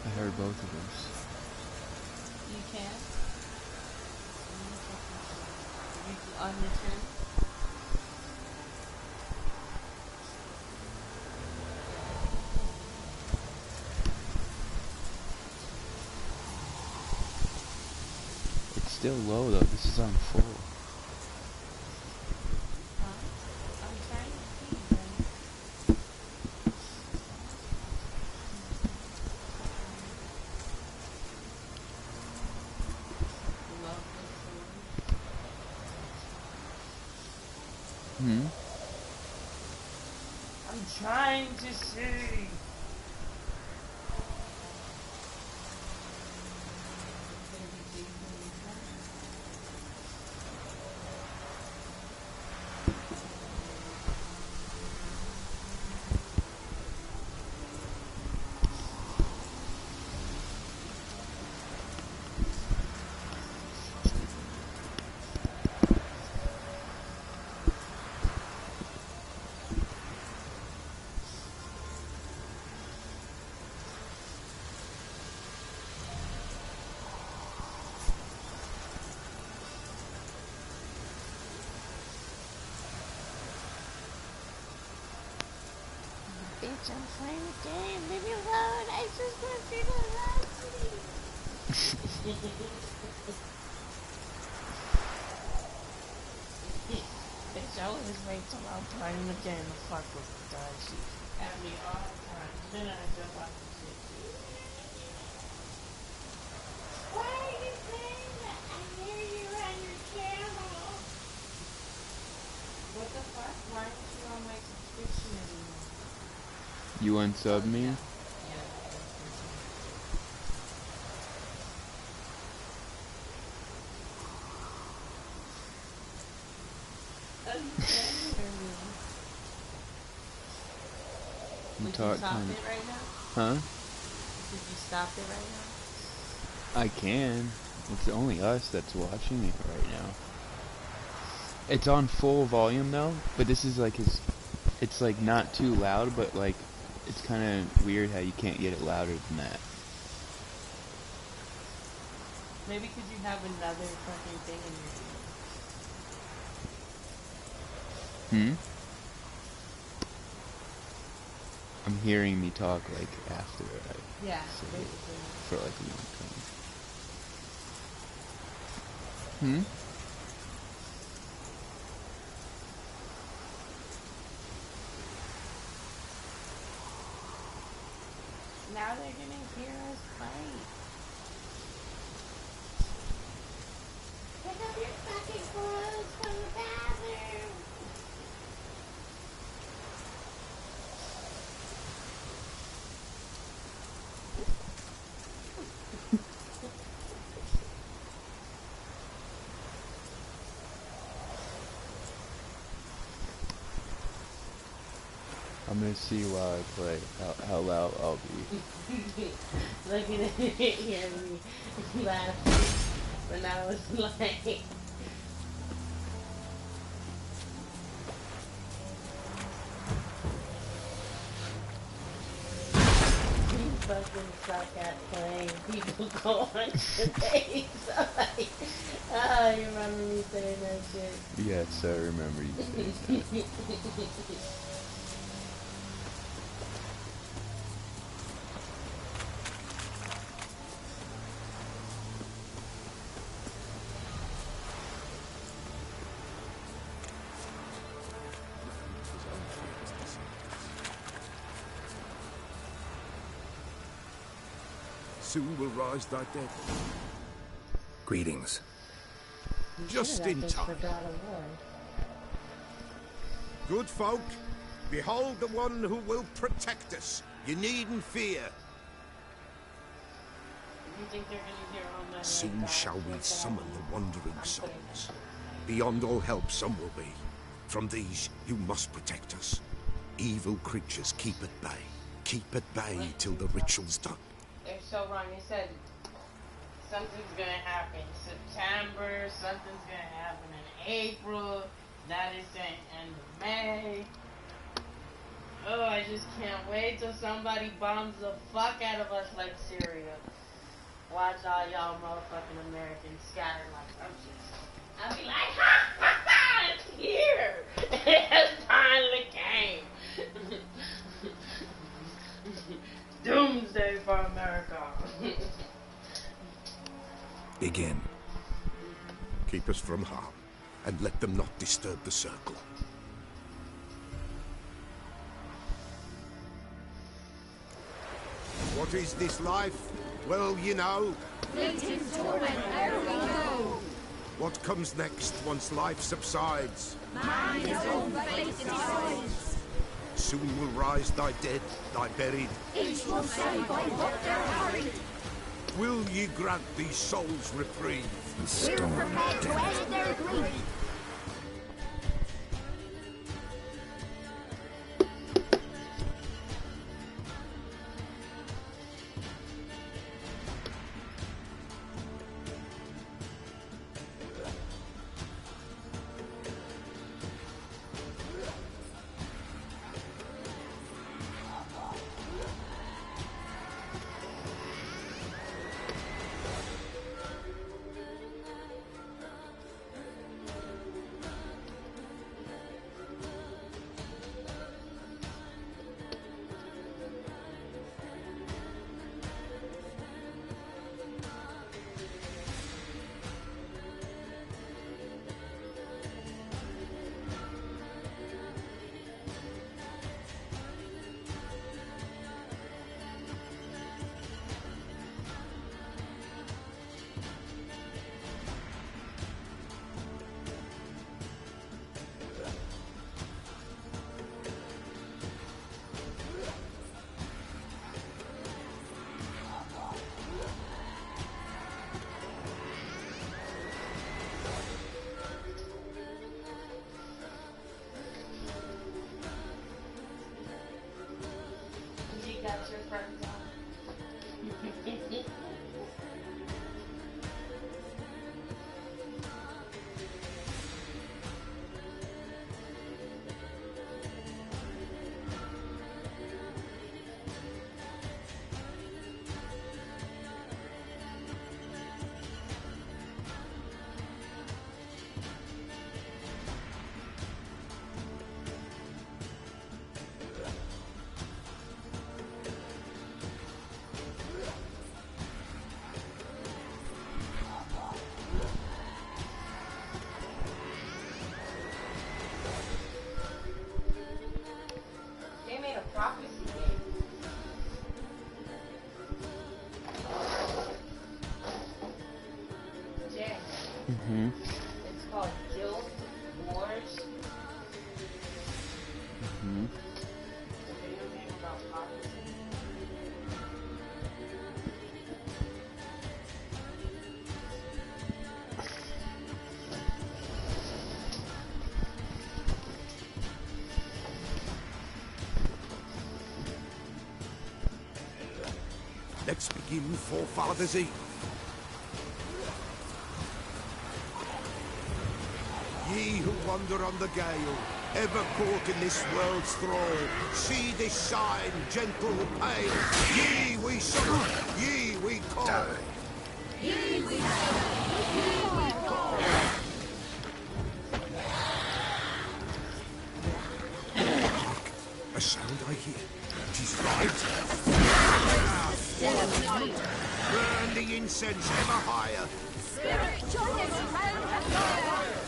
I heard both of us. You can? On the turn? It's still low though. This is on full. I'm trying to see them. I'm trying to see. Bitch, I'm playing the game. Leave me alone. I just want to see the velocity. Bitch, I always wait till I'm playing the game to fuck with the dog. She had me all the time. Then I jump off the shit. Why are you saying that? I hear you on your channel. What the fuck? Why aren't you on my subscription anymore? You unsub me? Yeah. You Would talk you stop kind it of. right now? Huh? Did you stop it right now? I can. It's only us that's watching it right now. It's on full volume though, but this is like it's like not too loud, but like it's kind of weird how you can't get it louder than that. Maybe because you have another fucking thing in your ear. I'm hearing me talk like after I say it for like a long time. Now they're gonna hear us fight. Pick up your fucking clothes from the bathroom. I'm gonna see while I play how loud I'll be. Looking at it, hear me laughing when I was like. Fucking suck at playing. People go on today. So like, oh, you remember me saying that shit? Yes, I remember you saying that. Soon will rise thy dead. Greetings. You Just in time. Good folk, behold the one who will protect us. You needn't fear. You think they're gonna hear all my Soon shall we summon the wandering souls. Beyond all help some will be. From these you must protect us. Evil creatures keep at bay. Keep at bay till the ritual's done. They're so wrong. They said something's gonna happen September, something's gonna happen in April, that is the end of May. Oh, I just can't wait till somebody bombs the fuck out of us like Syria. Watch all y'all motherfucking Americans scatter like roaches. I'll be like, ha ha ha, it's here. It's finally came. Doomsday for America. Begin. Keep us from harm, and let them not disturb the circle. What is this life? Well, you know. Fleeting torment, there we go. What comes next once life subsides? Man his own fate decides. Soon will rise thy dead, thy buried. Each will say by what they're hurried. Will ye grant these souls reprieve? We're prepared to end their grief. Got your friends on. They made a prophecy game. Jay. Mm-hmm. It's called DeathMarch. Mm-hmm. It's a video game about prophecy. Let's begin Forefathers' Eve. Ye who wander on the gale, ever caught in this world's thrall, see this sign, gentle, pale. Ye we summon, ye we call. Ye we summon, ye we call. A sound I hear. 'Tis right. Still of night. Burn the incense ever higher. Spirit, join us round the fire.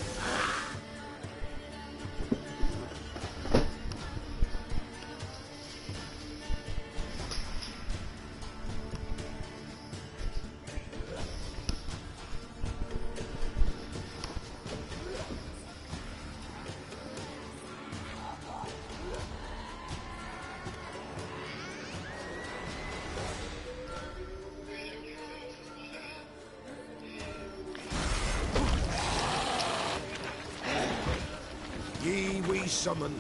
Ye we summon.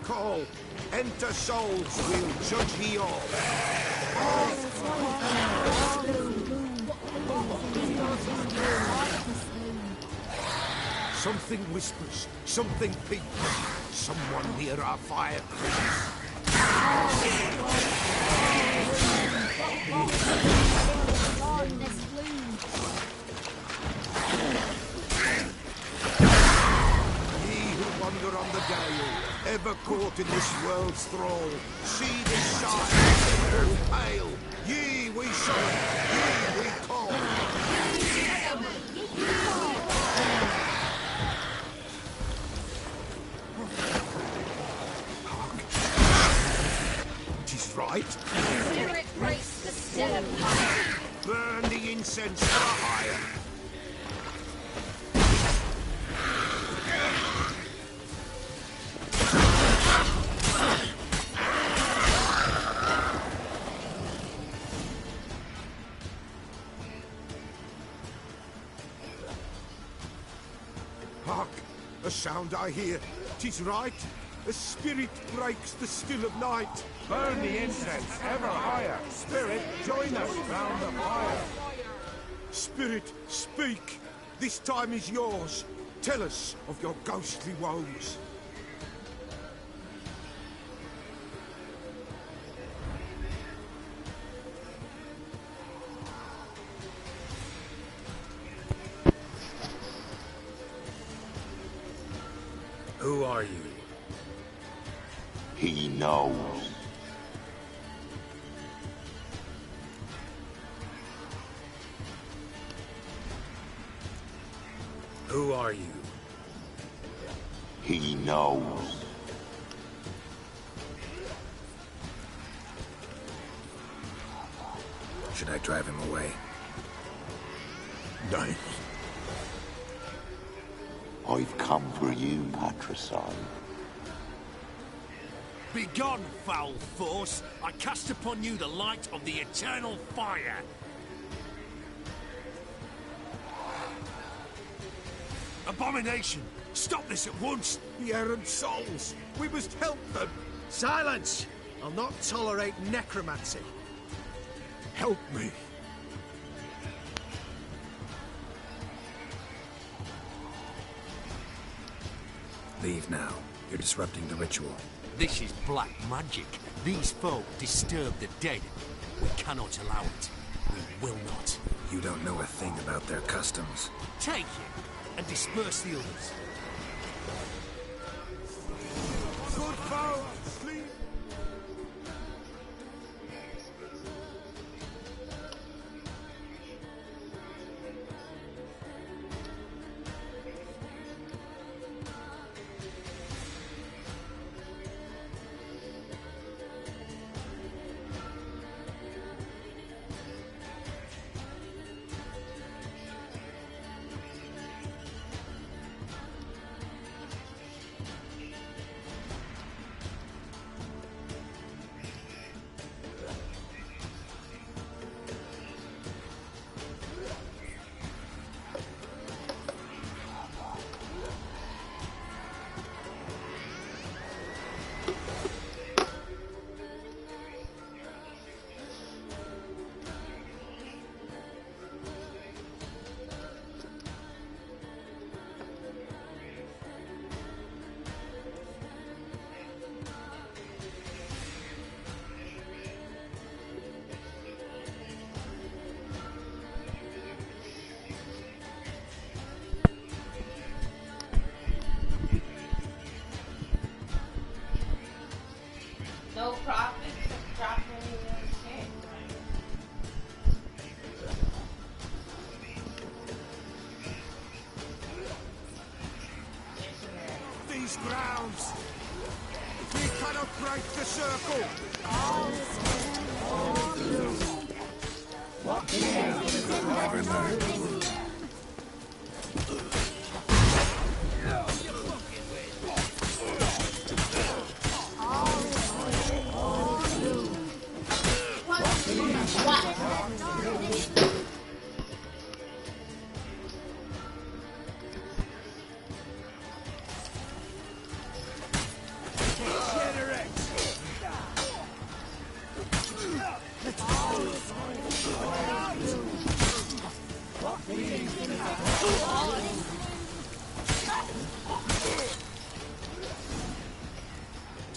call. Enter souls, we'll judge ye all. Something whispers, something peeps. Someone near our fire creeps. Ye who wander on the gale, ever caught in this world's thrall, see this sign, simple, pale. Ye we summon, ye we call. Right? Spirit breaks the still of fire. Burn the incense for hire. Hark! A sound I hear. 'Tis right. A spirit breaks the still of night. Burn the incense ever higher. Spirit, join us round the fire. Spirit, speak. This time is yours. Tell us of your ghostly woes. Who are you? He knows. Who are you? He knows. Should I drive him away? Nay. I've come for you, patricide. Begone, foul force! I cast upon you the light of the eternal fire! Abomination! Stop this at once! The errant souls. We must help them. Silence! I'll not tolerate necromancy. Help me. Leave now. You're disrupting the ritual. This is black magic. These folk disturb the dead. We cannot allow it. We will not. You don't know a thing about their customs. Take it and disperse the others. Good foe, sleep. No profit, drop any of the shit. These grounds. We cannot break the circle.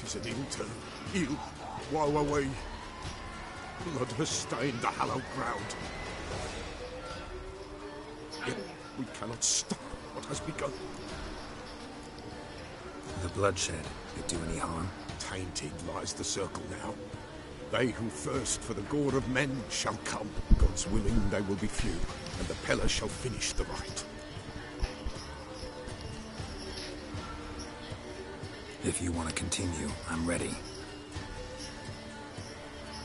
treason ill turn. Ill. Woe away. Blood has stained the hallowed ground. Yet we cannot stop what has begun. The bloodshed, it do any harm? Tainted lies the circle now. They who thirst for the gore of men shall come. God's willing they will be few, and the Pella shall finish the rite. If you want to continue, I'm ready.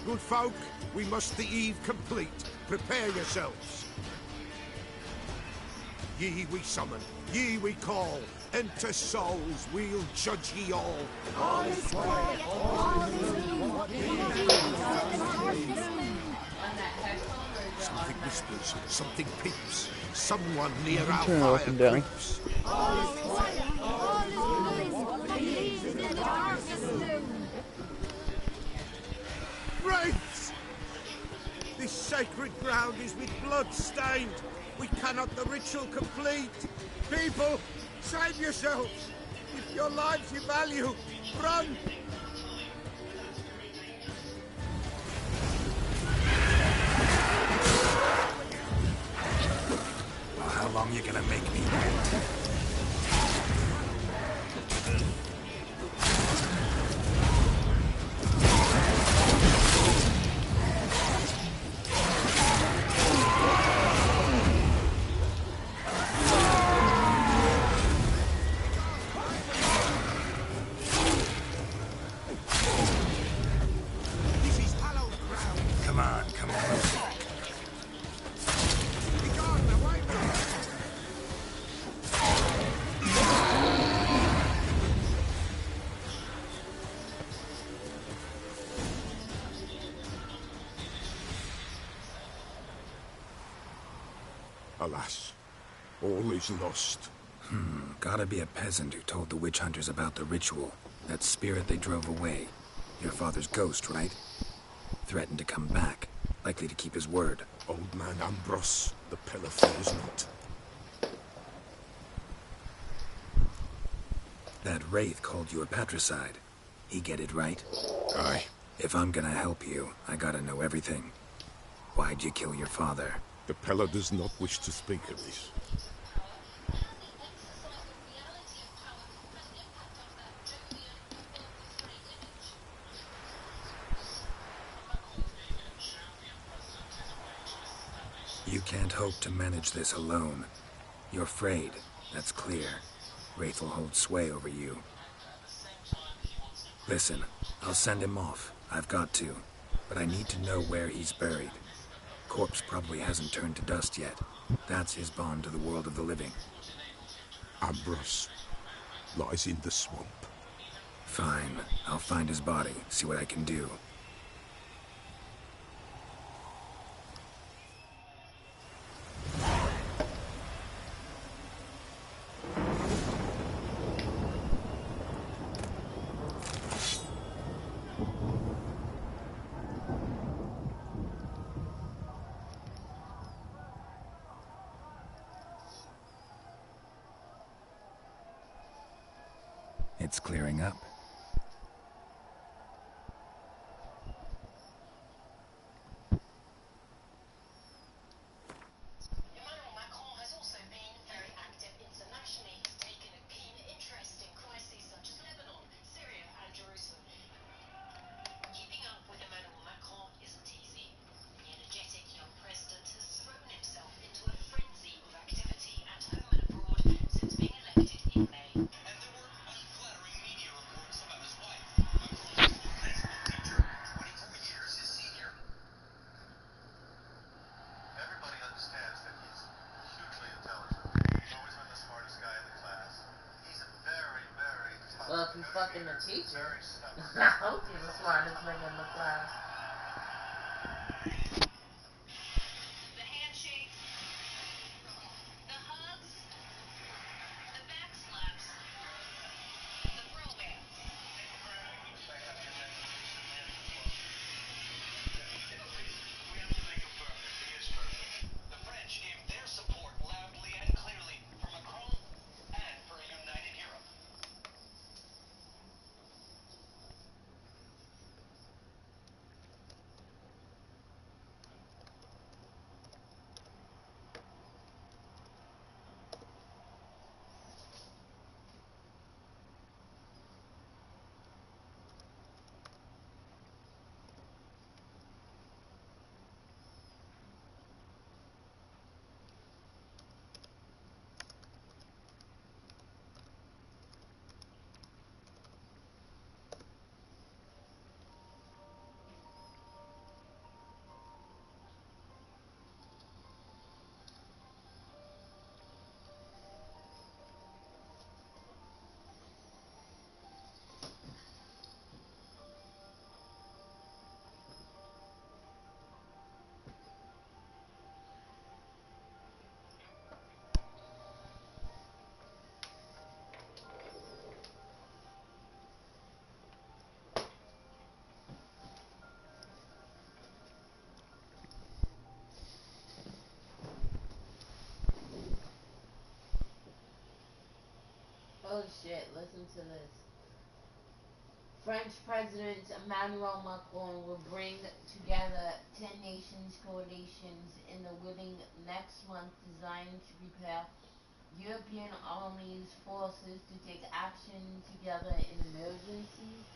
Good folk, we must the eve complete. Prepare yourselves. Ye we summon, ye we call. Enter souls, we'll judge ye all. All is quiet, all is Something whispers, something peeps. Someone near our Turn it fire up and down. creeps. all is quiet, all is believe in the darkest doom. Wraiths! This sacred ground is with blood stained. We cannot the ritual complete. People, save yourselves. If your lives you value, run! Well, how long you gonna make me wait? This is hallowed ground. Come on, come on. Be gone, away from us. Alas, all is lost. Gotta be a peasant who told the witch hunters about the ritual. That spirit they drove away. Your father's ghost, right? Threatened to come back. Likely to keep his word. Old man Ambros, the Pella fears not. That wraith called you a patricide. He get it right? Aye. If I'm gonna help you, I gotta know everything. Why'd you kill your father? The Pella does not wish to speak of this. You can't hope to manage this alone. You're afraid, that's clear. Wraith will hold sway over you. Listen, I'll send him off. I've got to. But I need to know where he's buried. Corpse probably hasn't turned to dust yet. That's his bond to the world of the living. Ambros lies in the swamp. Fine. I'll find his body, see what I can do. It's clearing up. Emmanuel Macron has also been very active internationally. He's taken a keen interest in crises such as Lebanon, Syria, and Jerusalem. Keeping up with Emmanuel Macron isn't easy. The energetic young president has thrown himself into a frenzy of activity at home and abroad since being elected in May. And there were unflattering media reports about his wife, Macron's former high school teacher, 24 years his senior. Everybody understands that he's hugely intelligent. He's always been the smartest guy in the class. He's a very, very tough. Well, if he's fucking a teacher, Very stubborn. I hope he's the smartest nigga in the class. The handshakes, the hugs, the backslaps, the throwbacks. We have to make him perfect. He is perfect. The French gave their support loudly and clearly for Macron and for a united Europe. Oh shit, listen to this. French President Emmanuel Macron will bring together 10 nations coalitions in the Willing next month designed to prepare European armies forces to take action together in emergencies.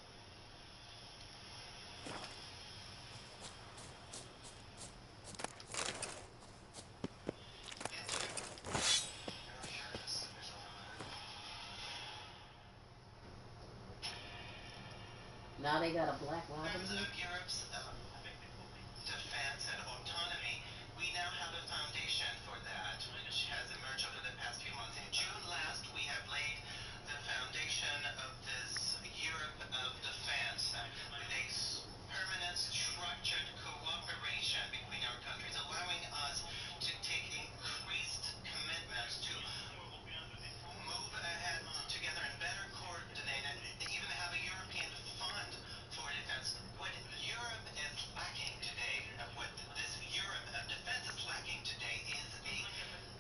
Now they got a Black Robin here. Europe's defense and autonomy, we now have a foundation for that, which has emerged over the past few months. In June last, we have laid the foundation of this Europe of defense with a permanent, structured cooperation between our countries, allowing us to take increased commitments to move ahead together and better coordinate and even have a European fund for defense. What Europe is lacking today, what this Europe of defense is lacking today is a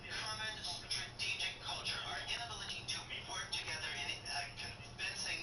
common strategic culture, our inability to work together in a convincing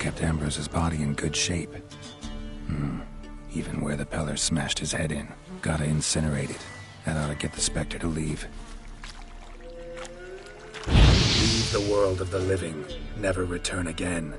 kept Ambrose's body in good shape. Even where the Peller smashed his head in. Gotta incinerate it. That ought to get the Spectre to leave. Leave the world of the living. Never return again.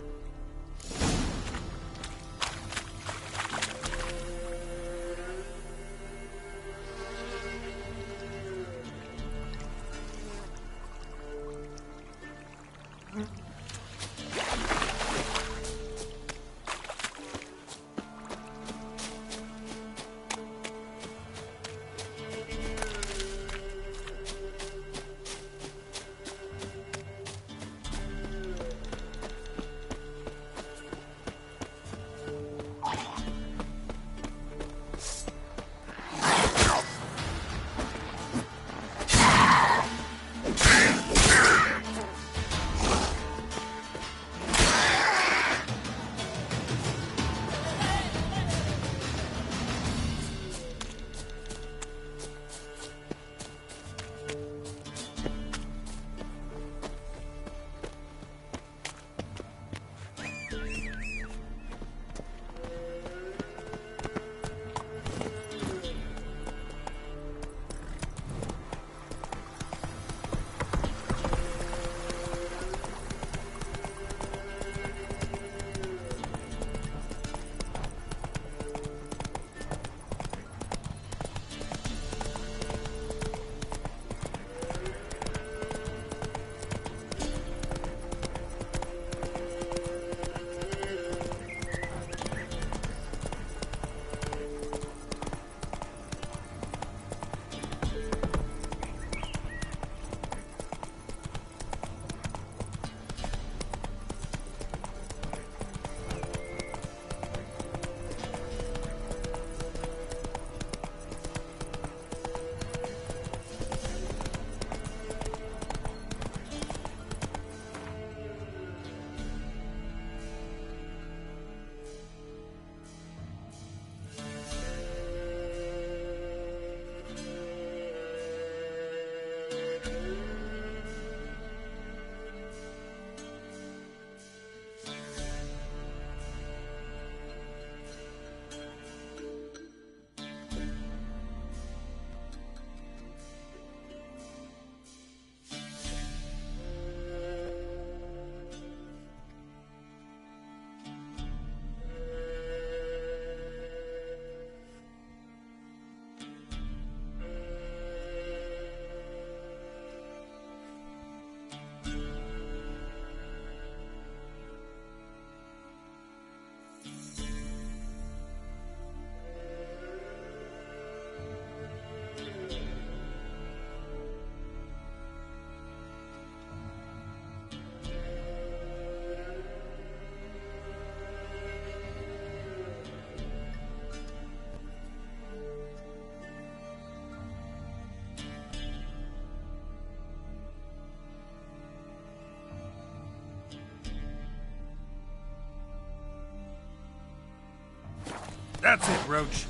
That's it, Roach.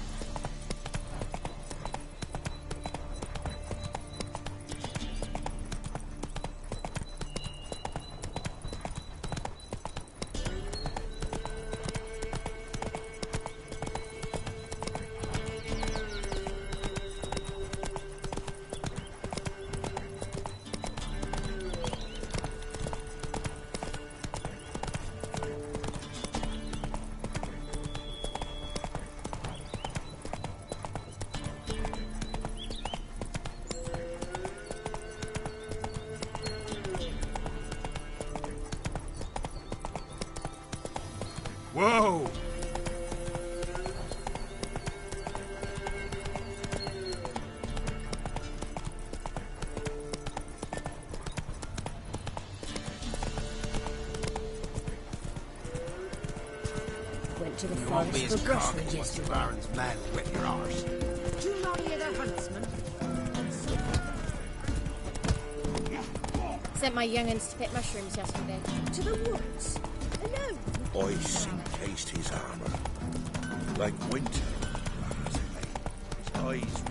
Whoa! Went to the You won't be forest as for cocky brushwood once the yesterday. Baron's man will whip your arse. Too many other huntsmen. Sent my young'uns to pick mushrooms yesterday. To the woods. Alone. Ice encased his armor. Like winter. His eyes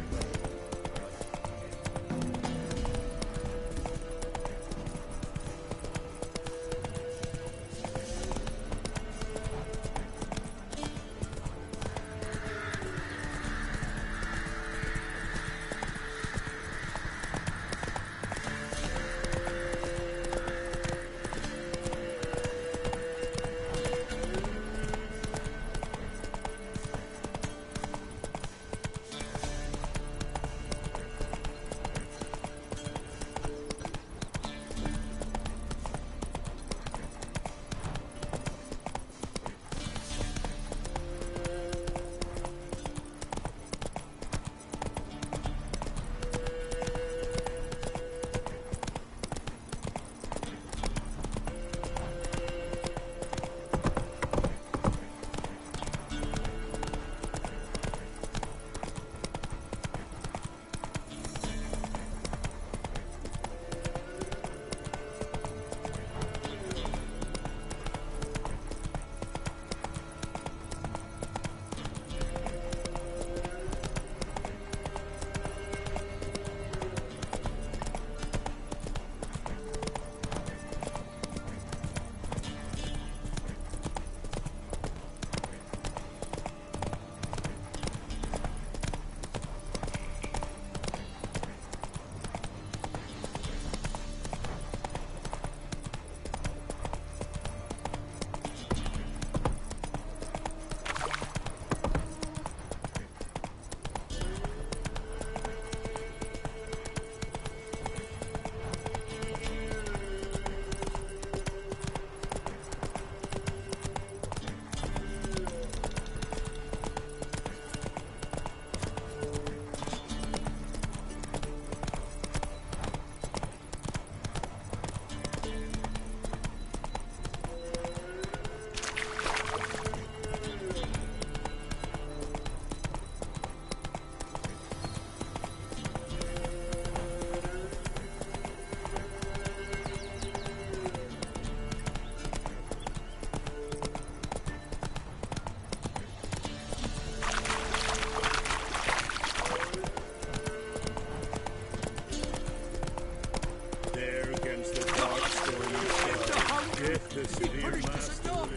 punished us enough.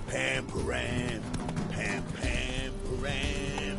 Pam-param, pam-pam-param.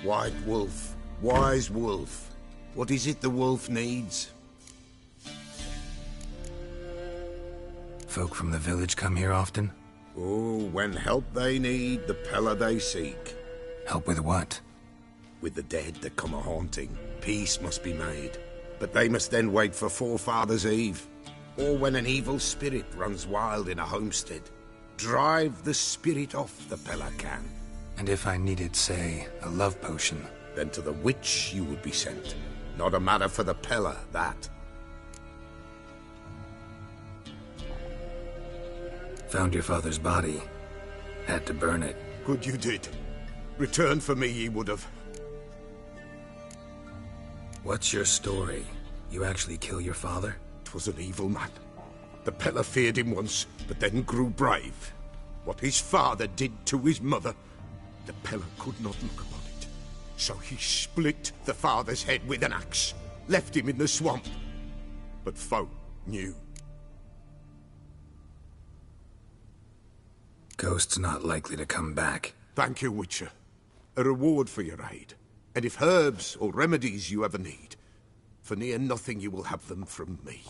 White wolf, wise wolf. What is it the wolf needs? Folk from the village come here often? Oh, when help they need, the Pella they seek. Help with what? With the dead that come a-haunting, peace must be made. But they must then wait for Forefathers' Eve, or when an evil spirit runs wild in a homestead. Drive the spirit off the Pella can. And if I needed, say, a love potion? Then to the witch you would be sent. Not a matter for the Pella, that. Found your father's body. Had to burn it. Good you did. Return for me ye would have. What's your story? You actually kill your father? 'Twas an evil man. The Pella feared him once, but then grew brave. What his father did to his mother, the Pella could not look upon it. So he split the father's head with an axe, left him in the swamp. But folk knew. Ghost's not likely to come back. Thank you, Witcher. A reward for your aid. And if herbs or remedies you ever need, for near nothing you will have them from me.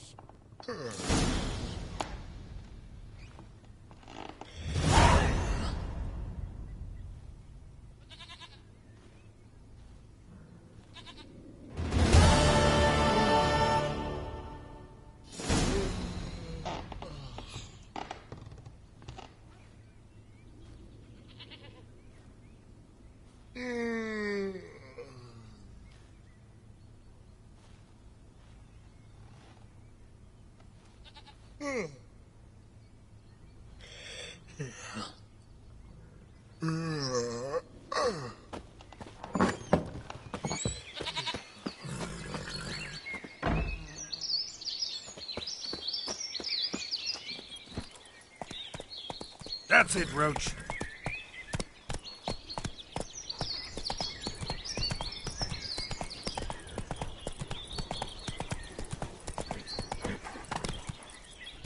That's it, Roach.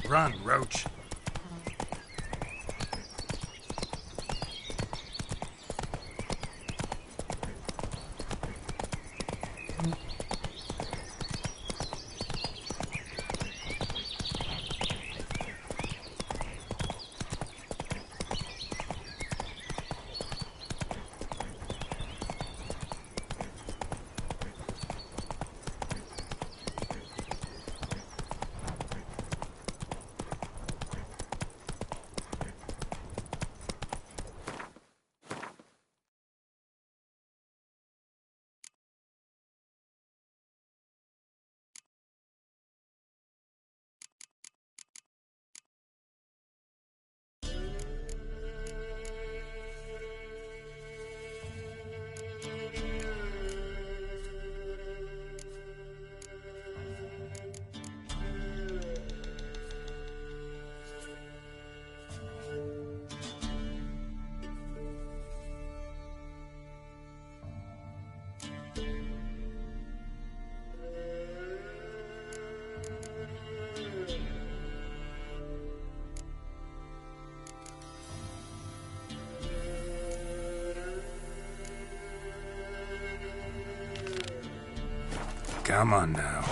Run, Roach. Come on now.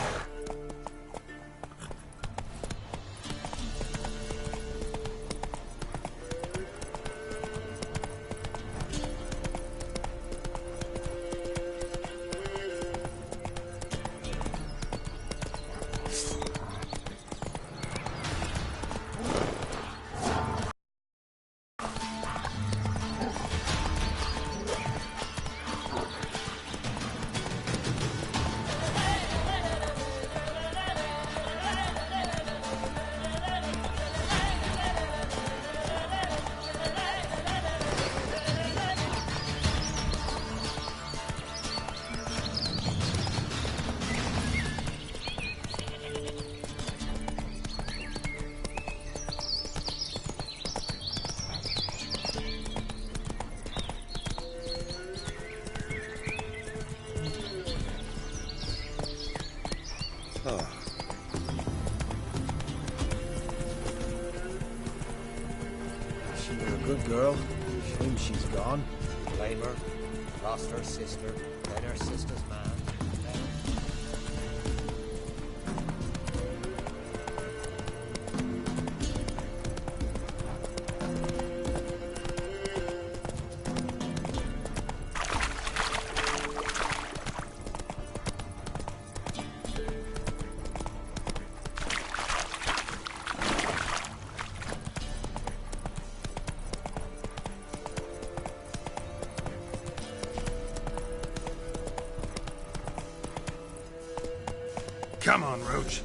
She were a good girl. Shame she's gone. Blame her. Lost her sister, then her sister's man. Come on, Roach.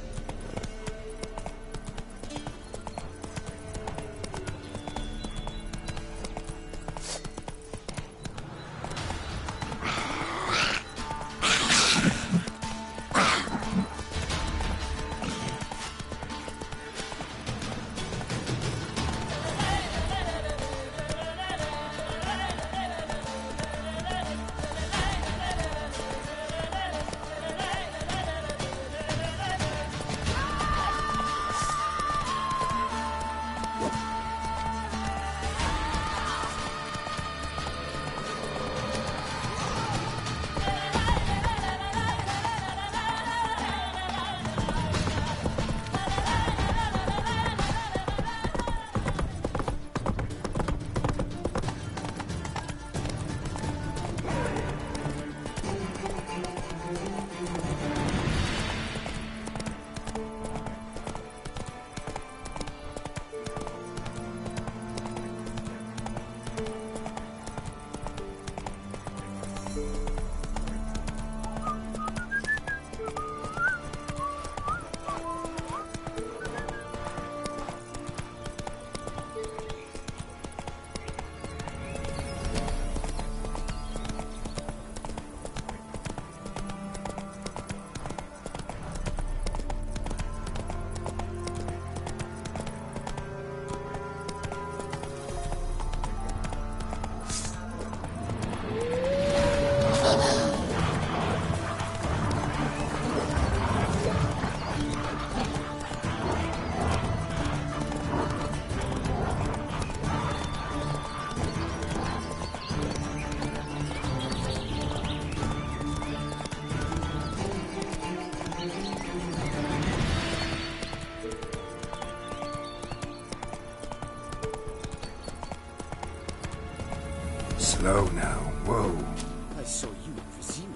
Slow now. Whoa. I saw you in Vizima.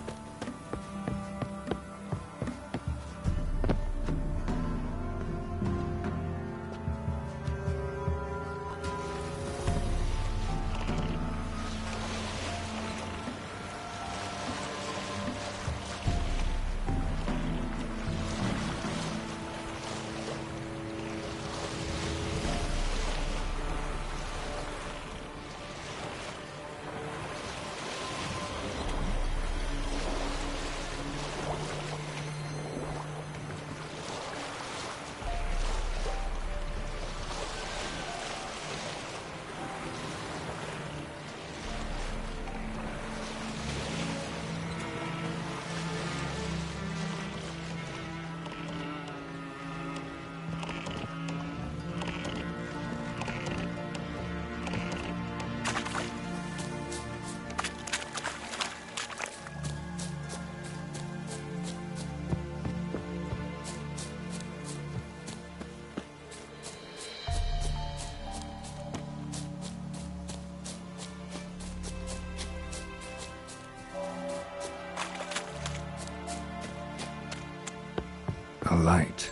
A light.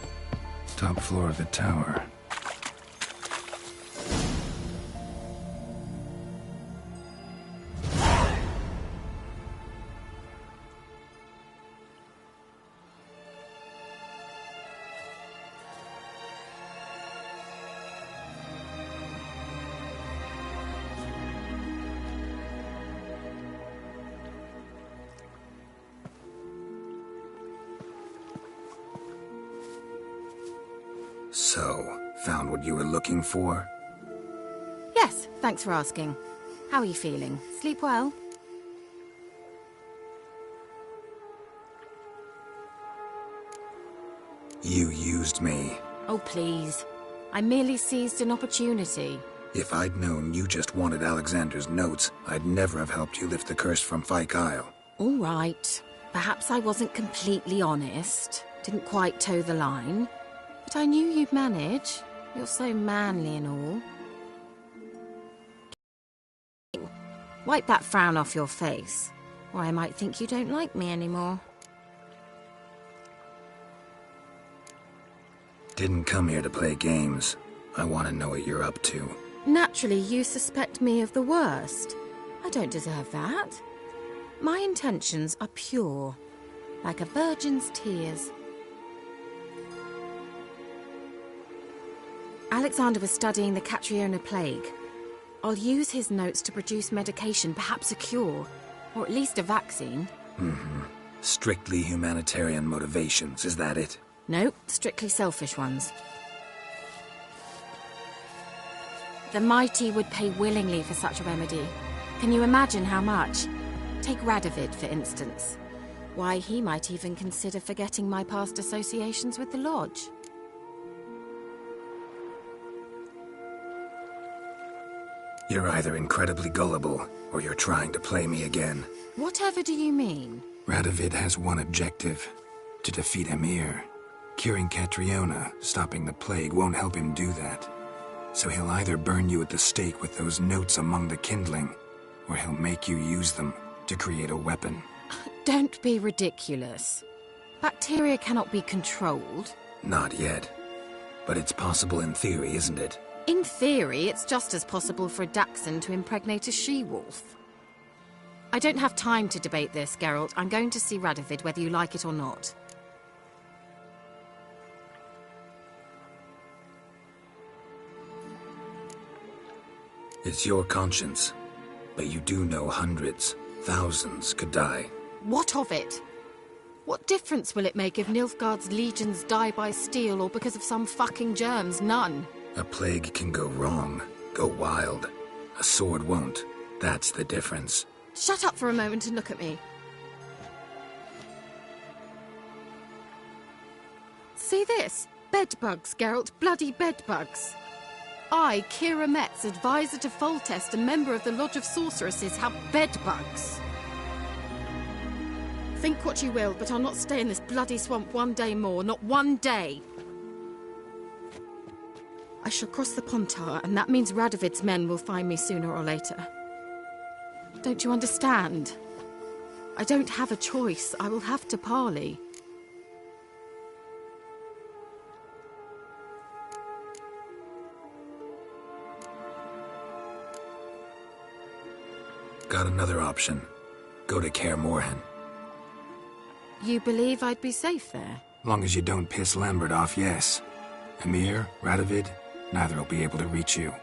Top floor of the tower. So, found what you were looking for? Yes, thanks for asking. How are you feeling? Sleep well? You used me. Oh, please. I merely seized an opportunity. If I'd known you just wanted Alexander's notes, I'd never have helped you lift the curse from Fyke Isle. All right. Perhaps I wasn't completely honest. Didn't quite toe the line. But I knew you'd manage. You're so manly and all. Wipe that frown off your face, or I might think you don't like me anymore. Didn't come here to play games. I want to know what you're up to. Naturally, you suspect me of the worst. I don't deserve that. My intentions are pure, like a virgin's tears. Alexander was studying the Catriona plague. I'll use his notes to produce medication, perhaps a cure, or at least a vaccine. Strictly humanitarian motivations, is that it? No, strictly selfish ones. The mighty would pay willingly for such a remedy. Can you imagine how much? Take Radovid, for instance. Why, he might even consider forgetting my past associations with the Lodge. You're either incredibly gullible, or you're trying to play me again. Whatever do you mean? Radovid has one objective: to defeat Emir. Curing Catriona, stopping the plague, won't help him do that. So he'll either burn you at the stake with those notes among the kindling, or he'll make you use them to create a weapon. Don't be ridiculous. Bacteria cannot be controlled. Not yet. But it's possible in theory, isn't it? In theory, it's just as possible for a Dachshund to impregnate a she-wolf. I don't have time to debate this, Geralt. I'm going to see Radovid whether you like it or not. It's your conscience. But you do know hundreds, thousands could die. What of it? What difference will it make if Nilfgaard's legions die by steel or because of some fucking germs? None. A plague can go wrong, go wild. A sword won't. That's the difference. Shut up for a moment and look at me. See this? Bedbugs, Geralt. Bloody bedbugs. I, Kira Metz, advisor to Foltest and member of the Lodge of Sorceresses, have bedbugs. Think what you will, but I'll not stay in this bloody swamp one day more. Not one day. I shall cross the Pontar, and that means Radovid's men will find me sooner or later. Don't you understand? I don't have a choice. I will have to parley. Got another option. Go to Kaer Morhen. You believe I'd be safe there? Long as you don't piss Lambert off, yes. Emir, Radovid, neither will be able to reach you.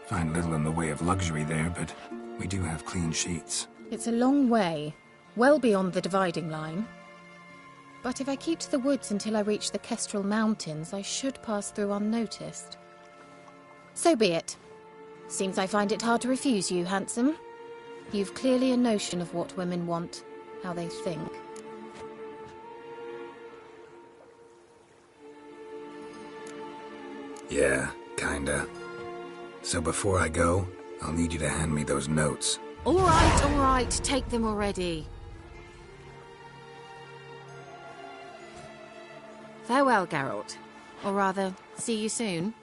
Find little in the way of luxury there, but we do have clean sheets. It's a long way, well beyond the dividing line. But if I keep to the woods until I reach the Kestrel Mountains, I should pass through unnoticed. So be it. Seems I find it hard to refuse you, handsome. You've clearly a notion of what women want, how they think. Yeah, kinda. So before I go, I'll need you to hand me those notes. All right, take them already. Farewell, Geralt. Or rather, see you soon.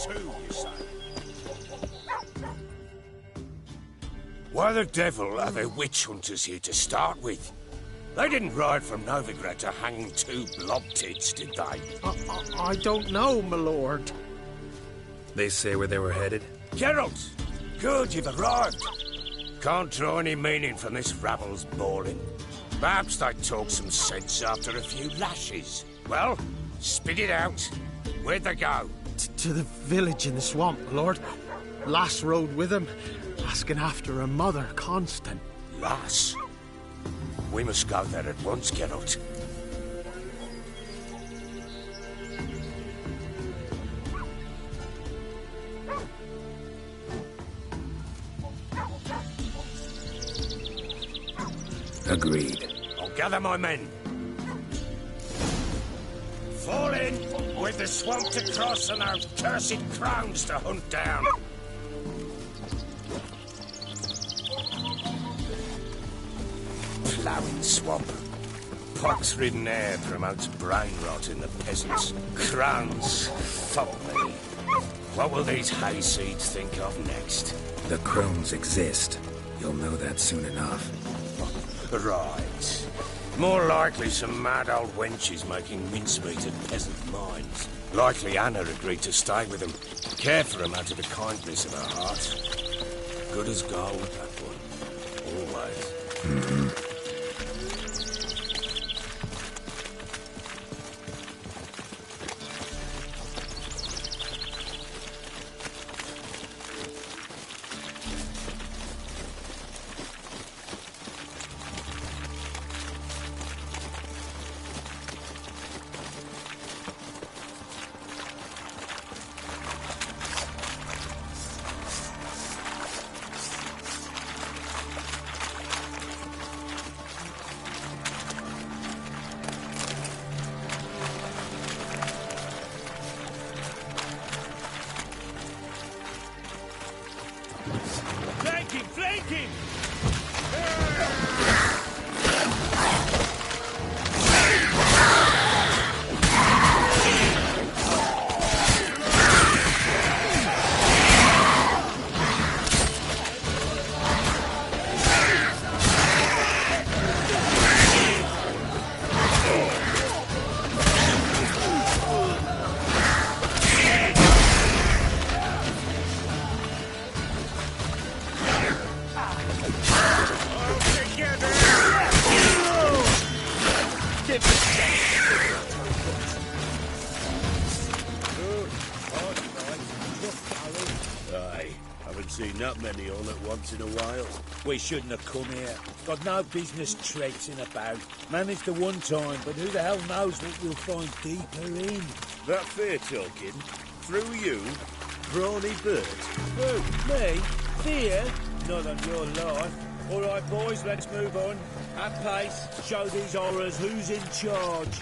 too, you say? Why the devil are there witch hunters here to start with? They didn't ride from Novigrad to hang 2 blob tits, did they? I don't know, my lord. They say where they were headed? Geralt! Good, you've arrived. Can't draw any meaning from this rabble's bawling. Perhaps they talk some sense after a few lashes. Well, spit it out. Where'd they go? To the village in the swamp, my lord. Lass rode with him, asking after her mother, Constant. Lass? We must go there at once, Geralt. Agreed. I'll gather my men. Fall in! With the swamp to cross and those cursed crowns to hunt down. Ploughing swamp. Pox-ridden air promotes brain rot in the peasants. Crowns, fuck me. What will these hayseeds think of next? The crones exist. You'll know that soon enough. Right. More likely some mad old wenches making mincemeat at peasant mines. Likely Anna agreed to stay with them. Care for them out of the kindness of her heart. Good as gold, that one. Always. Flanking! Seen that many all at once in a while. We shouldn't have come here. Got no business traipsing about. Managed the one time, but who the hell knows what we'll find deeper in. That fear talking? Through you? Brawny bird? Who? Me? Fear? Not on your life. All right, boys, let's move on. At pace, show these horrors who's in charge.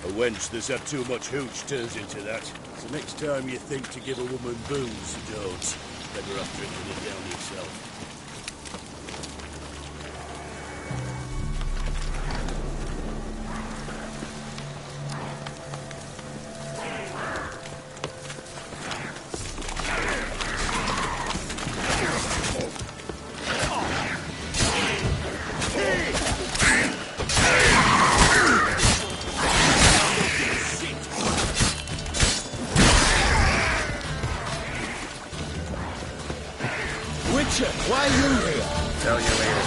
A wench that's had too much hooch turns into that. So next time you think to give a woman booze, don't. Better off drinking it down yourself. you here? Tell you later.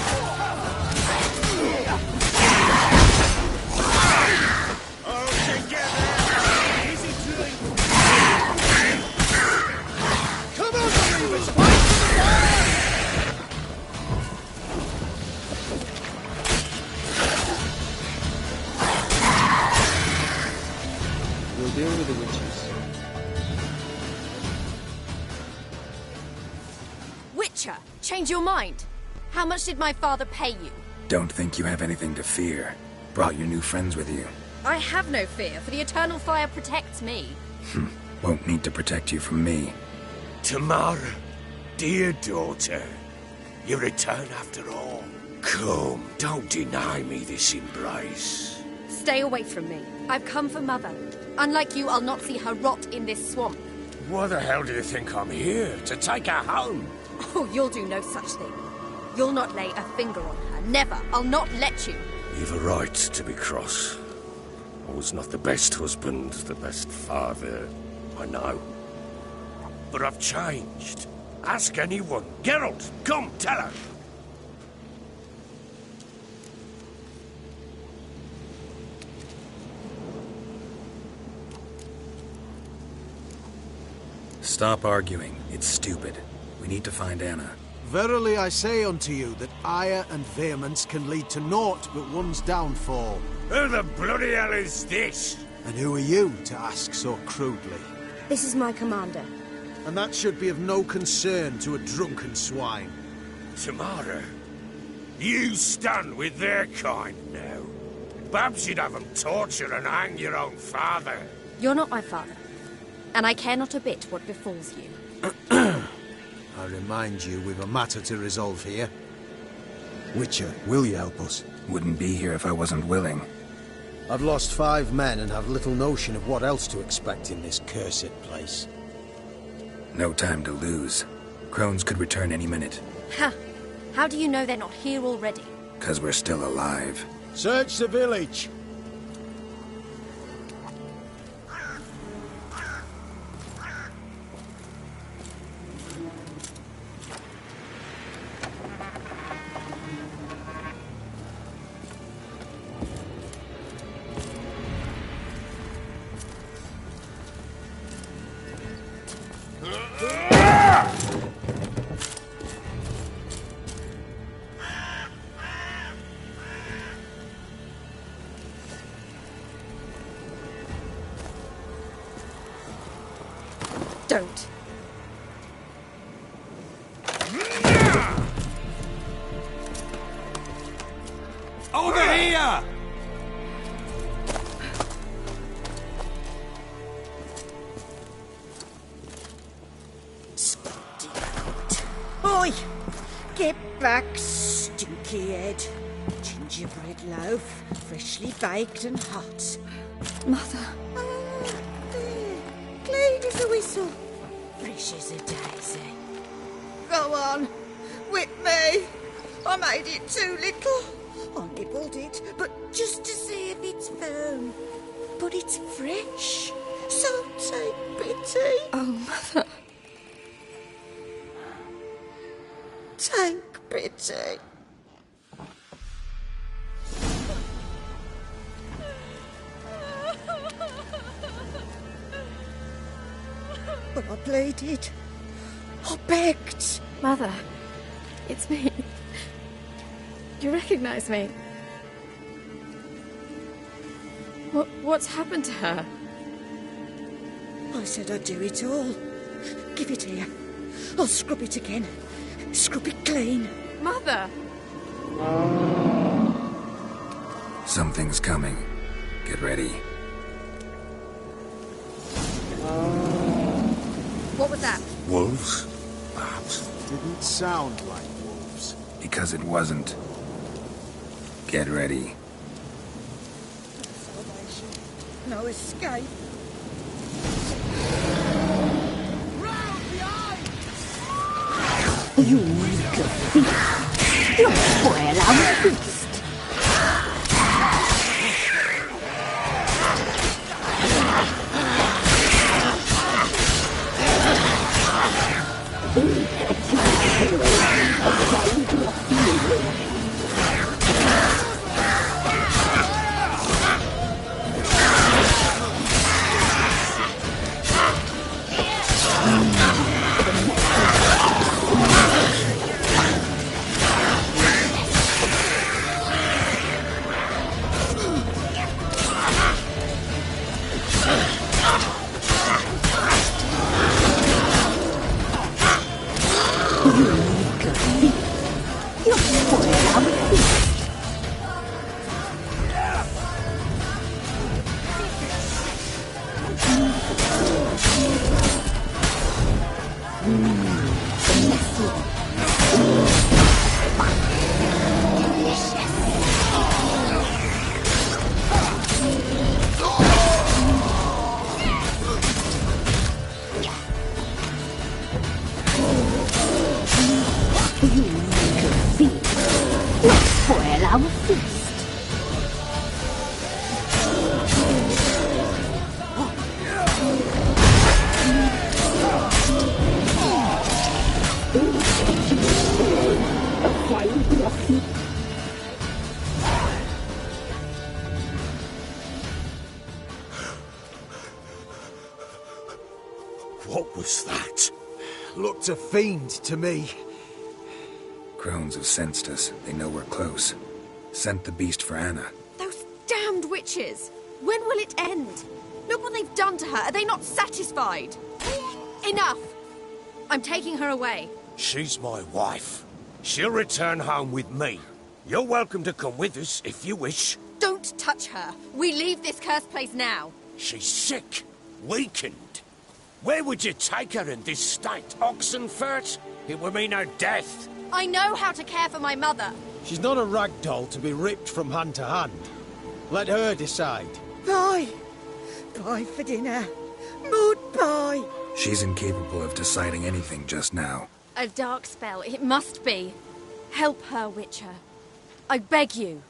All together! Easy doing! Come on, believers! Fight for the fire! We'll deal with the witches. Witcher, change your mind. How much did my father pay you? Don't think you have anything to fear. Brought your new friends with you. I have no fear, for the eternal fire protects me. Won't need to protect you from me. Tamara, dear daughter, you return after all. Come, don't deny me this embrace. Stay away from me. I've come for Mother. Unlike you, I'll not see her rot in this swamp. Why the hell do you think I'm here? To take her home? Oh, you'll do no such thing. You'll not lay a finger on her. Never. I'll not let you. You've a right to be cross. I was not the best husband, the best father, I know. But I've changed. Ask anyone. Geralt, come, tell her. Stop arguing. It's stupid. We need to find Anna. Verily I say unto you that ire and vehemence can lead to naught but one's downfall. Who the bloody hell is this? And who are you to ask so crudely? This is my commander. And that should be of no concern to a drunken swine. Tamara, you stand with their kind now. Perhaps you'd have them torture and hang your own father. You're not my father. And I care not a bit what befalls you. I remind you, we've a matter to resolve here. Witcher, will you help us? Wouldn't be here if I wasn't willing. I've lost 5 men and have little notion of what else to expect in this cursed place. No time to lose. Crones could return any minute. Ha! How do you know they're not here already? 'Cause we're still alive. Search the village! Don't. Over here! Oi! Get back, stinky head. Gingerbread loaf, freshly baked and hot. Mother. There. Clean as a whistle. Fresh as a daisy. Go on. Whip me. I made it too little. I nibbled it, but just to see if it's firm. But it's fresh. So take pity. Oh, Mother. Take pity. But I pleaded. I begged. Mother, it's me. You recognize me? What's happened to her? I said I'd do it all. Give it here. I'll scrub it again. Scrub it clean. Mother! Something's coming. Get ready. What was that? Wolves? Perhaps. Didn't sound like wolves. Because it wasn't. Get ready. Salvation. No escape. You little thief! You'll spoil our feast! What was that? Looked a fiend to me. Crones have sensed us. They know we're close. Sent the beast for Anna. Those damned witches! When will it end? Look what they've done to her. Are they not satisfied? Enough! I'm taking her away. She's my wife. She'll return home with me. You're welcome to come with us if you wish. Don't touch her. We leave this cursed place now. She's sick, weakened. Where would you take her in this state? Oxenfurt? It would mean her death. I know how to care for my mother. She's not a rag doll to be ripped from hand to hand. Let her decide. Bye. Bye for dinner. Mood bye. She's incapable of deciding anything just now. A dark spell, it must be. Help her, Witcher. I beg you.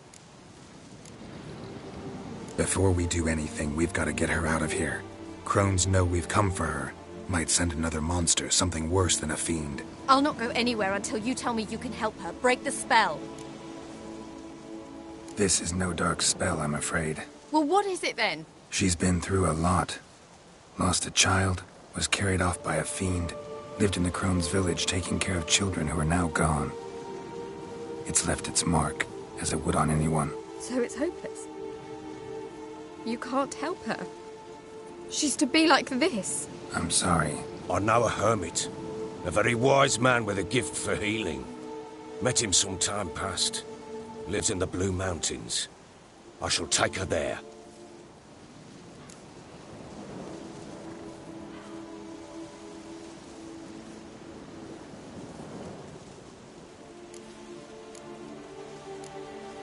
Before we do anything, we've got to get her out of here. Crones know we've come for her. Might send another monster, something worse than a fiend. I'll not go anywhere until you tell me you can help her. Break the spell. This is no dark spell, I'm afraid. Well, what is it then? She's been through a lot. Lost a child, was carried off by a fiend, lived in the Crones village taking care of children who are now gone. It's left its mark, as it would on anyone. So it's hopeless. You can't help her. She's to be like this. I'm sorry. I know a hermit. A very wise man with a gift for healing. Met him some time past. Lives in the Blue Mountains. I shall take her there.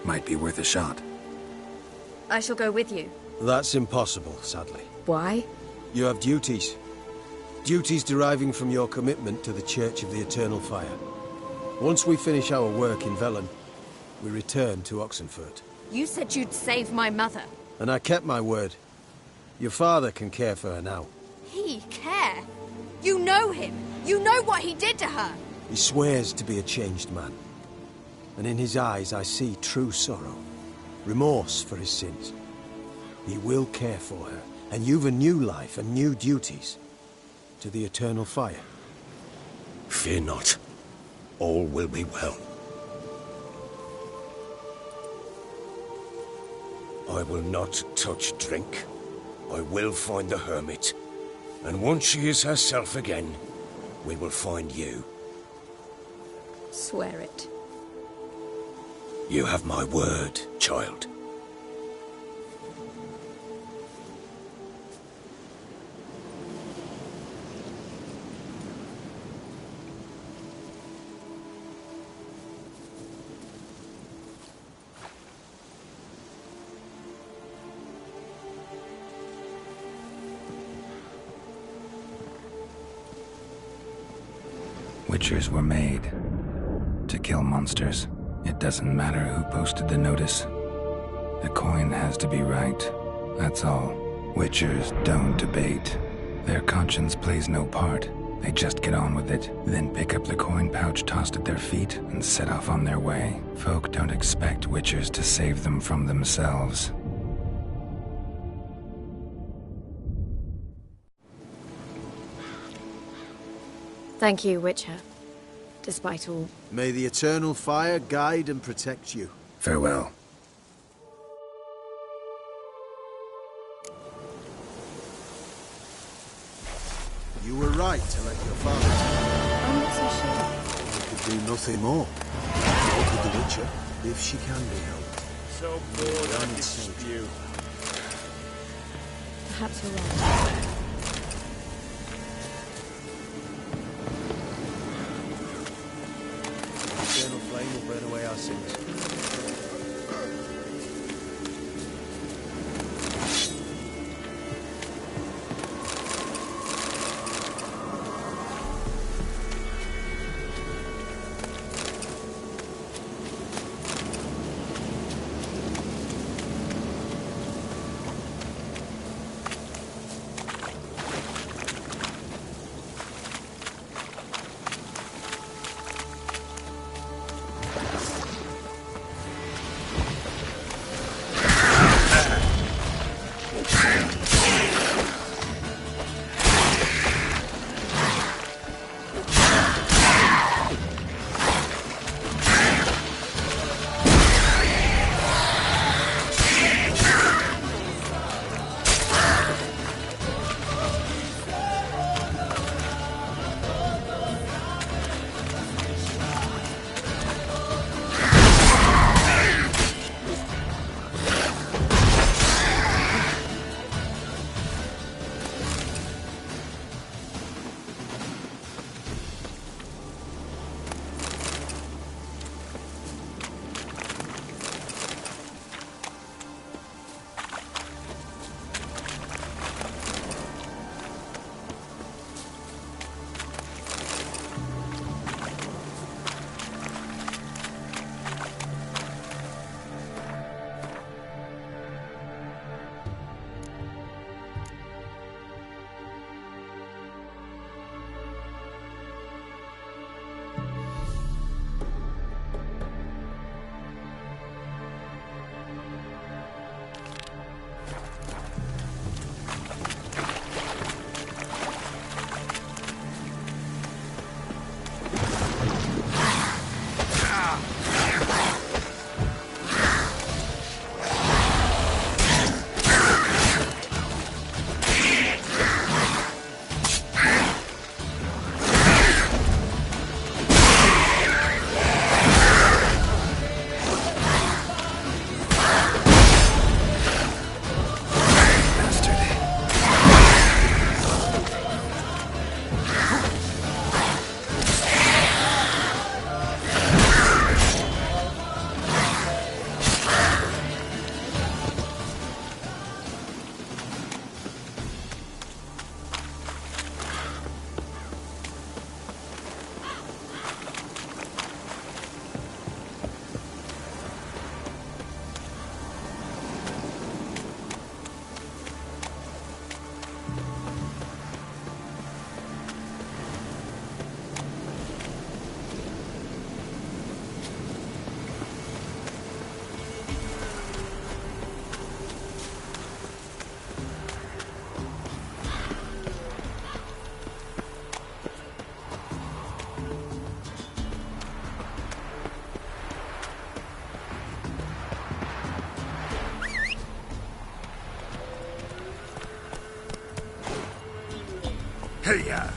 Might be worth a shot. I shall go with you. That's impossible, sadly. Why? You have duties. Duties deriving from your commitment to the Church of the Eternal Fire. Once we finish our work in Velen, we return to Oxenfurt. You said you'd save my mother. And I kept my word. Your father can care for her now. He care? You know him. You know what he did to her. He swears to be a changed man. And in his eyes I see true sorrow. Remorse for his sins. He will care for her. And you've a new life and new duties. To the Eternal Fire. Fear not. All will be well. I will not touch drink. I will find the hermit. And once she is herself again, we will find you. Swear it. You have my word, child. Witchers were made to kill monsters. It doesn't matter who posted the notice. The coin has to be right. That's all. Witchers don't debate. Their conscience plays no part. They just get on with it, then pick up the coin pouch tossed at their feet and set off on their way. Folk don't expect Witchers to save them from themselves. Thank you, Witcher. Despite all. May the Eternal Fire guide and protect you. Farewell. You were right to let your father. I'm not so sure. You could do nothing more. Nor could the Witcher, if she can be helped. So bored on this spew. Perhaps you're right. The eternal flame will burn away our sins. Hey-ya!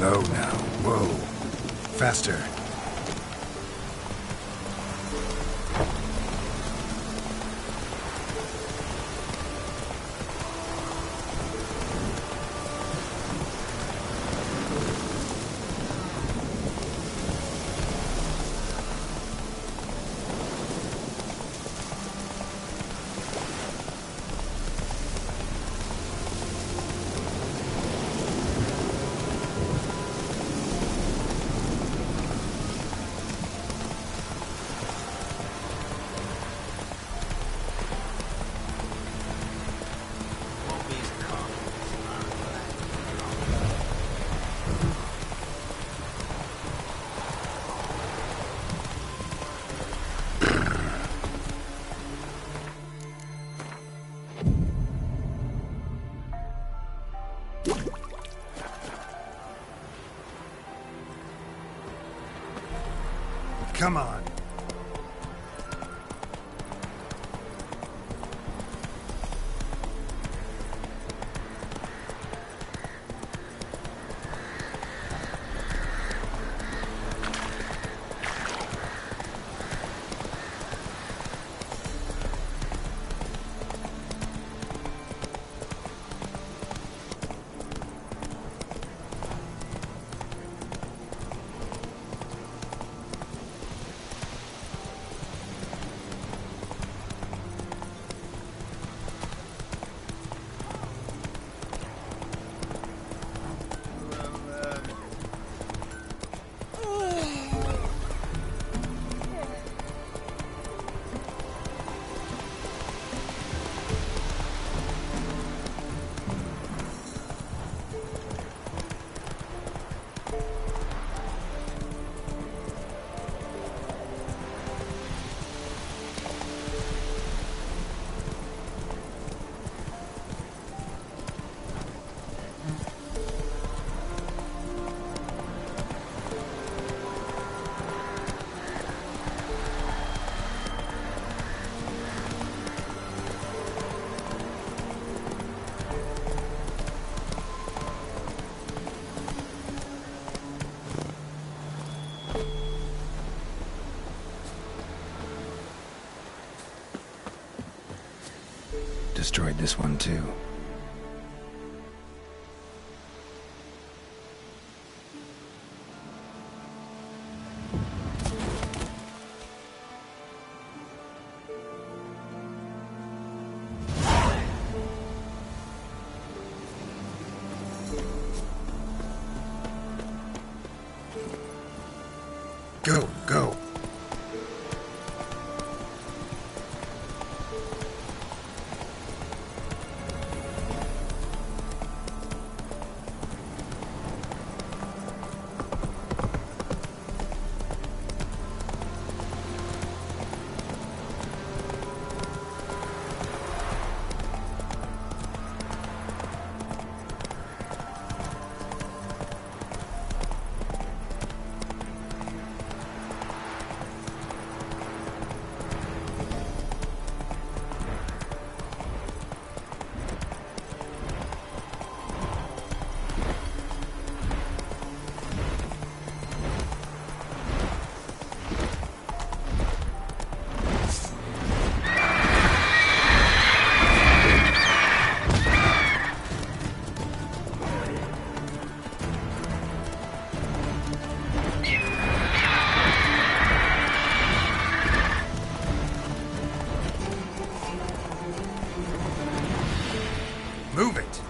Slow now. Whoa. Faster. Come on. Destroyed this one too. Go, go. Move it!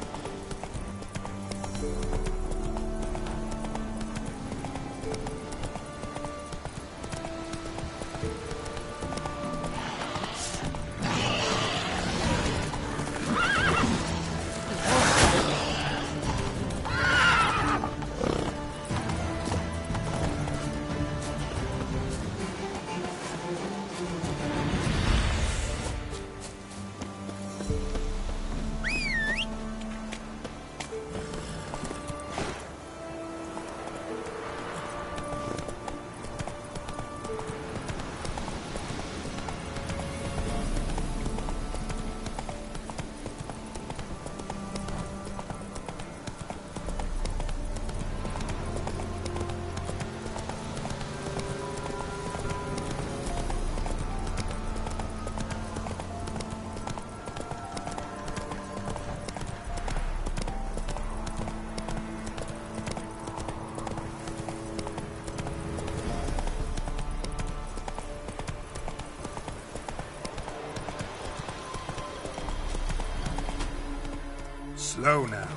Slow now.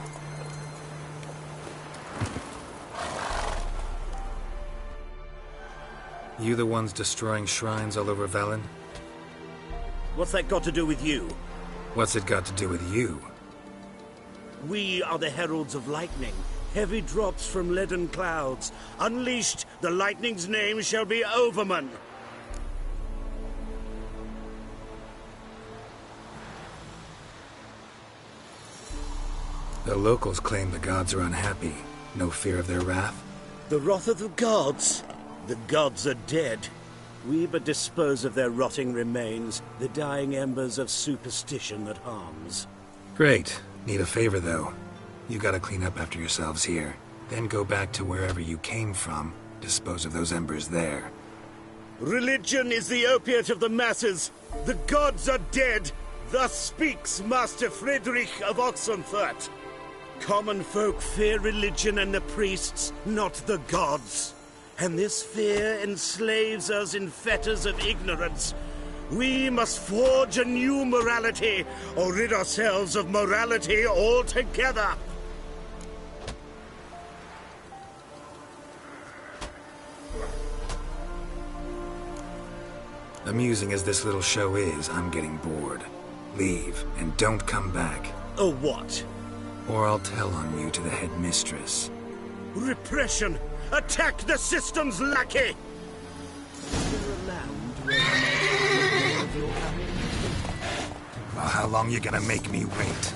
You the ones destroying shrines all over Velen? What's that got to do with you? What's it got to do with you? We are the heralds of lightning. Heavy drops from leaden clouds. Unleashed, the lightning's name shall be Overman. The locals claim the gods are unhappy. No fear of their wrath? The wrath of the gods? The gods are dead. We but dispose of their rotting remains, the dying embers of superstition that harms. Great. Need a favor, though. You gotta clean up after yourselves here. Then go back to wherever you came from. Dispose of those embers there. Religion is the opiate of the masses. The gods are dead. Thus speaks Master Friedrich of Oxenfurt. Common folk fear religion and the priests, not the gods. And this fear enslaves us in fetters of ignorance. We must forge a new morality, or rid ourselves of morality altogether. Amusing as this little show is, I'm getting bored. Leave, and don't come back. A what? Or I'll tell on you to the headmistress. Repression! Attack the system's lackey! Well, how long you gonna make me wait?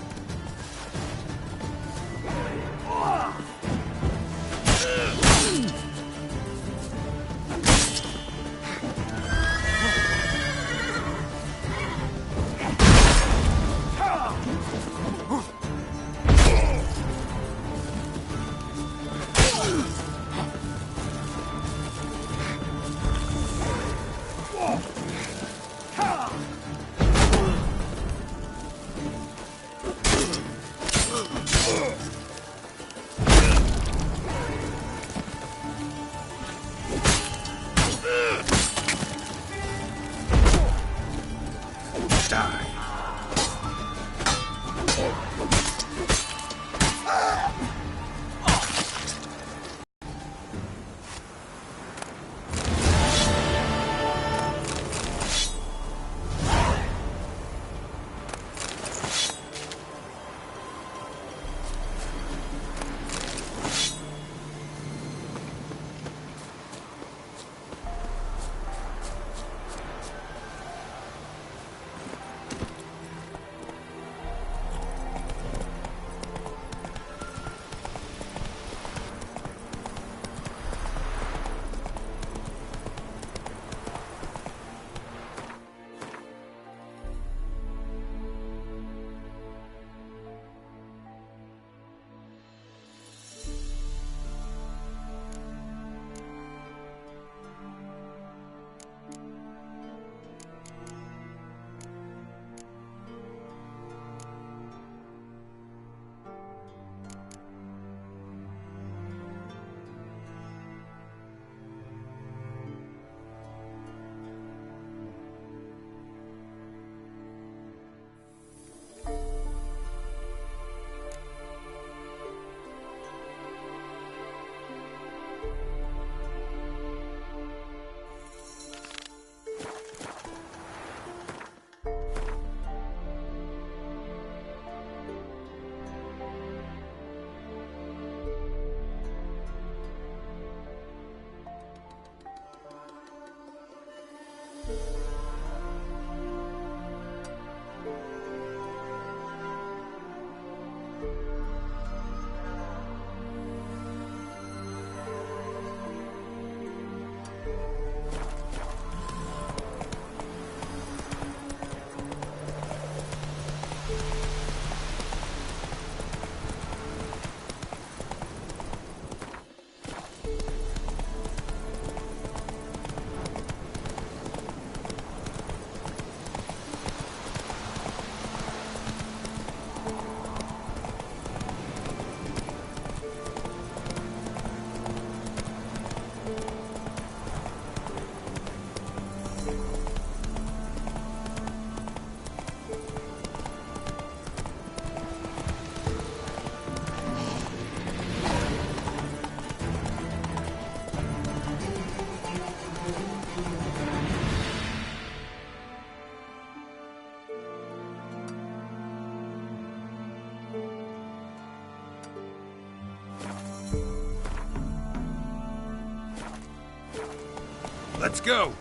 Let's go!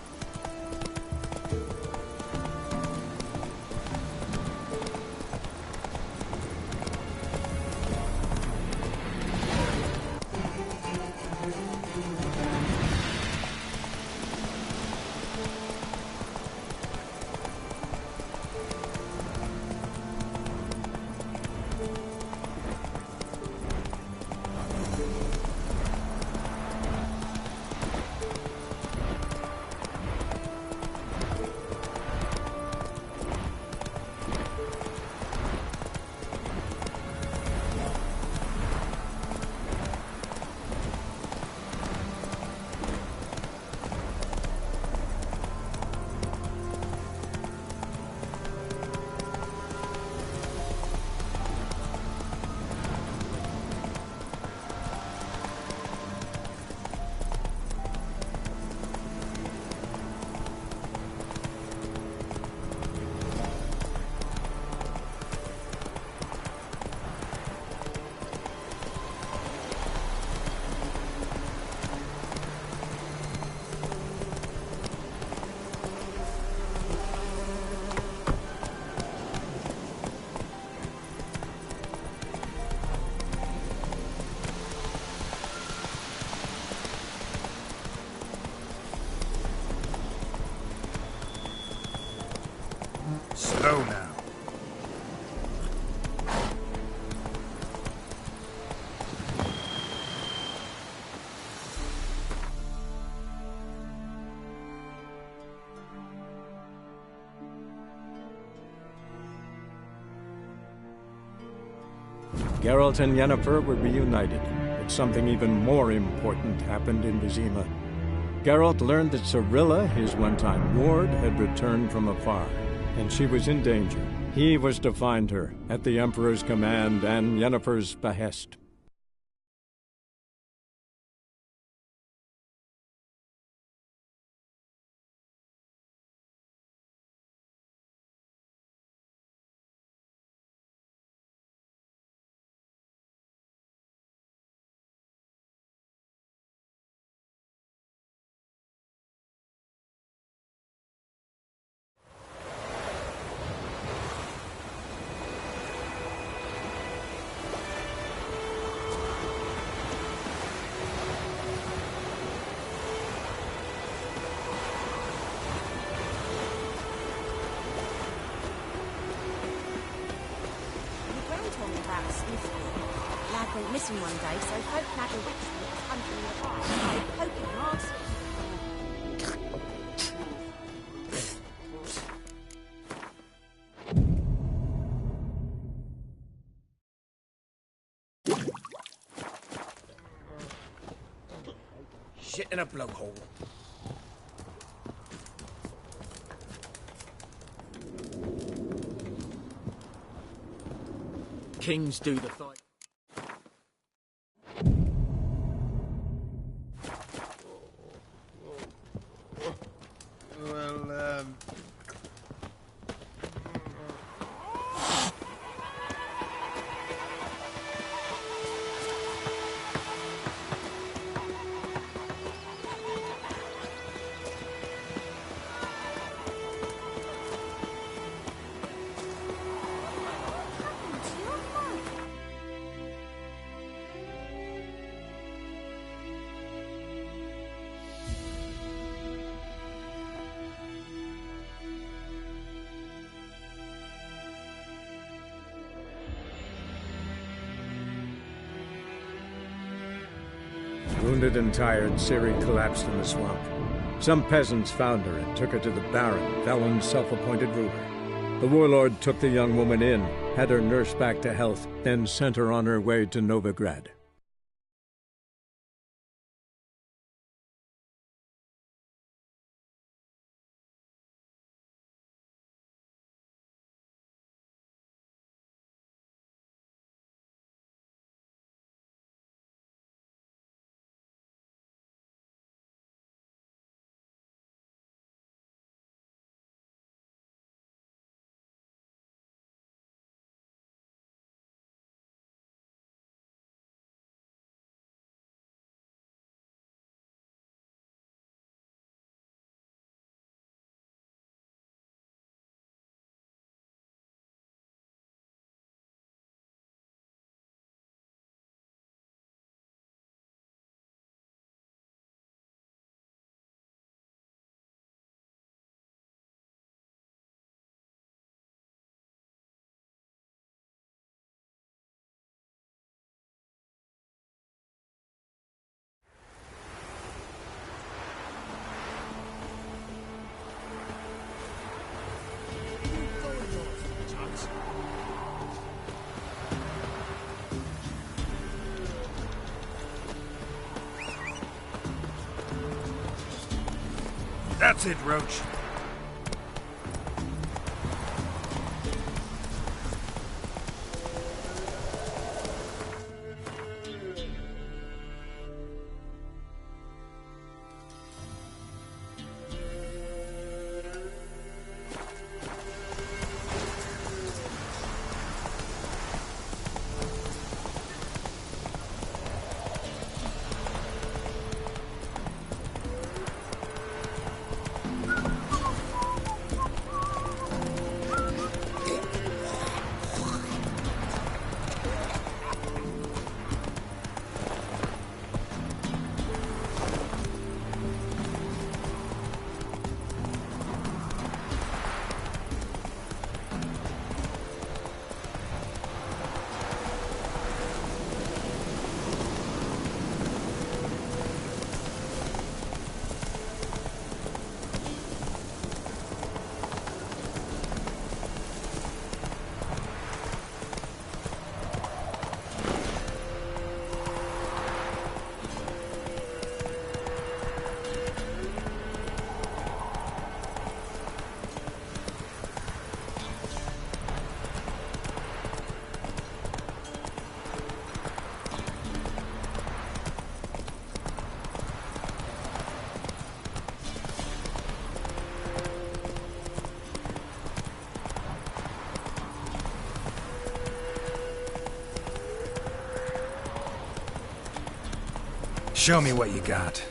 Go now. Geralt and Yennefer were reunited, but something even more important happened in Vizima. Geralt learned that Cirilla, his one-time ward, had returned from afar, and she was in danger. He was to find her, at the Emperor's command and Yennefer's behest. Lad went missing one day, so folk had a witch that was hunting the fire. Started poking and asking. Shit in a blowhole. Kings do the fight. Wounded and tired, Ciri collapsed in the swamp. Some peasants found her and took her to the Baron, Valen's self-appointed ruler. The warlord took the young woman in, had her nursed back to health, then sent her on her way to Novigrad. That's it, Roach. Show me what you got.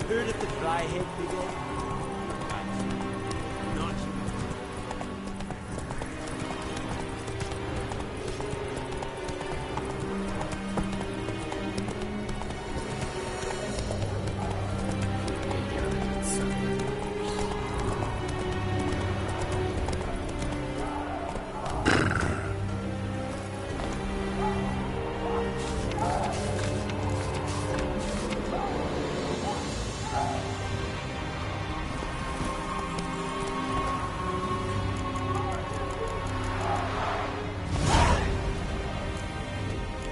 Heard of the Flyhead Brigade? Not.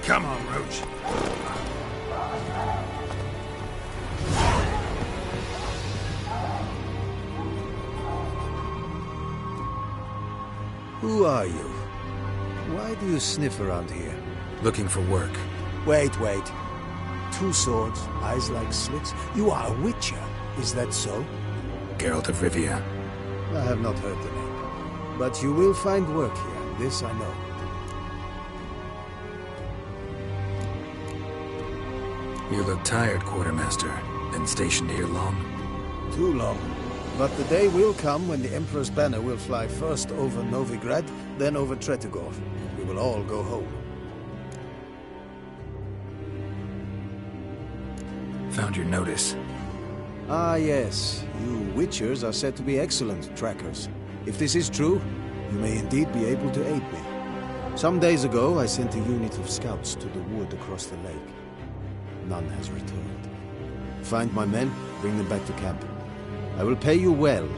Come on, Roach. Who are you? Why do you sniff around here? Looking for work. Wait. 2 swords, eyes like slits. You are a witcher, is that so? Geralt of Rivia. I have not heard the name. But you will find work here, this I know. You look tired, Quartermaster. Been stationed here long? Too long. But the day will come when the Emperor's banner will fly first over Novigrad, then over Tretigor. We will all go home. Found your notice. Ah, yes. You Witchers are said to be excellent trackers. If this is true, you may indeed be able to aid me. Some days ago, I sent a unit of scouts to the wood across the lake. None has returned. Find my men, bring them back to camp. I will pay you well,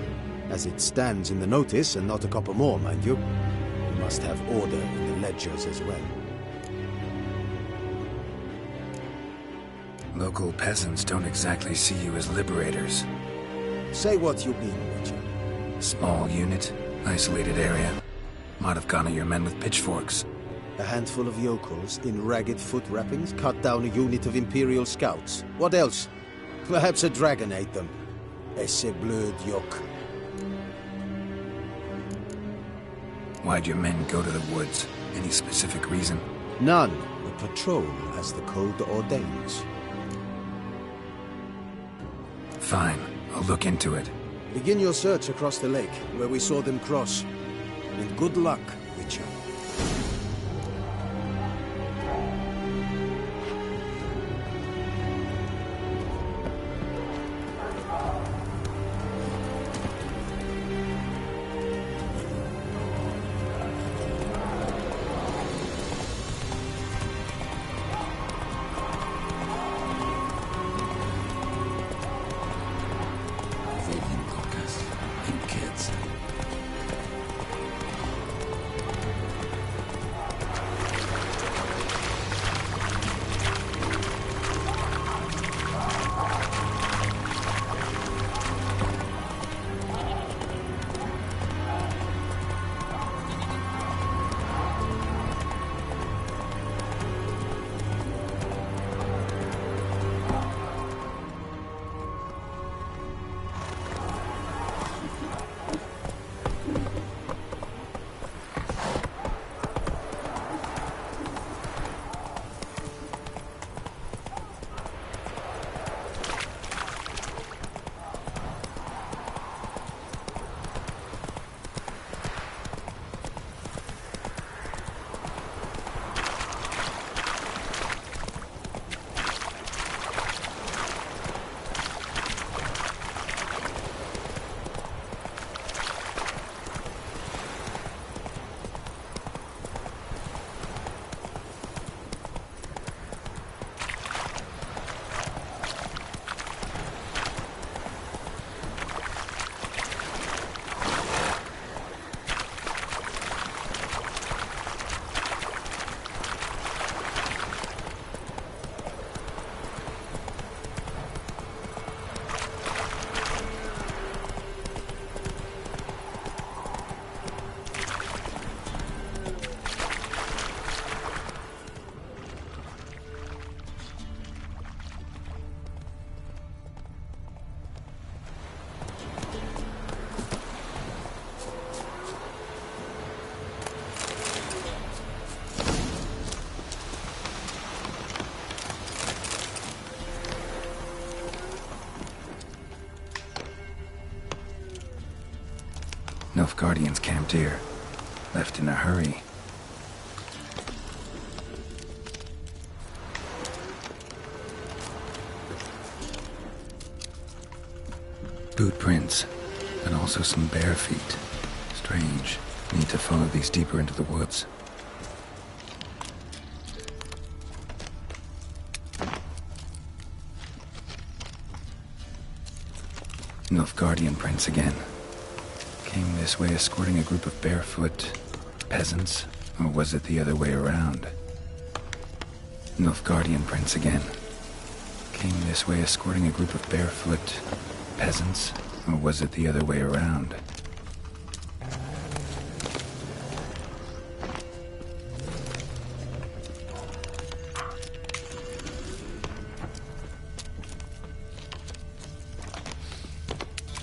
as it stands in the notice, and not a copper more, mind you. We must have order in the ledgers as well. Local peasants don't exactly see you as liberators. Say what you mean, Witcher. Small unit, isolated area. Might have gone at your men with pitchforks. A handful of yokels in ragged foot wrappings cut down a unit of Imperial scouts. What else? Perhaps a dragon ate them. Esse bleu yoke. Why'd your men go to the woods? Any specific reason? None. A patrol, as the code ordains. Fine. I'll look into it. Begin your search across the lake, where we saw them cross. And good luck, Witcher. Nilfgaardians camped here. Left in a hurry. Boot prints, but also some bare feet. Strange. Need to follow these deeper into the woods. Nilfgaardian prints again. Came this way escorting a group of barefoot peasants, or was it the other way around? Nilfgaardian prints again. Came this way escorting a group of barefoot peasants, or was it the other way around?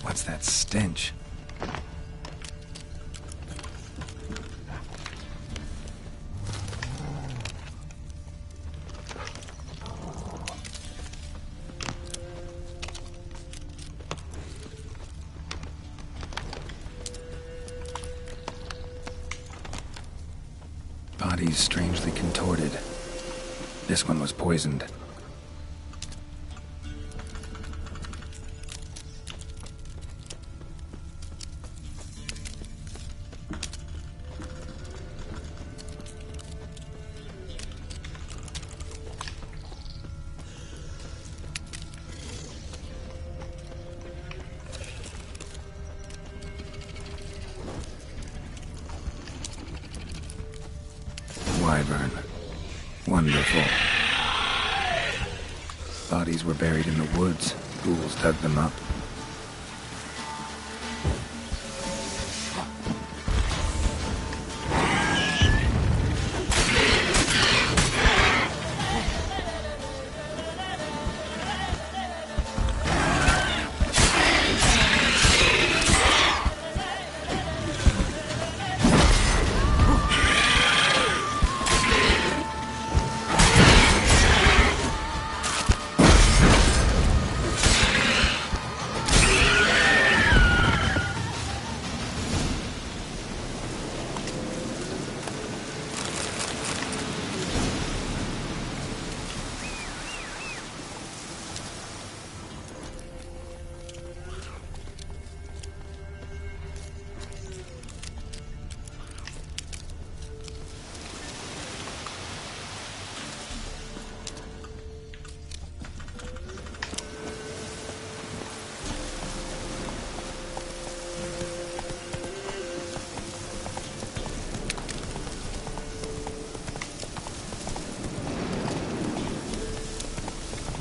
What's that stench? Bodies strangely contorted. This one was poisoned. Wyvern. Wonderful. Bodies were buried in the woods. Ghouls dug them up.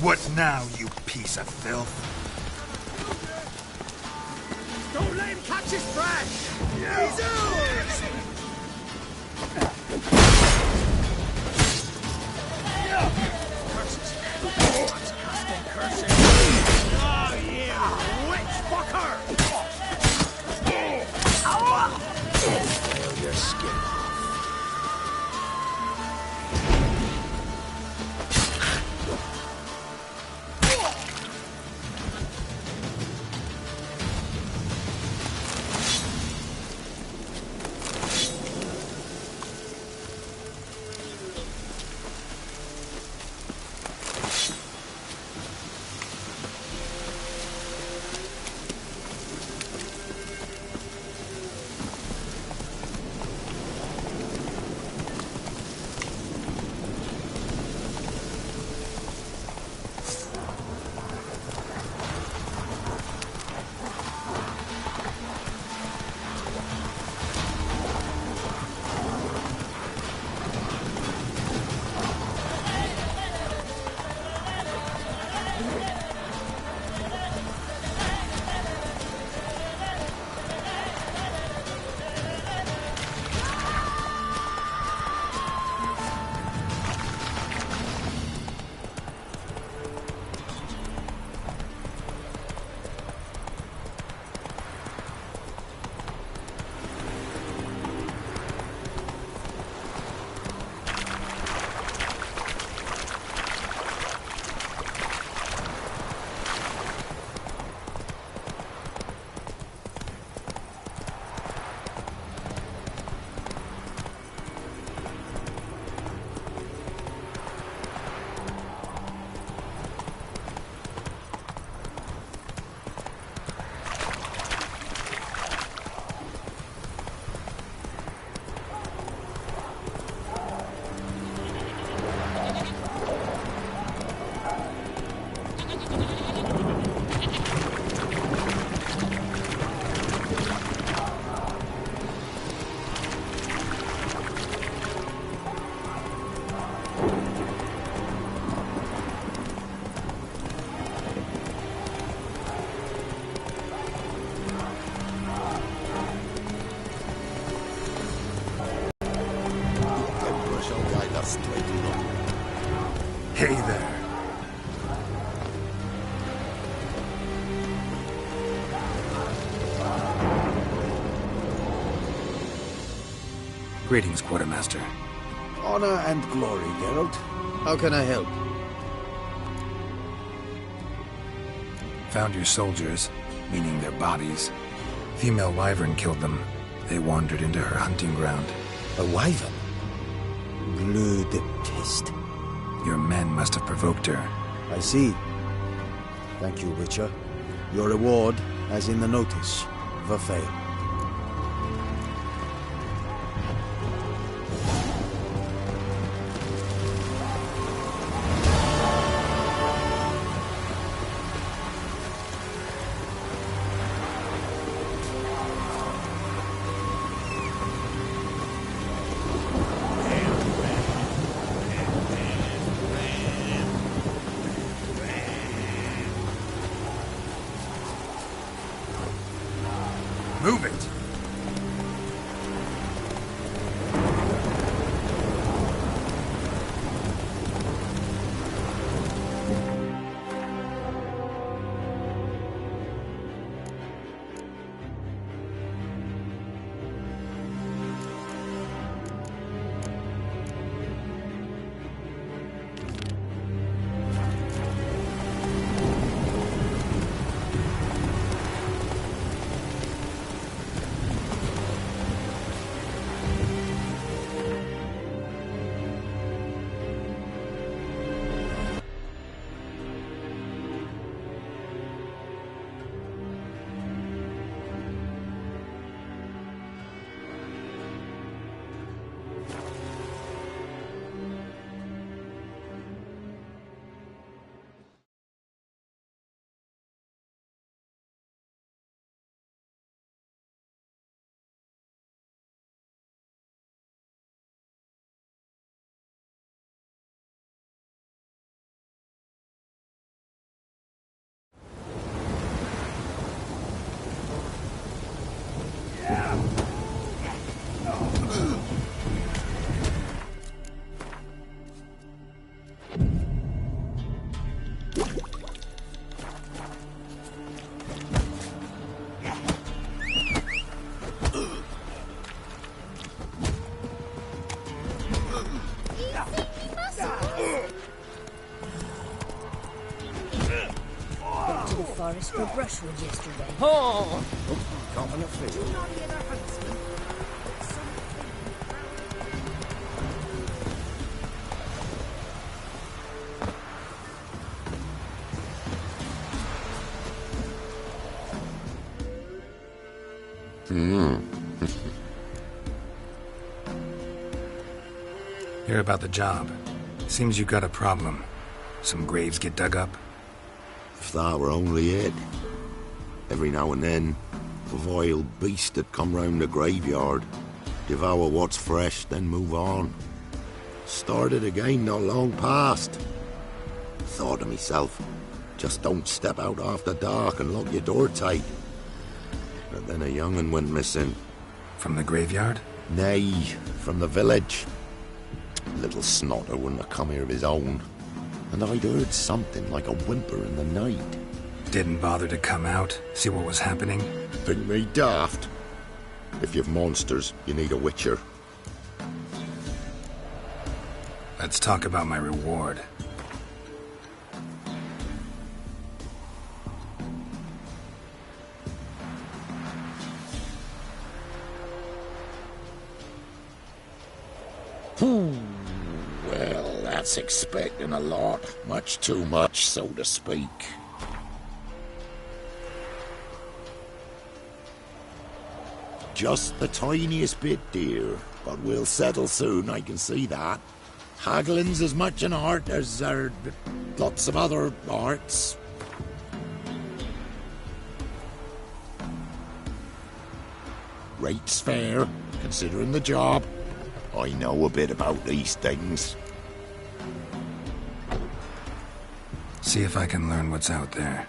What now, you piece of filth? Don't let him catch his breath! He's ours! Curses! Casting curses! Oh, you witch fucker! Nail your skin off. Greetings, Quartermaster. Honor and glory, Geralt. How can I help? Found your soldiers, meaning their bodies. Female wyvern killed them. They wandered into her hunting ground. A wyvern? Bleu de peste. Your men must have provoked her. I see. Thank you, Witcher. Your reward, as in the notice, verfail. Move it! Went to the forest for brushwood yesterday. Oh! Caught on a field. Hear about the job. Seems you got a problem. Some graves get dug up? If that were only it. Every now and then, a vile beast that come round the graveyard, devour what's fresh, then move on. Started again not long past. Thought to myself, just don't step out after dark and lock your door tight. But then a young'un went missing. From the graveyard? Nay, from the village. Little snotter wouldn't have come here of his own. And I'd heard something like a whimper in the night. Didn't bother to come out, see what was happening? Think me daft? If you've monsters, you need a witcher. Let's talk about my reward. Well, that's expecting a lot. Much too much, so to speak. Just the tiniest bit, dear. But we'll settle soon, I can see that. Haggling's as much an art as lots of other arts. Rate's fair, considering the job. I know a bit about these things. See if I can learn what's out there.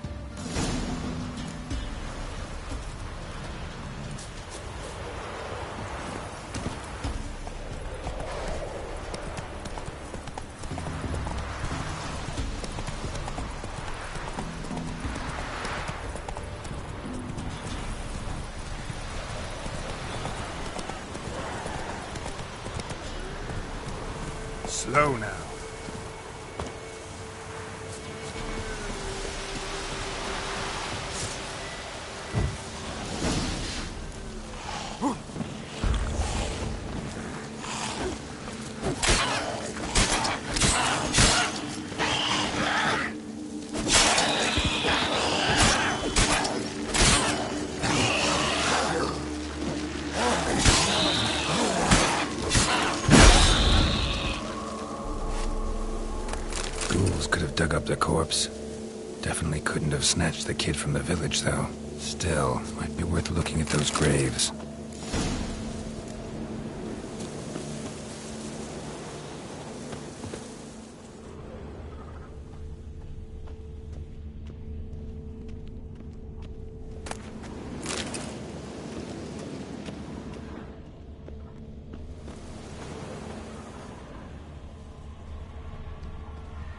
Slow now. Dug up the corpse. Definitely couldn't have snatched the kid from the village, though. Still, might be worth looking at those graves.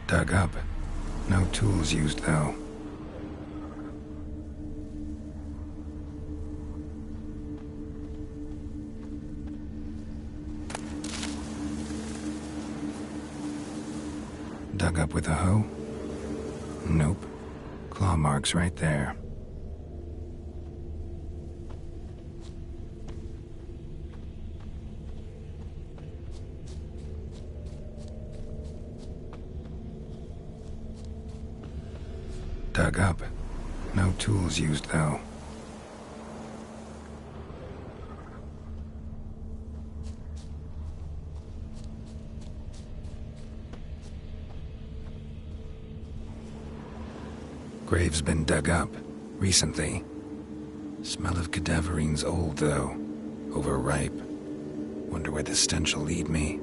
Dug up. No tools used, though. Dug up with a hoe? Nope. Claw marks right there. Dug up. No tools used, though. Grave's been dug up. Recently. Smell of cadaverine's old, though. Overripe. Wonder where the stench will lead me.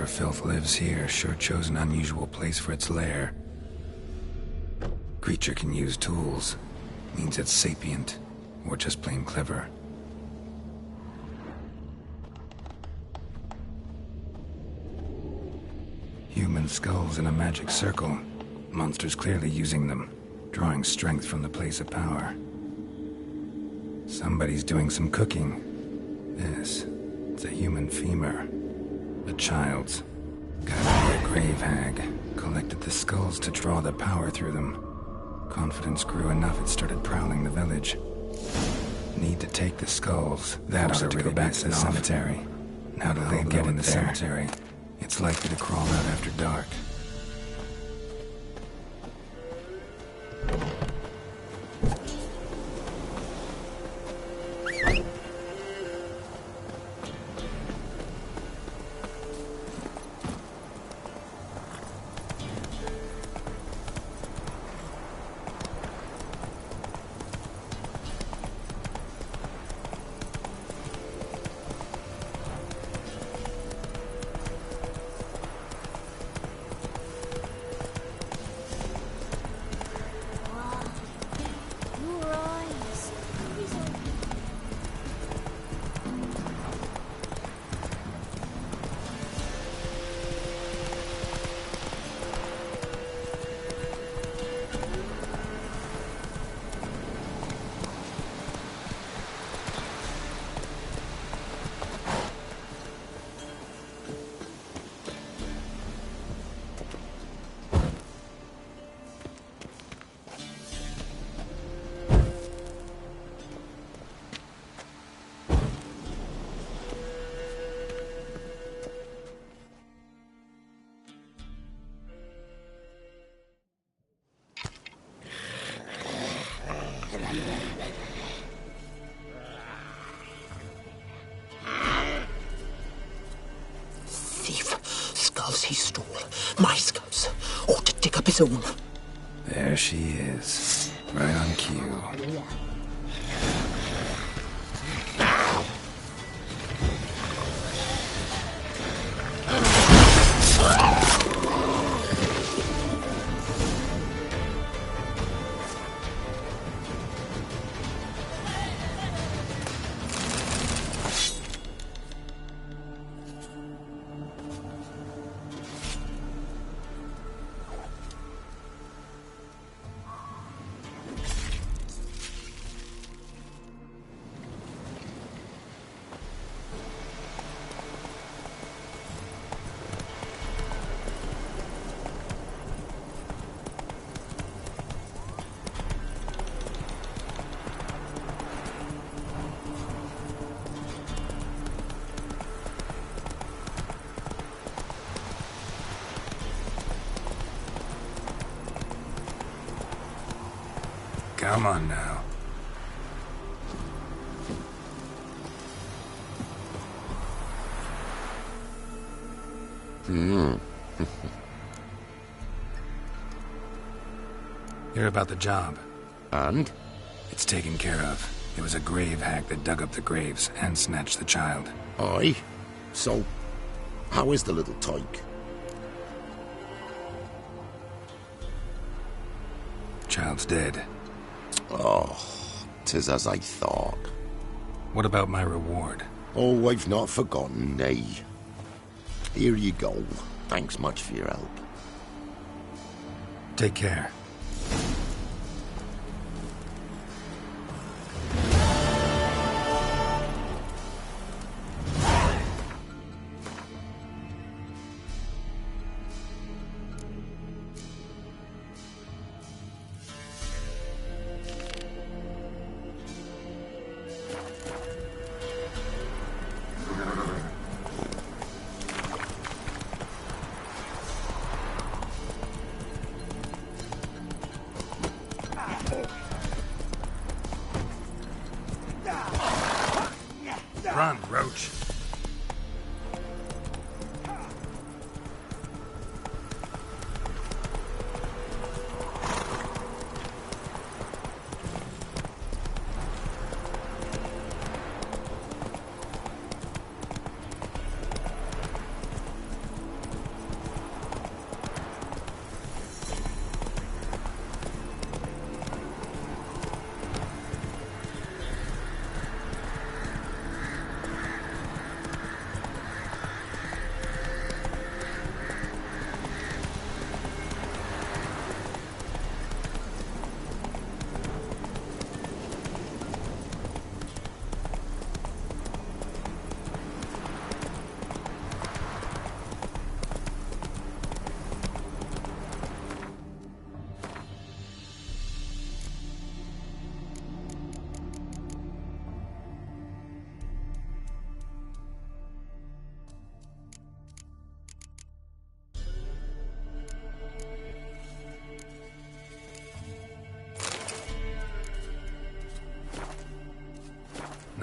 Filth lives here sure chose an unusual place for its lair. Creature can use tools. Means it's sapient, or just plain clever. Human skulls in a magic circle. Monsters clearly using them, drawing strength from the place of power. Somebody's doing some cooking. It's a human femur. A child's. Gotta be a grave hag. Collected the skulls to draw the power through them. Confidence grew enough it started prowling the village. Need to take the skulls. That ought to go back to the cemetery. Now to lay get in the cemetery. It's likely to crawl out after dark. Skulls he stole. My skulls. Ought to dig up his own. There she is. Right on cue. Come on now. Hear about the job. And? It's taken care of. It was a grave hag that dug up the graves and snatched the child. Aye? So, how is the little tyke? Child's dead. Oh, 'tis as I thought. What about my reward? Oh, I've not forgotten, nay. Here you go. Thanks much for your help. Take care. Run, Roach.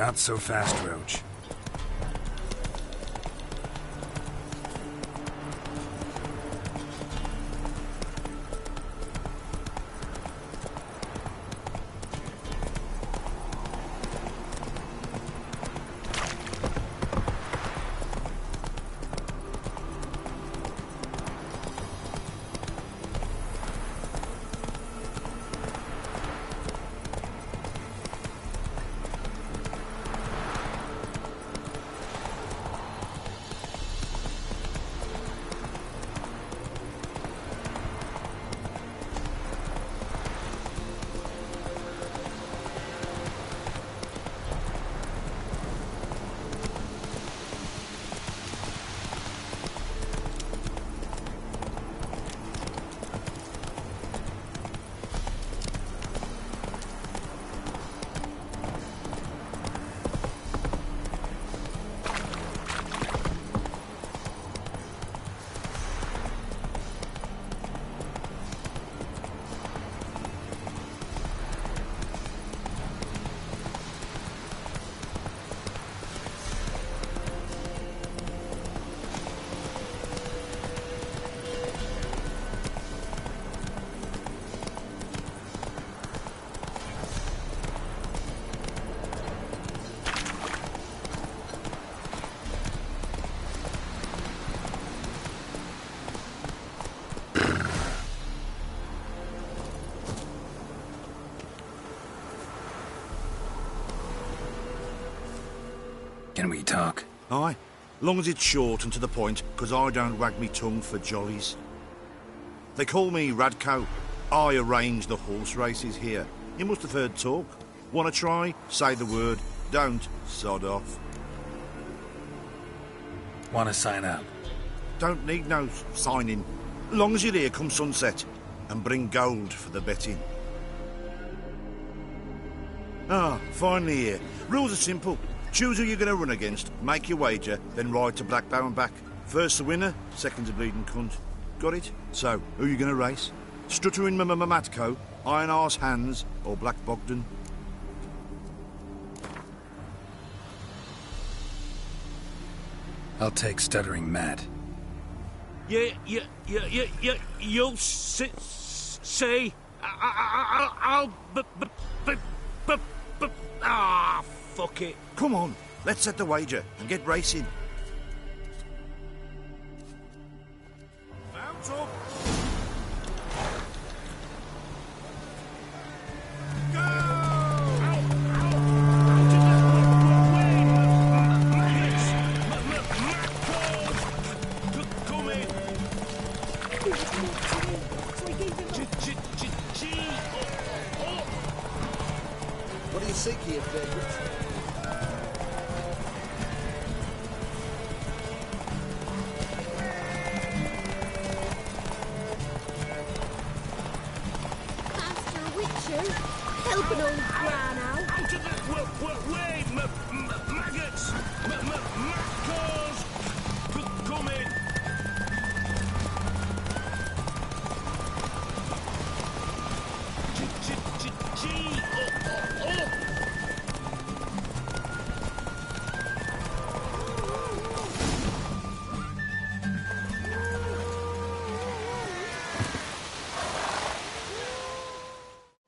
Not so fast, Roach. Can we talk? Aye, long as it's short and to the point, 'cause I don't wag me tongue for jollies. They call me Radko. I arrange the horse races here. You must have heard talk. Want to try? Say the word. Don't, sod off. Want to sign up? Don't need no signing. Long as you're here come sunset. And bring gold for the betting. Ah, finally here. Rules are simple. Choose who you're going to run against, make your wager, then ride to Blackbow and back. First the winner, second's a bleeding cunt. Got it? So, who you going to race? Stuttering Matko, Iron Arse Hands, or Black Bogdan? I'll take Stuttering Matt. You'll see. Fuck it. Come on, let's set the wager and get racing. Mount up! What do you think here, Frederick? Help an old gran out. Wait, maggots! Macros! Come in!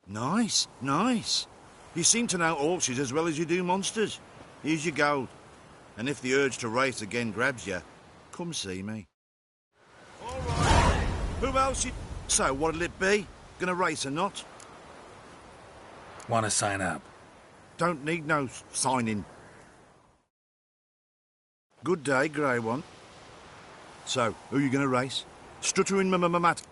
Nice, nice. You seem to know horses as well as you do monsters. Here's your gold. And if the urge to race again grabs you, come see me. All right. Who else you... So, what'll it be? Gonna race or not? Want to sign up? Don't need no signing. Good day, grey one. So, who you gonna race? Stuttering Matt.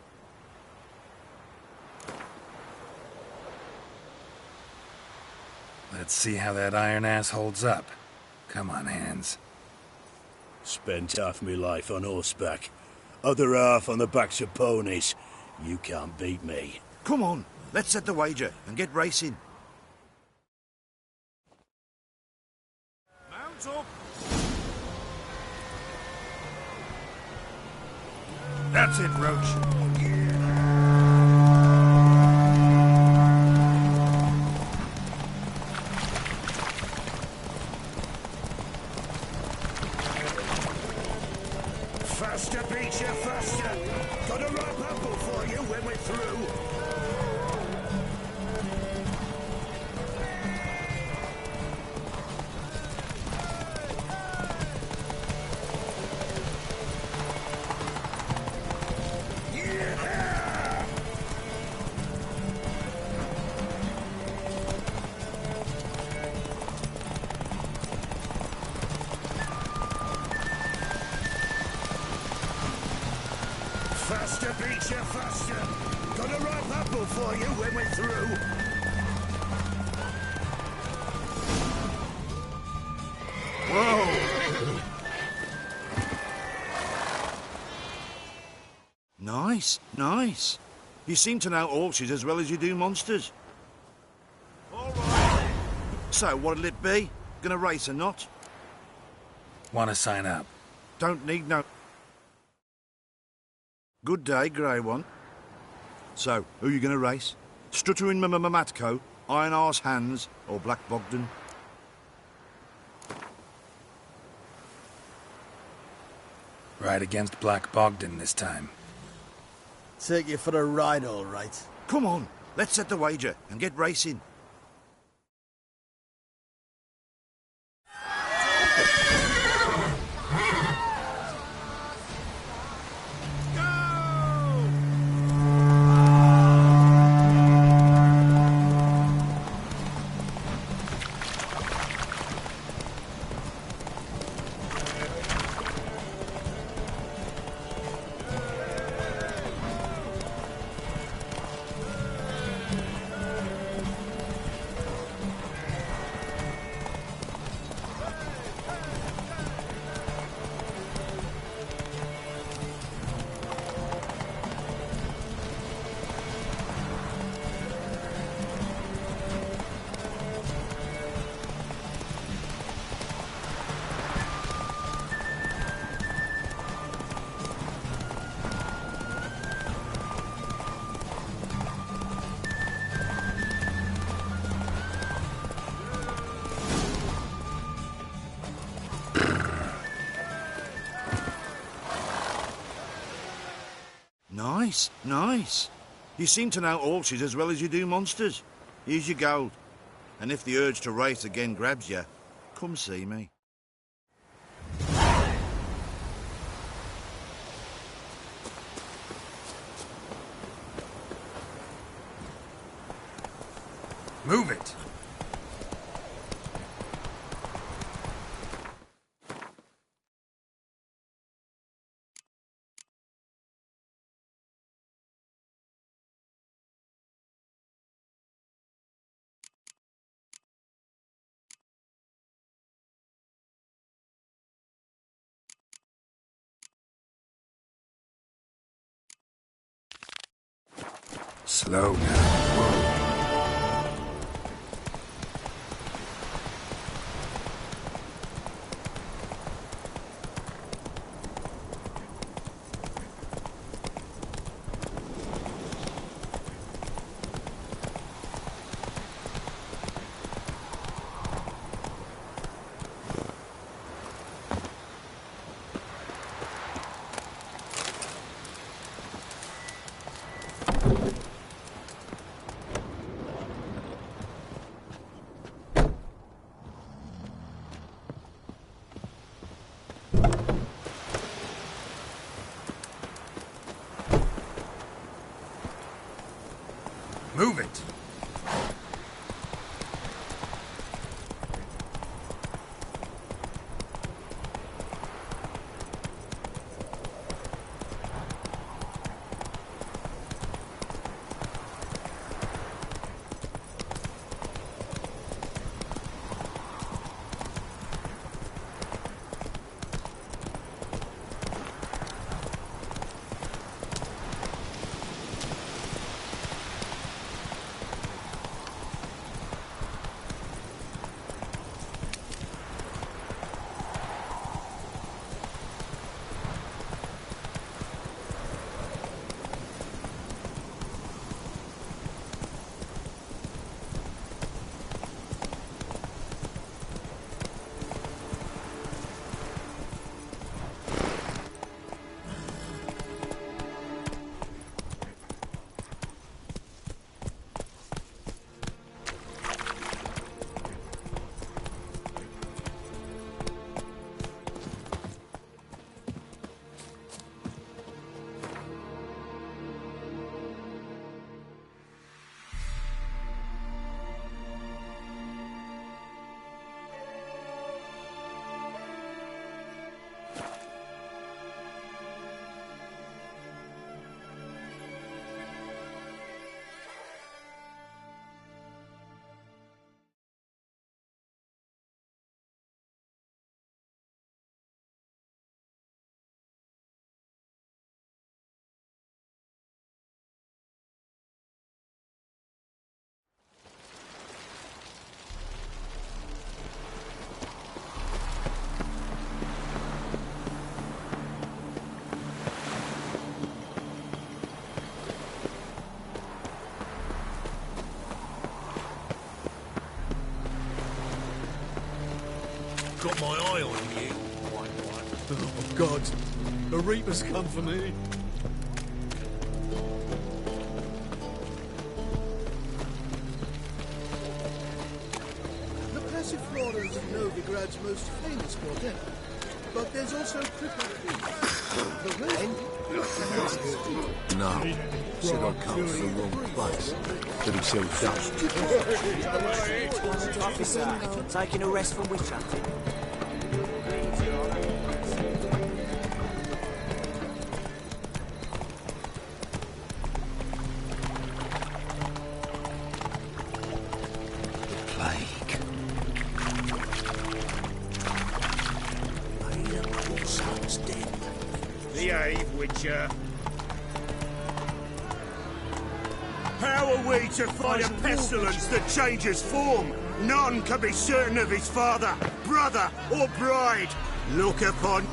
Let's see how that iron ass holds up. Come on, Hands. Spent half my life on horseback. Other half on the backs of ponies. You can't beat me. Come on, let's set the wager and get racing. Mount up! That's it, Roach. through. Faster beats you faster. Got a ripe apple for you when we're through. Whoa! Nice, nice. You seem to know horses as well as you do monsters. All right. So, what'll it be? Gonna race or not? Want to sign up? Don't need no... Good day, Grey One. So, who you gonna race? Struttering Matco, Iron Arse Hands, or Black Bogdan? Ride against Black Bogdan this time. Take you for a ride, all right. Come on, let's set the wager and get racing. Nice, nice. You seem to know horses as well as you do monsters. Here's your gold. And if the urge to race again grabs you, come see me. Move it! Slow now. Move it! got my eye on you. Oh, God. The Reaper's come for me. The Passiflora is Novigrad's most famous quartet. But there's also The rest... No. Said I come to the wrong place. But he said Officer, taking a rest from witch hunting. Behave, Witcher. How are we to fight a pestilence that changes form? None can be certain of his father, brother, or bride. Look upon...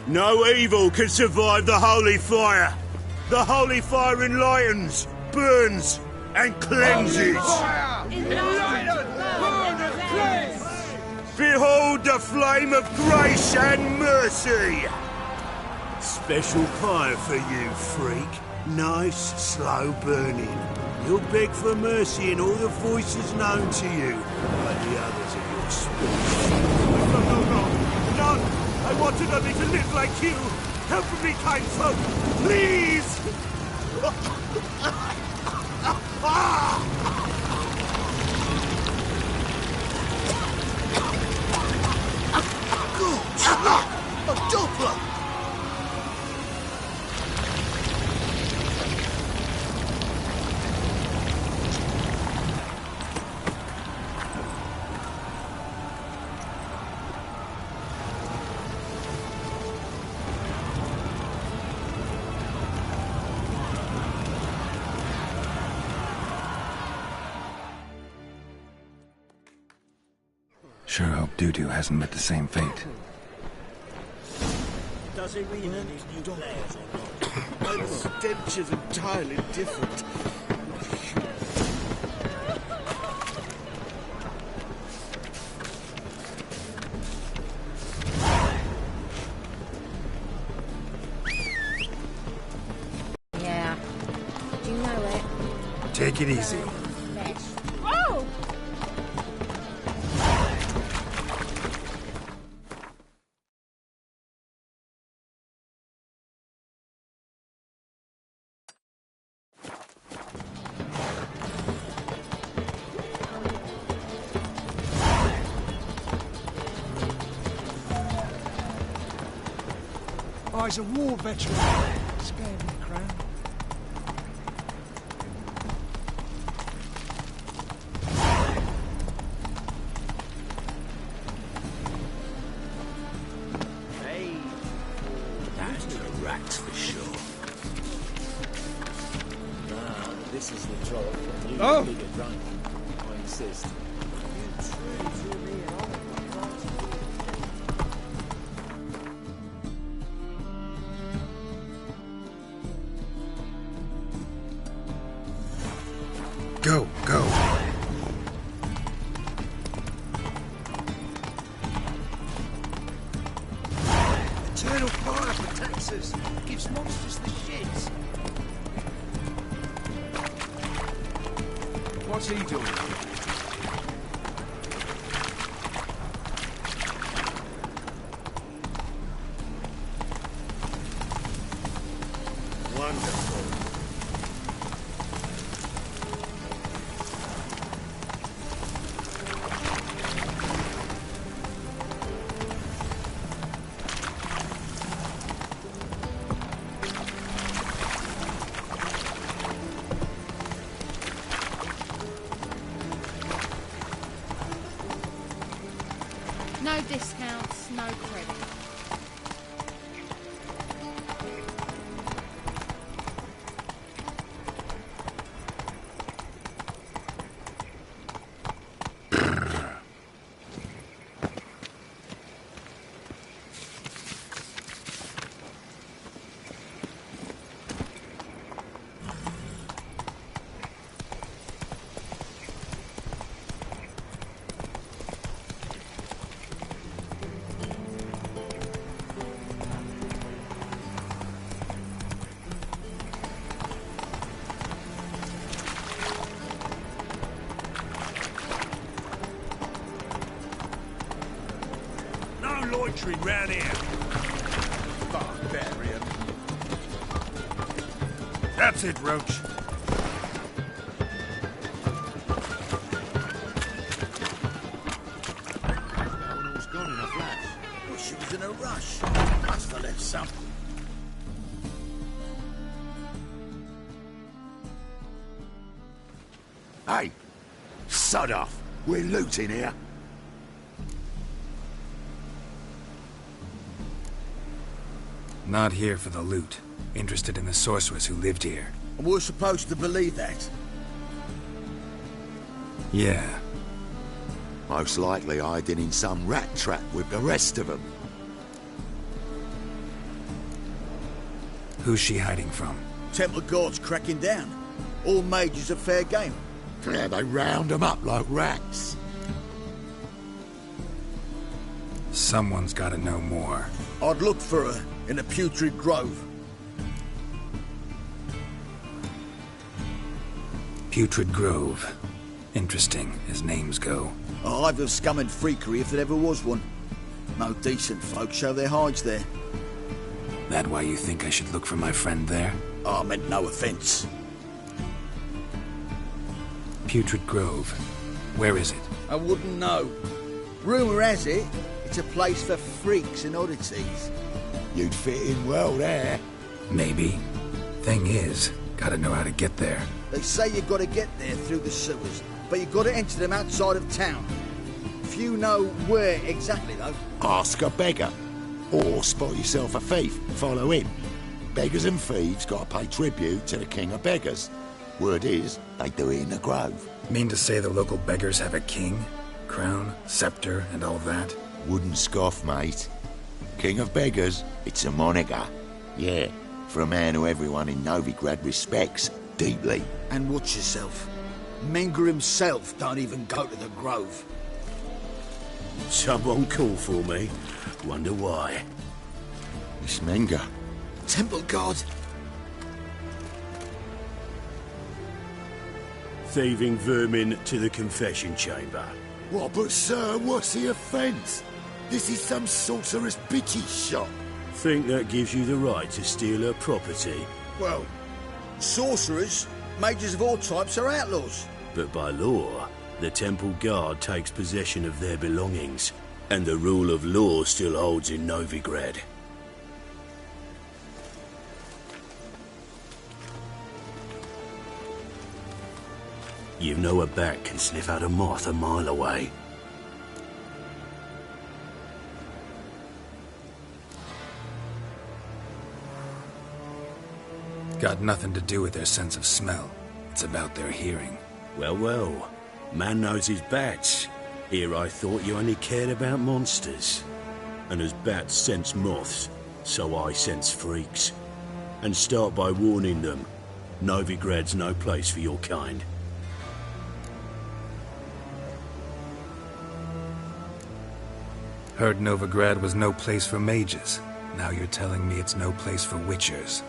No evil can survive the holy fire. The holy fire enlightens, burns, and cleanses. Behold the flame of grace and mercy. Special fire for you, freak. Nice, slow burning. You'll beg for mercy in all the voices known to you by the others of your species. No, none. I want another to live like you. Help me, kind folk, please. Good! A Doppler! Sure hope Dudu hasn't met the same fate. Does it mean any new players or not? My stench is entirely different. Yeah. Do you know it? Take it easy. Whoa! He's a war veteran. Scared of the crown. Hey, that's a rat for sure. Nah, this is the troll from you. Oh! Bigger drunk. I insist. Go, go. Eternal fire protects us. Gives monsters the shits. What's he doing? Wonderful. No discounts, no credit. Loitering round here. Barbarian. That's it, Roach. Almost gone in a flash. Well, she was in a rush. Must have left some. Hey, sod off. We're looting here. Not here for the loot. Interested in the sorceress who lived here. And we're supposed to believe that. Yeah. Most likely hiding in some rat trap with the rest of them. Who's she hiding from? Temple Guard's cracking down. All mages are fair game. Yeah, they round them up like rats. Someone's gotta know more. I'd look for her in the Putrid Grove. Putrid Grove. Interesting, as names go. A hive of scum and freakery if there ever was one. No decent folk show their hides there. That why you think I should look for my friend there? I meant no offence. Putrid Grove. Where is it? I wouldn't know. Rumour has it, it's a place for freaks and oddities. You'd fit in well there. Maybe. Thing is, gotta know how to get there. They say you gotta get there through the sewers, but you gotta enter them outside of town. Few know where exactly, though. Ask a beggar. Or spot yourself a thief and follow him. Beggars and thieves gotta pay tribute to the king of beggars. Word is, they do it in the grove. Mean to say the local beggars have a king? Crown, scepter, and all that? Wouldn't scoff, mate. King of beggars, it's a moniker. Yeah, for a man who everyone in Novigrad respects deeply. And watch yourself. Menger himself don't even go to the grove. Someone call for me. Wonder why. It's Menger. Temple Guard. Thieving vermin to the confession chamber. What, but sir, what's the offence? This is some sorcerer's bitch's shop. Think that gives you the right to steal her property? Well, sorcerers, mages of all types are outlaws. But by law, the Temple Guard takes possession of their belongings, and the rule of law still holds in Novigrad. You know a bat can sniff out a moth a mile away. Got nothing to do with their sense of smell. It's about their hearing. Well, well. Man knows his bats. Here I thought you only cared about monsters. And as bats sense moths, so I sense freaks. And start by warning them. Novigrad's no place for your kind. Heard Novigrad was no place for mages. Now you're telling me it's no place for witchers.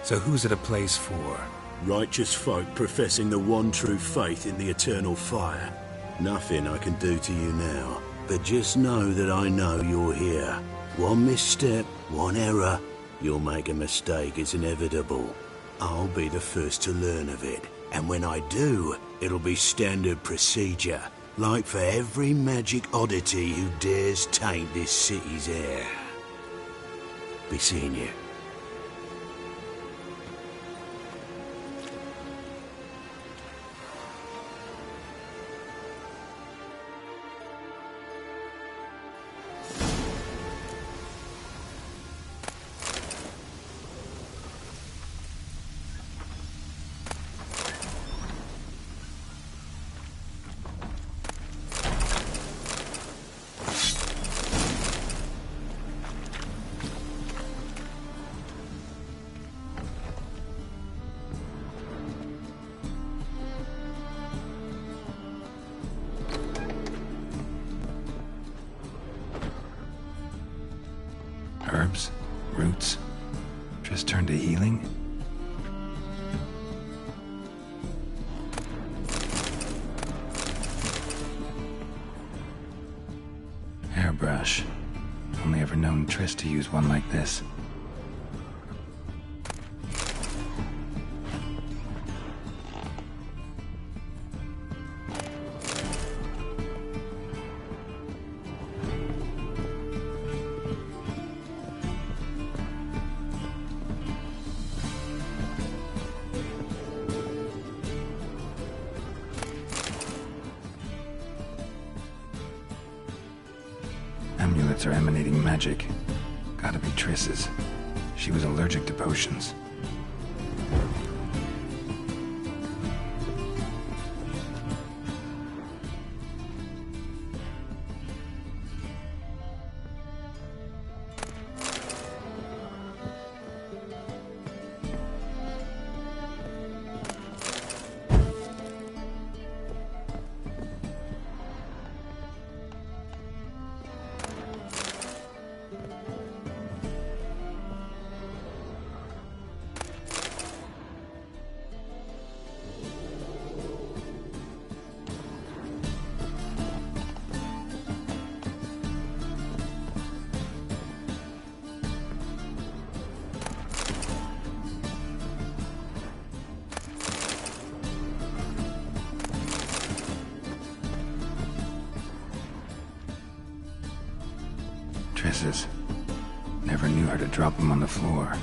So who's it a place for? Righteous folk professing the one true faith in the eternal fire. Nothing I can do to you now, but just know that I know you're here. One misstep, one error, you'll make a mistake, it's inevitable. I'll be the first to learn of it, and when I do, it'll be standard procedure, like for every magic oddity who dares taint this city's air. Be seeing you. herbs, roots. Just turn to healing? Hairbrush. Only ever known Triss to use one like this. Amulets are emanating magic. Gotta be Triss's. She was allergic to potions. Triss's. Never knew her to drop them on the floor.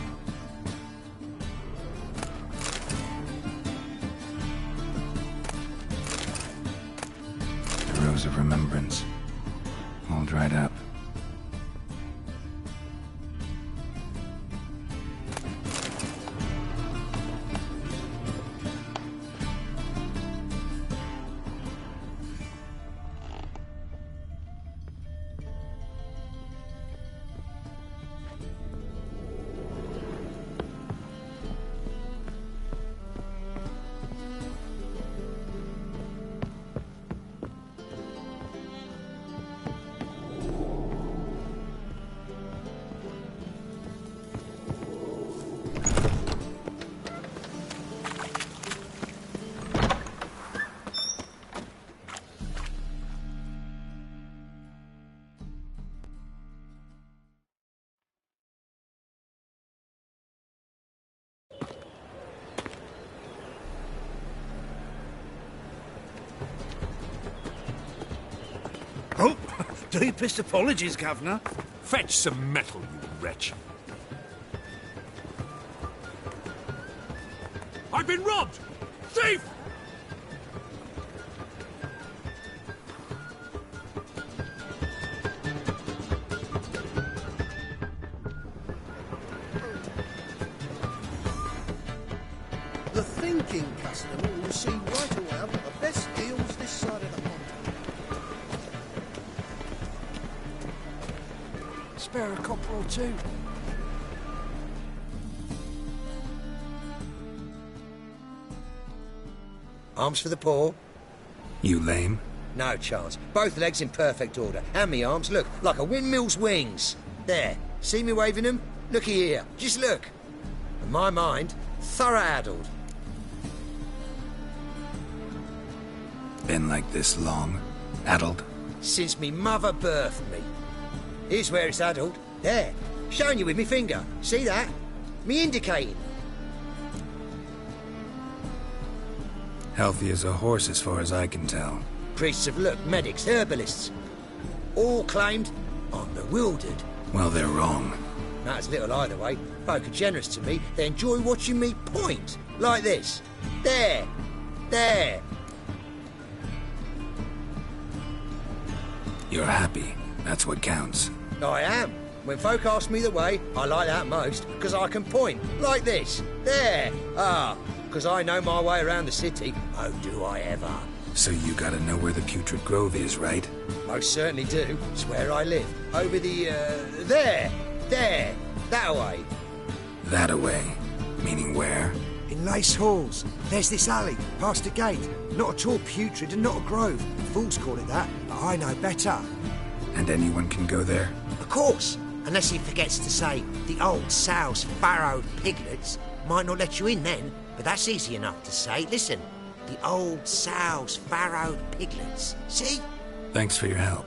The Rose of Remembrance. All dried up. Oh, deepest apologies, Governor. Fetch some metal, you wretch. I've been robbed! Thief! The thinking customer will see right away I've got the best deals this side of the pond. Spare a copper or two. Arms for the poor? You lame? No chance. Both legs in perfect order. And me arms, look, like a windmill's wings. There. See me waving them? Looky here. Just look. And my mind, thorough-addled. Been like this long? Addled? Since me mother birthed me. Here's where it's addled. There. Showing you with me finger. See that? Me indicating. Healthy as a horse as far as I can tell. Priests of look, medics, herbalists. All claimed I'm bewildered. Well, they're wrong. That's little either way. Folk are generous to me. They enjoy watching me point. Like this. There. There. You're happy. That's what counts. I am. When folk ask me the way, I like that most, because I can point. Like this. There. Ah. Because I know my way around the city. Oh, do I ever. So you gotta know where the Putrid Grove is, right? Most certainly do. It's where I live. Over the, there. There. That way. That away. Meaning where? In Lace Halls. There's this alley, past a gate. Not at all putrid and not a grove. Fools call it that, but I know better. And anyone can go there? Of course. Unless he forgets to say the old sow's farrowed piglets. Might not let you in then, but that's easy enough to say. Listen, the old sow's farrowed piglets. See? Thanks for your help.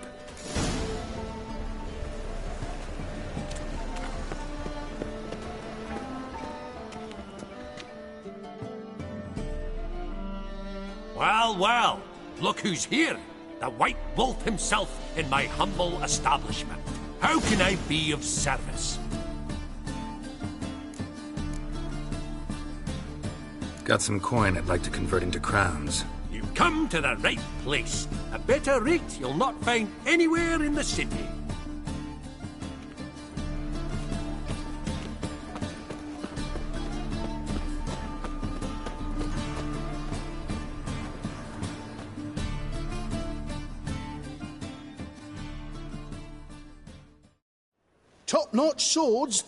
Well, well, look who's here. The White Wolf himself in my humble establishment. How can I be of service? Got some coin I'd like to convert into crowns. You've come to the right place. A better rate you'll not find anywhere in the city. Top-notch swords?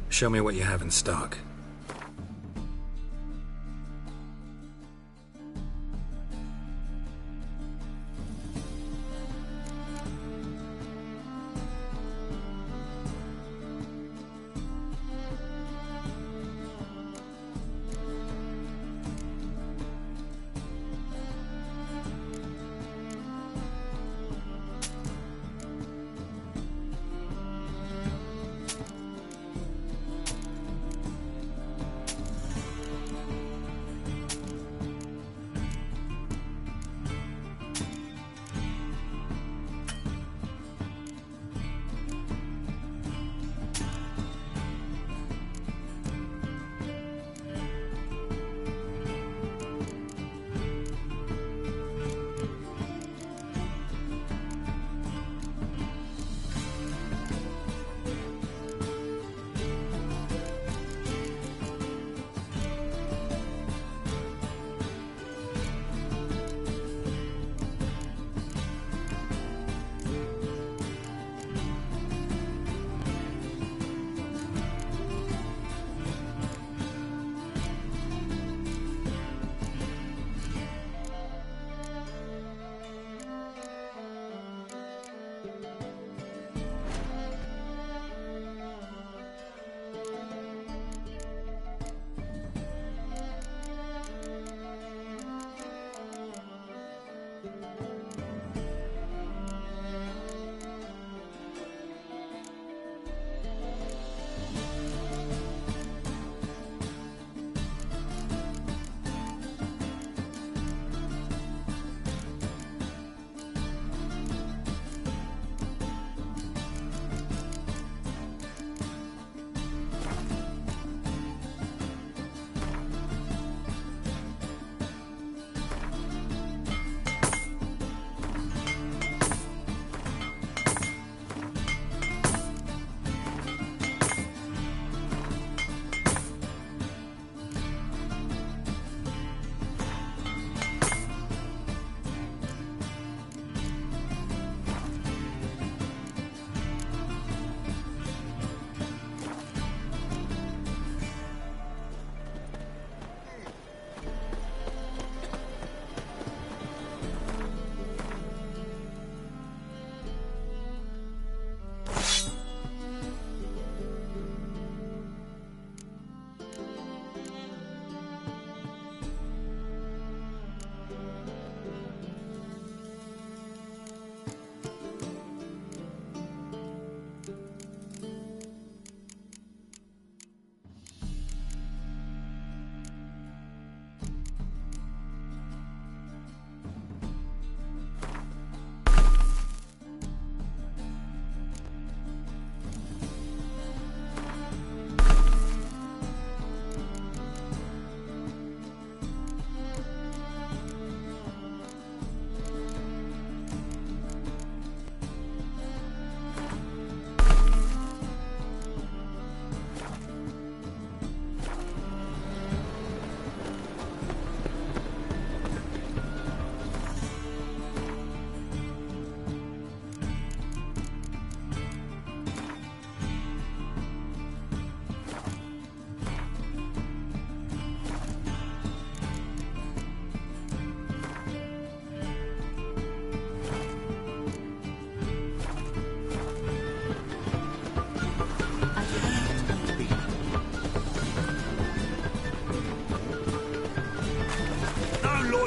Show me what you have in stock.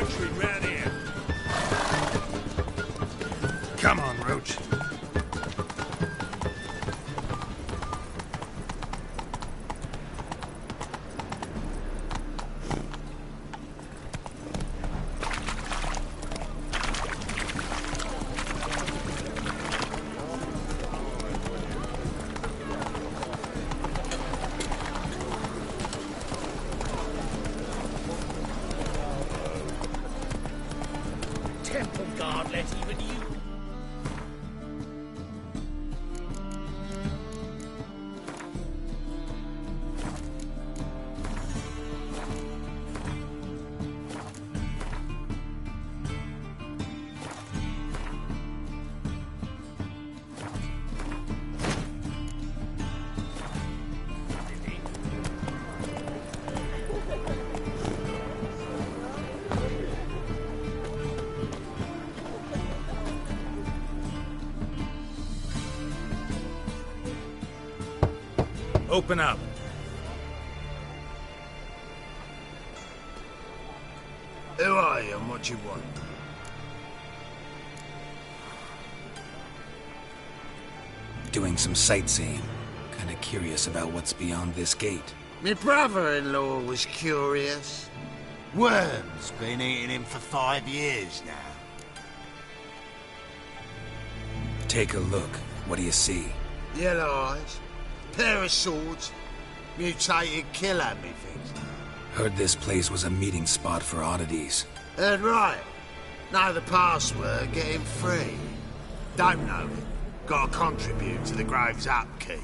poetry round here. Come on, Roach. Temple guard let even you. Open up. Who are you and what you want? Doing some sightseeing. Kinda curious about what's beyond this gate. My brother-in-law was curious. Worms been eating him for 5 years now. Take a look. What do you see? Yellow eyes, pair of swords, mutated killer, methinks. Heard this place was a meeting spot for oddities. Heard right. Know the password, get him free. Don't know it. Gotta contribute to the Grove's upkeep.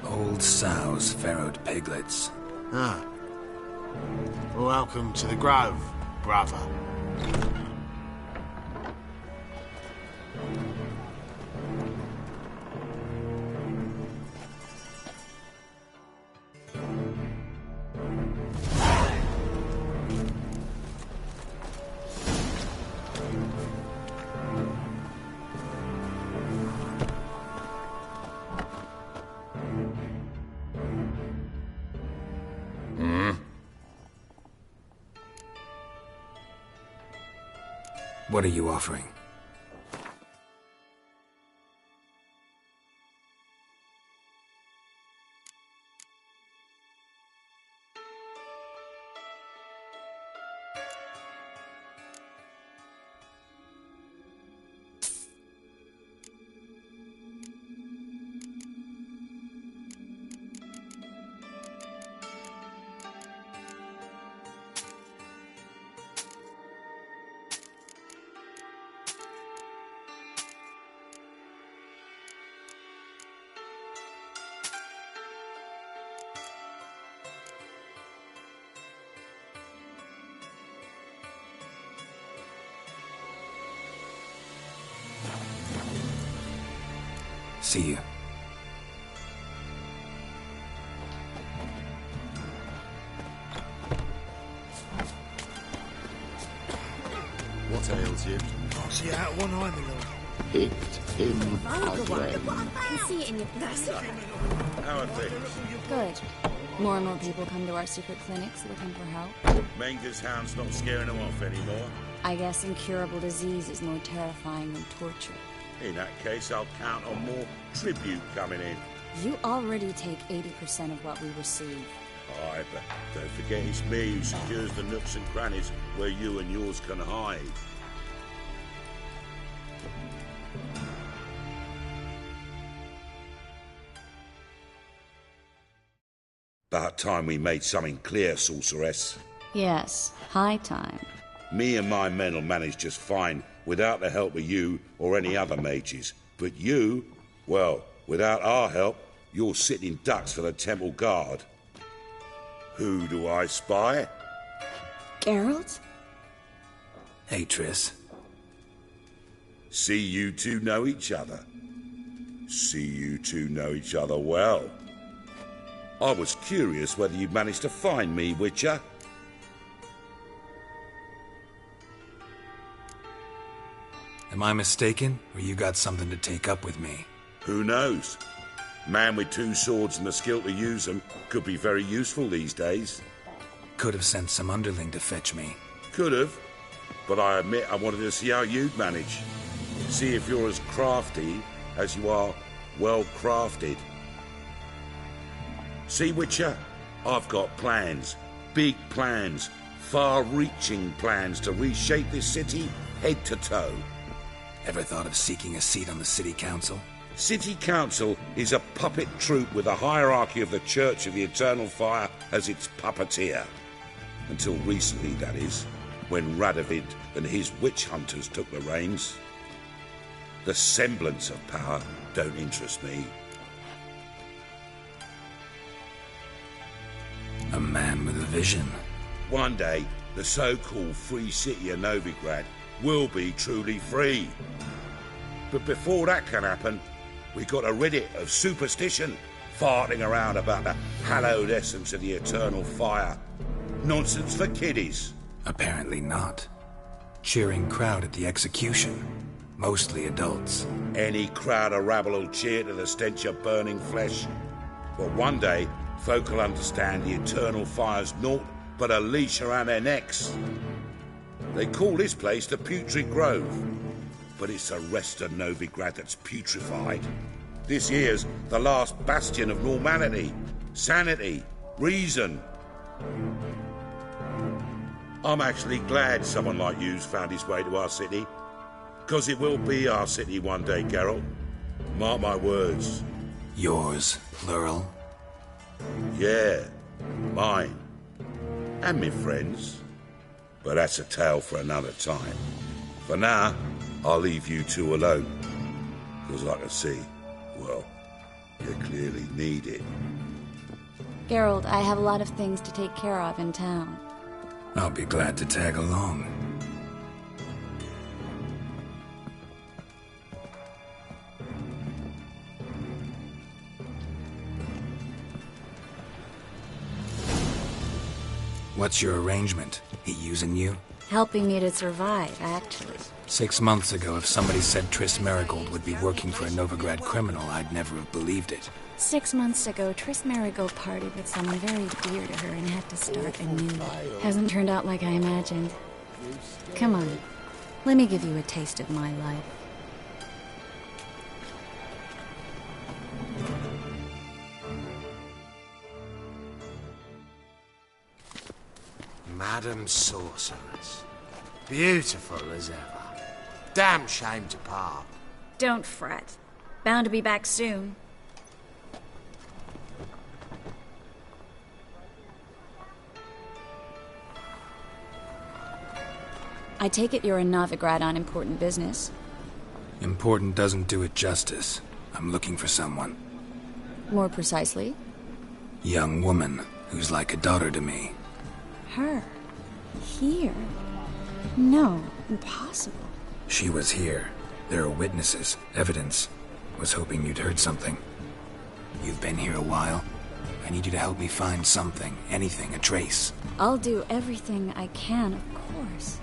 Old sows, farrowed piglets. Ah. Welcome to the Grove, brother. What are you offering? See you. What ails you? Can't see out one eye, my lord. Picked him again. I can see it in your face. How are things? Good. More and more people come to our secret clinics looking for help. Menger's hound's not scaring them off anymore. I guess incurable disease is more terrifying than torture. In that case, I'll count on more tribute coming in. You already take 80% of what we receive. Aye, but don't forget it's me who secures the nooks and crannies where you and yours can hide. About time we made something clear, sorceress. Yes, high time. Me and my men will manage just fine without the help of you or any other mages. But you, well, without our help, you're sitting ducks for the temple guard. Who do I spy? Geralt? Hey, Triss. See you two know each other. See you two know each other well. I was curious whether you'd managed to find me, Witcher. Am I mistaken, or you got something to take up with me? Who knows? Man with 2 swords and the skill to use them could be very useful these days. Could have sent some underling to fetch me. Could have, but I admit I wanted to see how you'd manage. See if you're as crafty as you are well crafted. See, Witcher, I've got plans, big plans, far-reaching plans to reshape this city head to toe. Ever thought of seeking a seat on the city council? City council is a puppet troupe with a hierarchy of the Church of the Eternal Fire as its puppeteer. Until recently, that is, when Radovid and his witch hunters took the reins. The semblance of power don't interest me. A man with a vision. One day, the so-called free city of Novigrad will be truly free. But before that can happen, we got to rid it of superstition, farting around about the hallowed essence of the eternal fire. Nonsense for kiddies. Apparently not. Cheering crowd at the execution. Mostly adults. Any crowd of rabble will cheer to the stench of burning flesh. But one day, folk will understand the eternal fire's naught but a leash around their necks. They call this place the Putrid Grove, but it's the rest of Novigrad that's putrefied. This here's the last bastion of normality, sanity, reason. I'm actually glad someone like you's found his way to our city, because it will be our city one day, Geralt. Mark my words. Yours, plural? Yeah, mine. And me friends. But that's a tale for another time. For now, I'll leave you two alone. Because I can see, well, you clearly need it. Geralt, I have a lot of things to take care of in town. I'll be glad to tag along. What's your arrangement? He using you? Helping me to survive, actually. 6 months ago, if somebody said Triss Marigold would be working for a Novigrad criminal, I'd never have believed it. 6 months ago, Triss Marigold partied with someone very dear to her and had to start anew. Hasn't turned out like I imagined. Come on, let me give you a taste of my life. Madam Sorceress. Beautiful as ever. Damn shame to part. Don't fret. Bound to be back soon. I take it you're in Novigrad on important business. Important doesn't do it justice. I'm looking for someone. More precisely? Young woman who's like a daughter to me. Her? Here? No, impossible. She was here. There are witnesses, evidence. Was hoping you'd heard something. You've been here a while. I need you to help me find something, anything, a trace. I'll do everything I can, of course.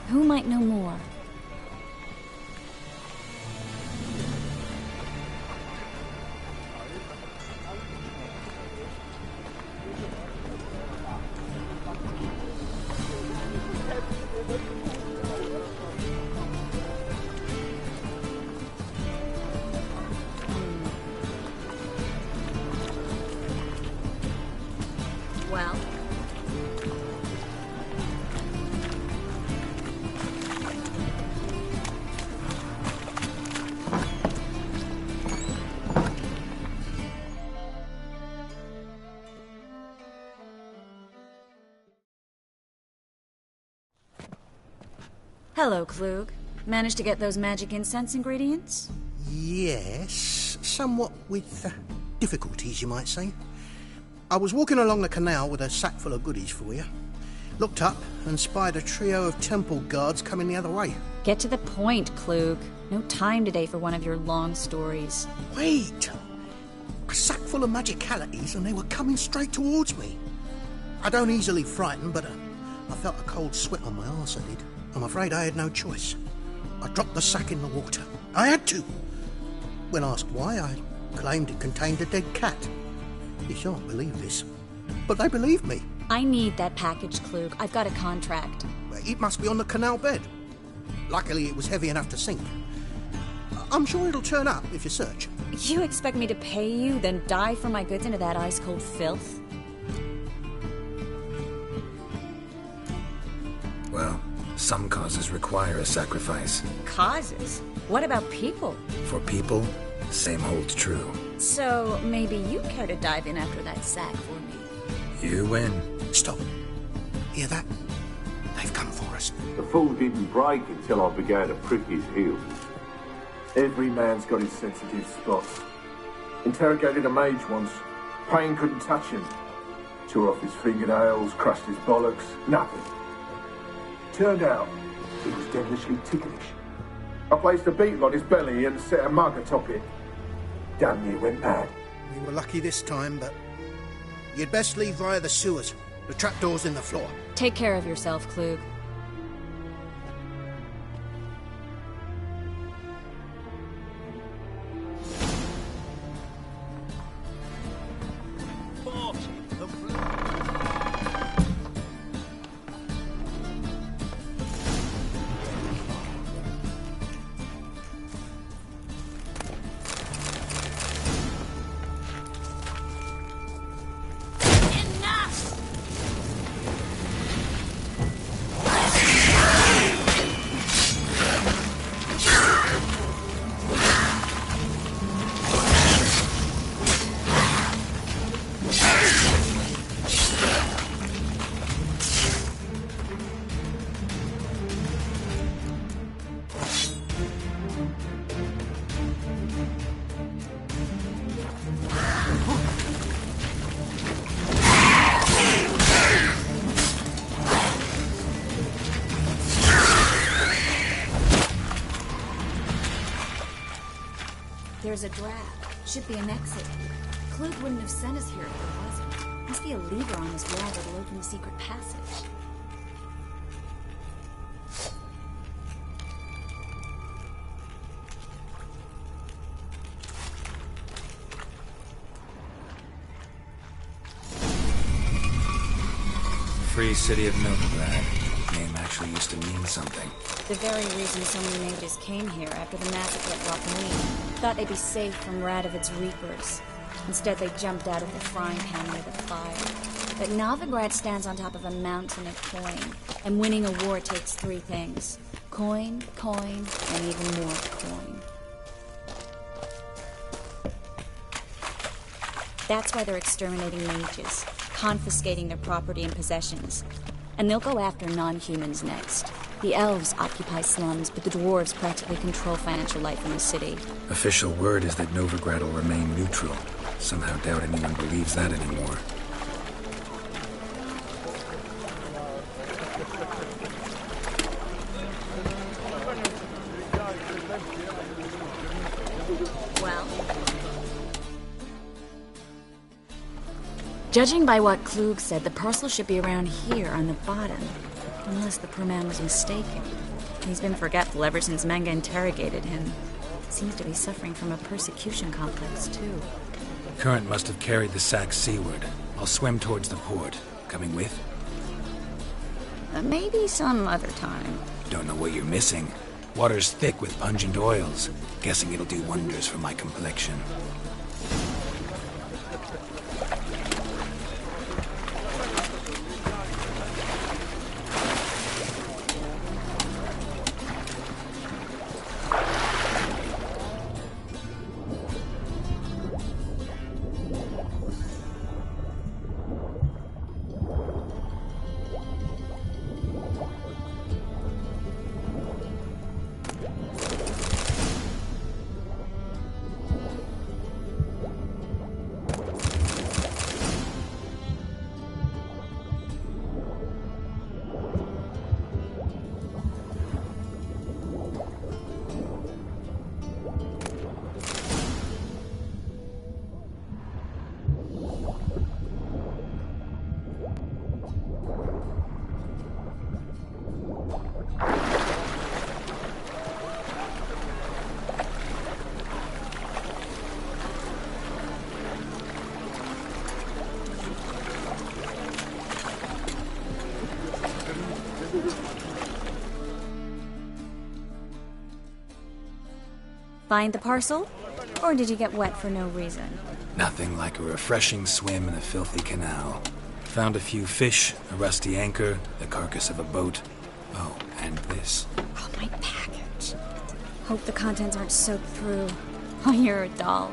Who might know more? Well? Hello, Klug. Managed to get those magic incense ingredients? Yes, somewhat with difficulties, you might say. I was walking along the canal with a sack full of goodies for you. Looked up and spied a trio of temple guards coming the other way. Get to the point, Klug. No time today for one of your long stories. Wait! A sack full of magicalities and they were coming straight towards me. I don't easily frighten, but I felt a cold sweat on my arse, I did. I'm afraid I had no choice. I dropped the sack in the water. I had to. When asked why, I claimed it contained a dead cat. You shan't believe this, but they believe me. I need that package, Klug. I've got a contract. It must be on the canal bed. Luckily, it was heavy enough to sink. I'm sure it'll turn up if you search. You expect me to pay you, then dive for my goods into that ice-cold filth? Well, some causes require a sacrifice. Causes? What about people? For people, same holds true. So, maybe you care to dive in after that sack for me? You win. Stop. Hear that? They've come for us. The fool didn't break until I began to prick his heels. Every man's got his sensitive spots. Interrogated a mage once. Pain couldn't touch him. Tore off his fingernails, crushed his bollocks, nothing. Turned out, he was devilishly ticklish. I placed a beetle on his belly and set a mug atop it. Damn near went mad. We were lucky this time, but you'd best leave via the sewers. The trapdoor's in the floor. Take care of yourself, Klug. There's a draft. Should be an exit. Klug wouldn't have sent us here if there wasn't. Must be a lever on this wall that'll open the secret passage. Free City of Novigrad. Name actually used to mean something. The very reason so many mages came here after the massacre at Rockmane. Thought they'd be safe from Radovid's reapers. Instead, they jumped out of the frying pan near the fire. But Novigrad stands on top of a mountain of coin. And winning a war takes three things. Coin, coin, and even more coin. That's why they're exterminating mages, confiscating their property and possessions. And they'll go after non-humans next. The elves occupy slums, but the dwarves practically control financial life in the city. Official word is that Novigrad will remain neutral. Somehow doubt anyone believes that anymore. Well? Judging by what Klug said, the parcel should be around here on the bottom. Unless the poor man was mistaken. He's been forgetful ever since Manga interrogated him. Seems to be suffering from a persecution complex, too. Current must have carried the sack seaward. I'll swim towards the port. Coming with? Maybe some other time. Don't know what you're missing. Water's thick with pungent oils. Guessing it'll do wonders for my complexion. Find the parcel? Or did you get wet for no reason? Nothing like a refreshing swim in a filthy canal. Found a few fish, a rusty anchor, the carcass of a boat. Oh, and this. Oh, my package. Hope the contents aren't soaked through. Oh, you're a doll.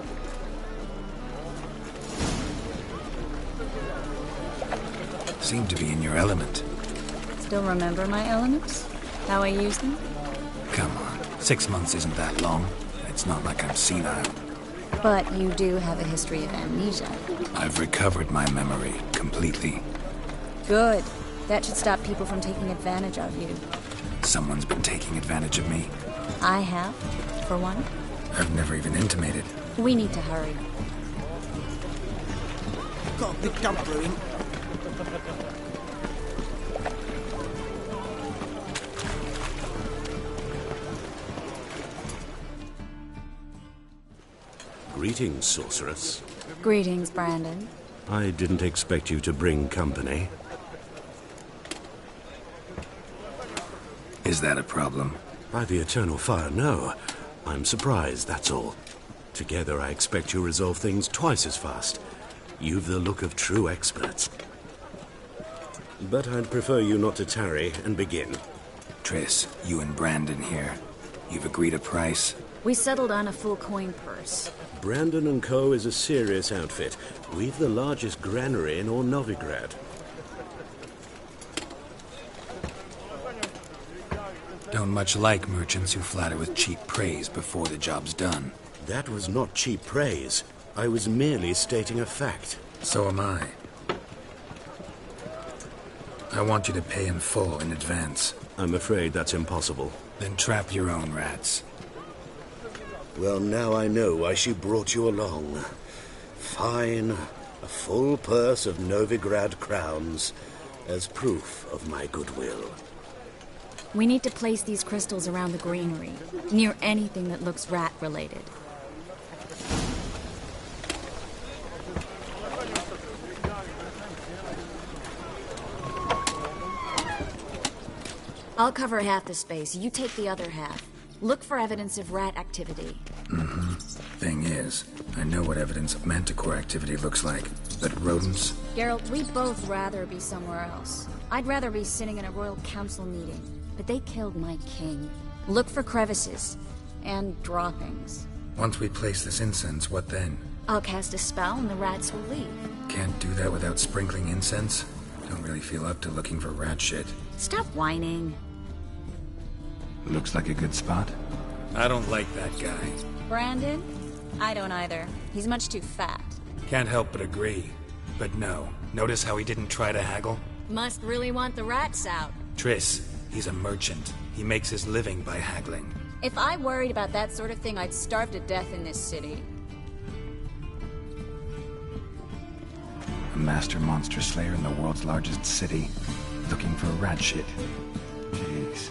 Seem to be in your element. Still remember my elements? How I use them? Come on, 6 months isn't that long. It's not like I'm senile. But you do have a history of amnesia. I've recovered my memory completely. Good. That should stop people from taking advantage of you. Someone's been taking advantage of me. I have, for one. I've never even intimated. We need to hurry. Got a big dump brewing. Greetings, sorceress. Greetings, Brandon. I didn't expect you to bring company. Is that a problem? By the eternal fire, no. I'm surprised, that's all. Together, I expect you resolve things twice as fast. You've the look of true experts. But I'd prefer you not to tarry and begin. Triss, you and Brandon here. You've agreed a price? We settled on a full coin purse. Brandon & Co. is a serious outfit. We've the largest granary in all Novigrad. Don't much like merchants who flatter with cheap praise before the job's done. That was not cheap praise. I was merely stating a fact. So am I. I want you to pay in full in advance. I'm afraid that's impossible. Then trap your own rats. Well, now I know why she brought you along. Fine. A full purse of Novigrad crowns as proof of my goodwill. We need to place these crystals around the greenery, near anything that looks rat-related. I'll cover half the space. You take the other half. Look for evidence of rat activity. Mm-hmm. Thing is, I know what evidence of manticore activity looks like, but rodents? Geralt, we'd both rather be somewhere else. I'd rather be sitting in a royal council meeting, but they killed my king. Look for crevices and droppings. Once we place this incense, what then? I'll cast a spell and the rats will leave. Can't do that without sprinkling incense? Don't really feel up to looking for rat shit. Stop whining. Looks like a good spot. I don't like that guy. Brandon? I don't either. He's much too fat. Can't help but agree. But no. Notice how he didn't try to haggle? Must really want the rats out. Triss, he's a merchant. He makes his living by haggling. If I worried about that sort of thing, I'd starve to death in this city. A master monster slayer in the world's largest city. Looking for rat shit. Jeez.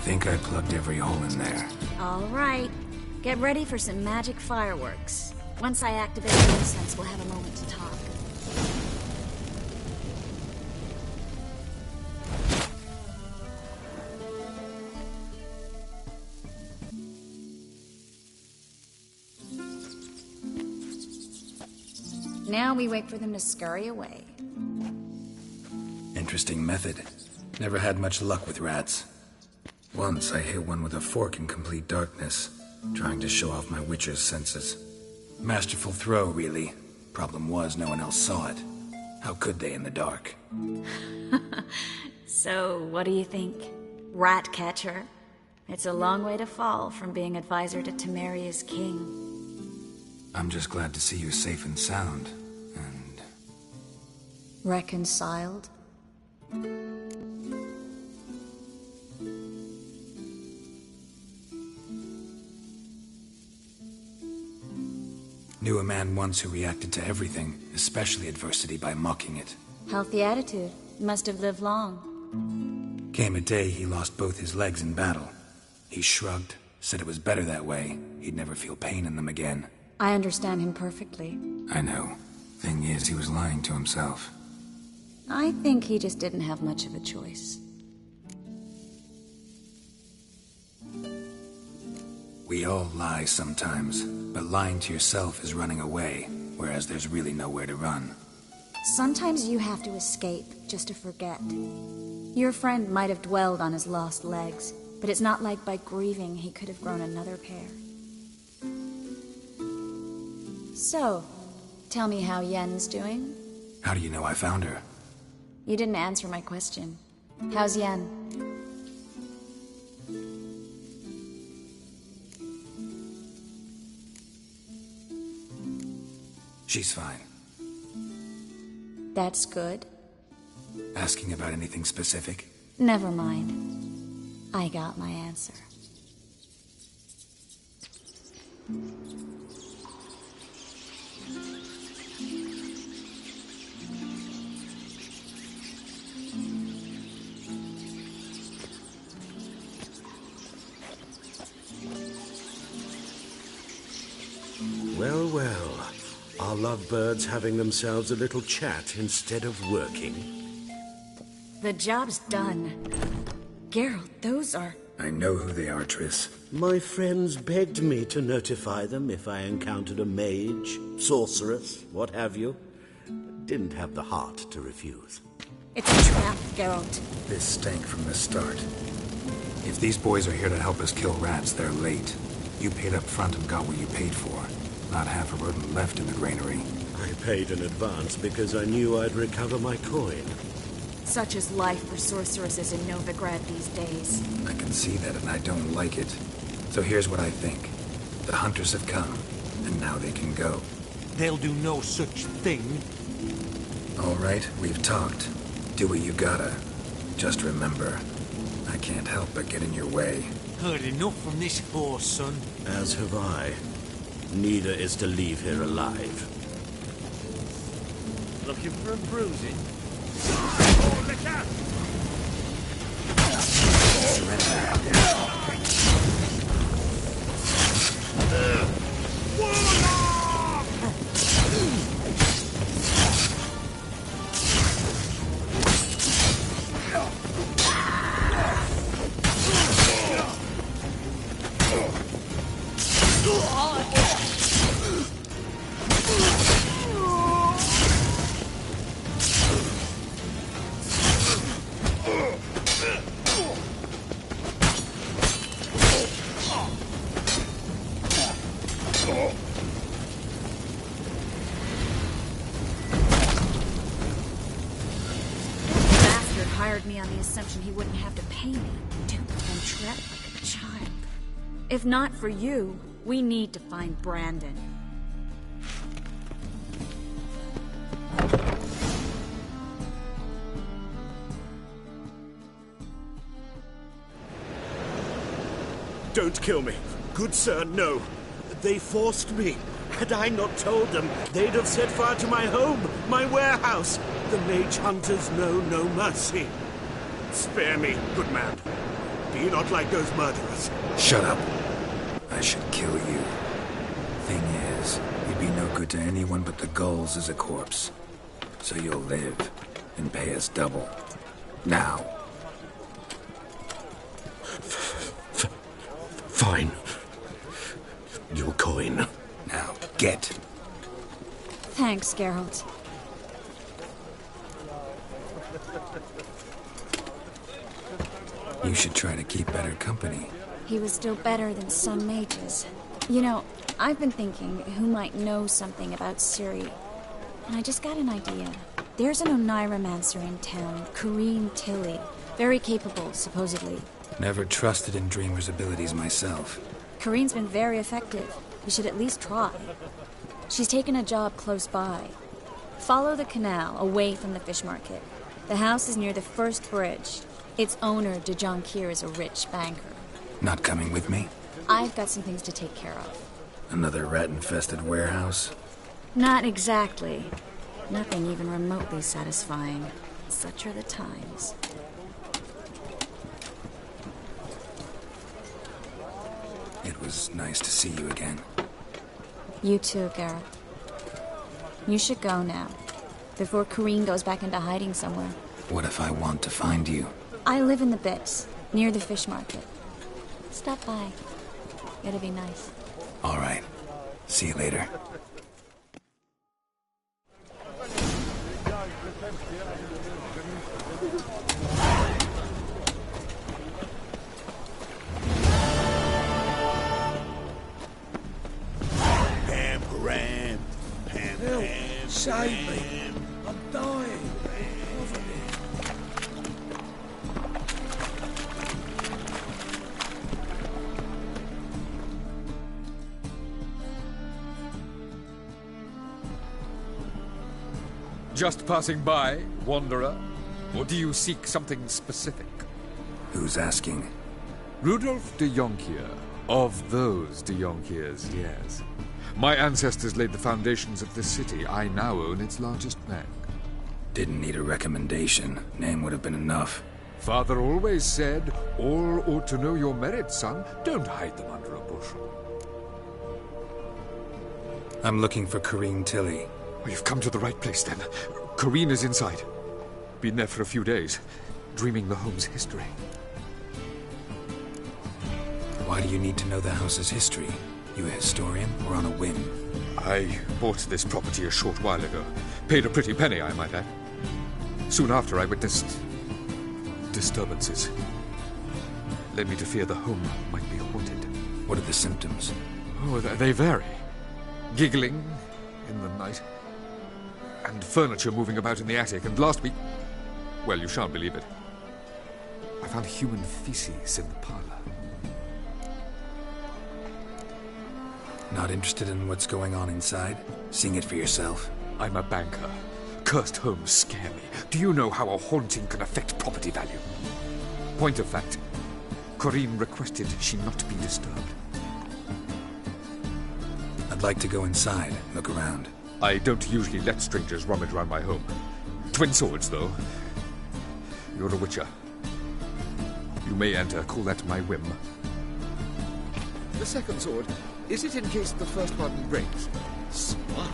Think I plugged every hole in there. All right. Get ready for some magic fireworks. Once I activate the incense, we'll have a moment to talk. Now we wait for them to scurry away. Interesting method. Never had much luck with rats. Once I hit one with a fork in complete darkness, trying to show off my witcher's senses. Masterful throw, really. Problem was, no one else saw it. How could they in the dark? So, what do you think? Rat catcher? It's a long way to fall from being advisor to Temeria's king. I'm just glad to see you safe and sound, and... Reconciled? Knew a man once who reacted to everything, especially adversity, by mocking it. Healthy attitude. Must have lived long. Came a day he lost both his legs in battle. He shrugged, Said it was better that way. He'd never feel pain in them again. I understand him perfectly. I know. Thing is, he was lying to himself. I think he just didn't have much of a choice. We all lie sometimes, but lying to yourself is running away, whereas there's really nowhere to run. Sometimes you have to escape just to forget. Your friend might have dwelled on his lost legs, but it's not like by grieving he could have grown another pair. So, tell me how Yen's doing? How do you know I found her? You didn't answer my question. How's Yen? She's fine. That's good. Asking about anything specific? Never mind. I got my answer. Well, well. Our lovebirds having themselves a little chat instead of working. The job's done. Geralt, those are... I know who they are, Triss. My friends begged me to notify them if I encountered a mage, sorceress, what have you. Didn't have the heart to refuse. It's a trap, Geralt. This stank from the start. If these boys are here to help us kill rats, they're late. You paid up front and got what you paid for. Not half a rodent left in the granary. I paid in advance because I knew I'd recover my coin. Such is life for sorceresses in Novigrad these days. I can see that and I don't like it. So here's what I think. The hunters have come, and now they can go. They'll do no such thing. All right, we've talked. Do what you gotta. Just remember, I can't help but get in your way. Heard enough from this horse, son. As have I. Neither is to leave here alive. Looking for a bruising? Oh, look out! Hired me on the assumption he wouldn't have to pay me, duped and trapped like a child. If not for you, we need to find Brandon. Don't kill me. Good sir, no. They forced me. Had I not told them, they'd have set fire to my home, my warehouse. The mage hunters know no mercy. Spare me, good man. Be not like those murderers. Shut up. I should kill you. Thing is, you'd be no good to anyone but the gulls as a corpse. So you'll live and pay us double. Now. Fine. Your coin. Now, get. Thanks, Geralt. You should try to keep better company. He was still better than some mages. You know, I've been thinking who might know something about Ciri. And I just got an idea. There's an Oneiromancer in town, Corrine Tilly. Very capable, supposedly. Never trusted in Dreamer's abilities myself. Corrine's been very effective. You should at least try. She's taken a job close by. Follow the canal, away from the fish market. The house is near the first bridge. Its owner, de Jonquier, is a rich banker. Not coming with me? I've got some things to take care of. Another rat-infested warehouse? Not exactly. Nothing even remotely satisfying. Such are the times. It was nice to see you again. You too, Garrett. You should go now, before Corrine goes back into hiding somewhere. What if I want to find you? I live in the Bits, near the fish market. Stop by. It'll be nice. All right. See you later. Save me! I'm dying! Over here. Just passing by, wanderer? Or do you seek something specific? Who's asking? Rudolf de Jonkier. Of those de Jonkiers, yes. My ancestors laid the foundations of this city. I now own its largest bank. Didn't need a recommendation. Name would have been enough. Father always said, all ought to know your merits, son. Don't hide them under a bushel. I'm looking for Corrine Tilly. Oh, you've come to the right place, then. Corrine is inside. Been there for a few days, dreaming the home's history. Why do you need to know the house's history? You a historian, or on a whim? I bought this property a short while ago. Paid a pretty penny, I might add. Soon after, I witnessed disturbances. Led me to fear the home might be haunted. What are the symptoms? Oh, they vary. Giggling in the night. And furniture moving about in the attic. And last week... well, you shan't believe it. I found human feces in the parlor. Not interested in what's going on inside? Seeing it for yourself? I'm a banker. Cursed homes scare me. Do you know how a haunting can affect property value? Point of fact, Corrine requested she not be disturbed. I'd like to go inside, look around. I don't usually let strangers rummage around my home. Twin swords, though. You're a witcher. You may enter, call that my whim. The second sword, is it in case the first one breaks? Smart.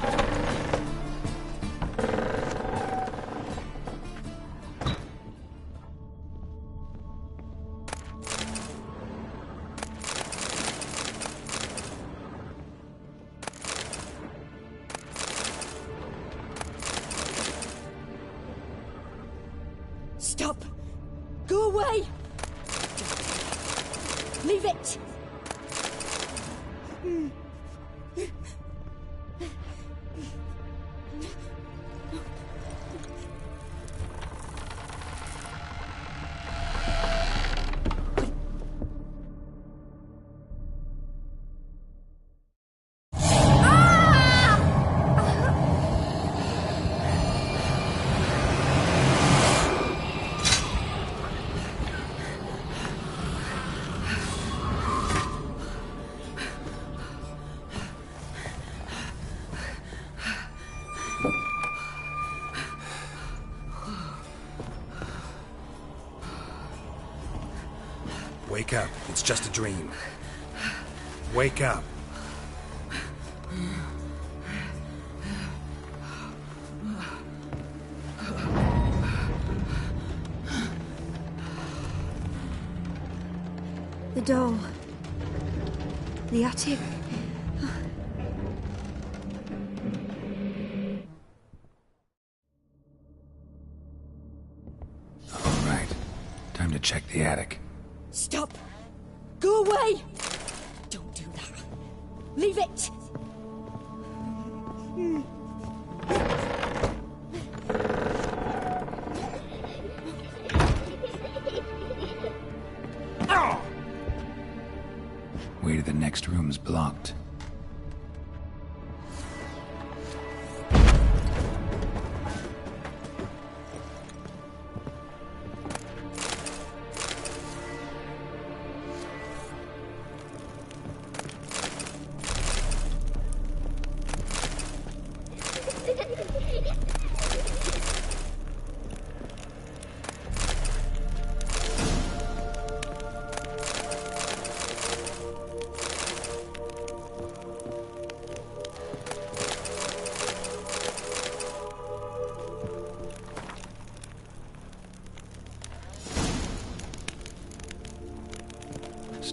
Stop! Go away! Leave it! Wake up. It's just a dream. Wake up. The doll. The attic. All right. Time to check the attic. Stop! Go away! Don't do that. Leave it! Way to the next room's blocked.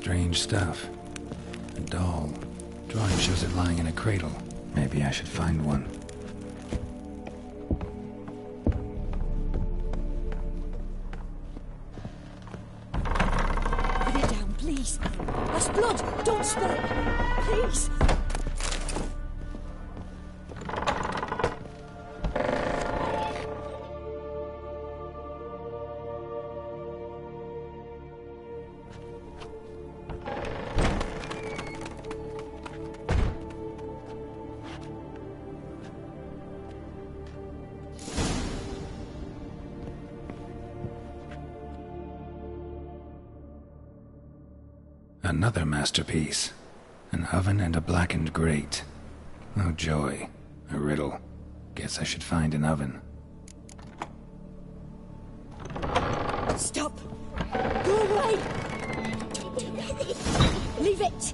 Strange stuff. A doll. Drawing shows it lying in a cradle. Maybe I should find one. Put it down, please. That's blood. Don't spill it. Please. Another masterpiece. An oven and a blackened grate. Oh joy. A riddle. Guess I should find an oven. Stop. Go away. Leave it.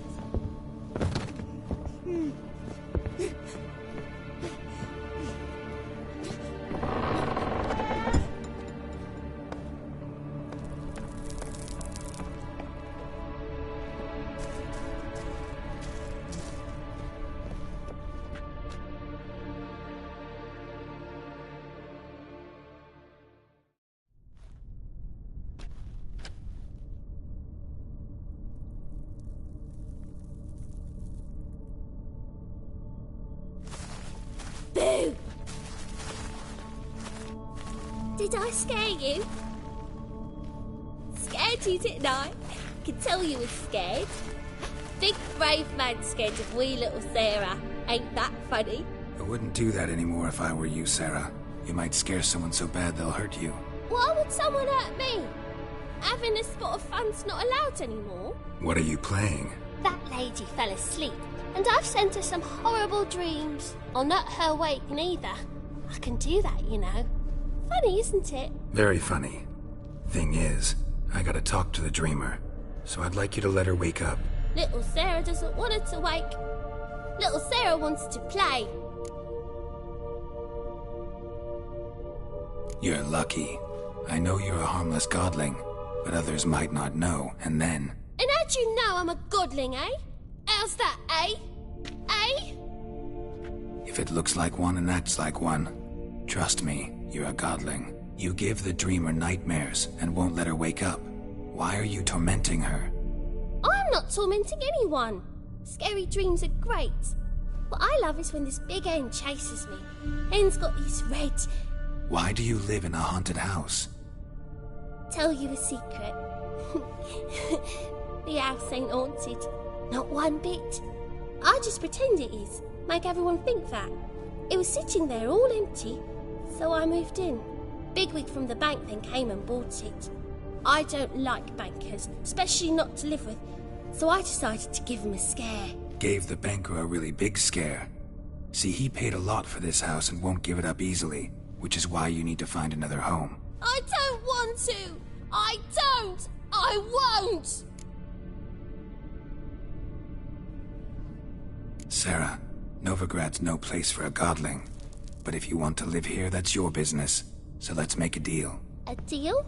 Boo! Did I scare you? Scared you, didn't I? I can tell you was scared. Big brave man scared of wee little Sarah. Ain't that funny? I wouldn't do that anymore if I were you, Sarah. You might scare someone so bad they'll hurt you. Why would someone hurt me? Having a spot of fun's not allowed anymore. What are you playing? That lady fell asleep, and I've sent her some horrible dreams. I'll not her waking either. I can do that, you know. Funny, isn't it? Very funny. Thing is, I gotta talk to the dreamer, so I'd like you to let her wake up. Little Sarah doesn't want her to wake. Little Sarah wants to play. You're lucky. I know you're a harmless godling, but others might not know, and then... And how'd you know I'm a godling, eh? How's that, eh? Eh? If it looks like one and acts like one, trust me, you're a godling. You give the dreamer nightmares and won't let her wake up. Why are you tormenting her? I'm not tormenting anyone. Scary dreams are great. What I love is when this big hen chases me. Hen's got these red... Why do you live in a haunted house? Tell you a secret. The house ain't haunted. Not one bit. I just pretend it is. Make everyone think that. It was sitting there all empty, so I moved in. Bigwig from the bank then came and bought it. I don't like bankers, especially not to live with, so I decided to give him a scare. Gave the banker a really big scare. See, he paid a lot for this house and won't give it up easily, which is why you need to find another home. I don't want to! I don't! I won't! Sarah, Novigrad's no place for a godling. But if you want to live here, that's your business. So let's make a deal. A deal?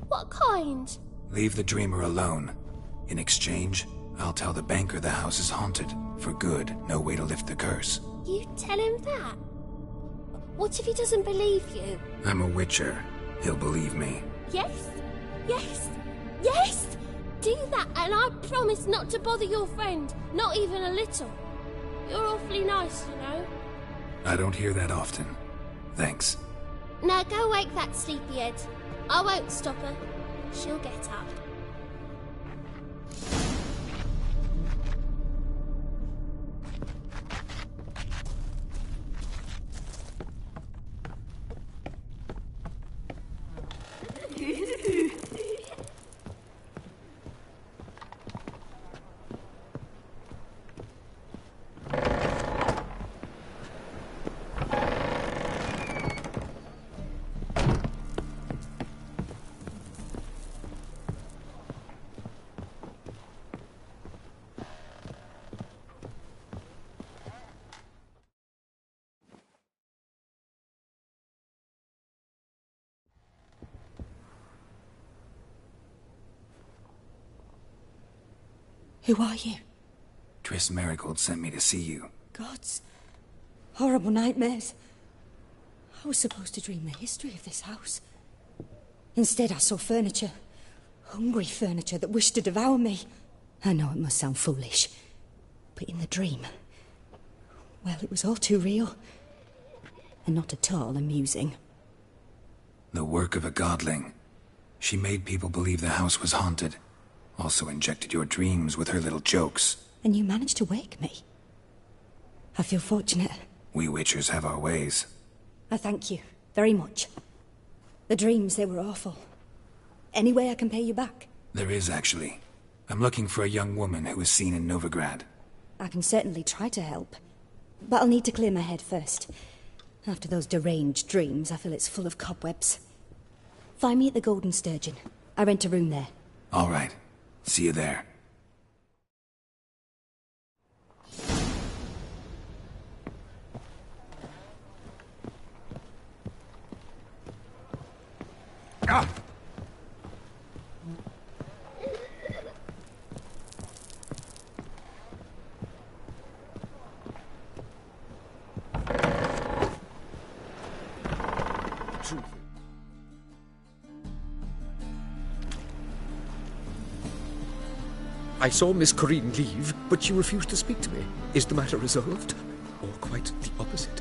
What kind? Leave the dreamer alone. In exchange, I'll tell the banker the house is haunted. For good, no way to lift the curse. You tell him that? What if he doesn't believe you? I'm a witcher. He'll believe me. Yes? Yes? Yes! Do that, and I promise not to bother your friend. Not even a little. You're awfully nice, you know. I don't hear that often. Thanks. Now go wake that sleepyhead. I won't stop her. She'll get up. Who are you? Triss Marigold sent me to see you. Gods. Horrible nightmares. I was supposed to dream the history of this house. Instead, I saw furniture. Hungry furniture that wished to devour me. I know it must sound foolish, but in the dream, well, it was all too real. And not at all amusing. The work of a godling. She made people believe the house was haunted. Also injected your dreams with her little jokes. And you managed to wake me. I feel fortunate. We Witchers have our ways. I thank you very much. The dreams, they were awful. Any way I can pay you back? There is, actually. I'm looking for a young woman who was seen in Novigrad. I can certainly try to help. But I'll need to clear my head first. After those deranged dreams, I feel it's full of cobwebs. Find me at the Golden Sturgeon. I rent a room there. All right. See you there. Ah! I saw Miss Corinne leave, but she refused to speak to me. Is the matter resolved? Or quite the opposite?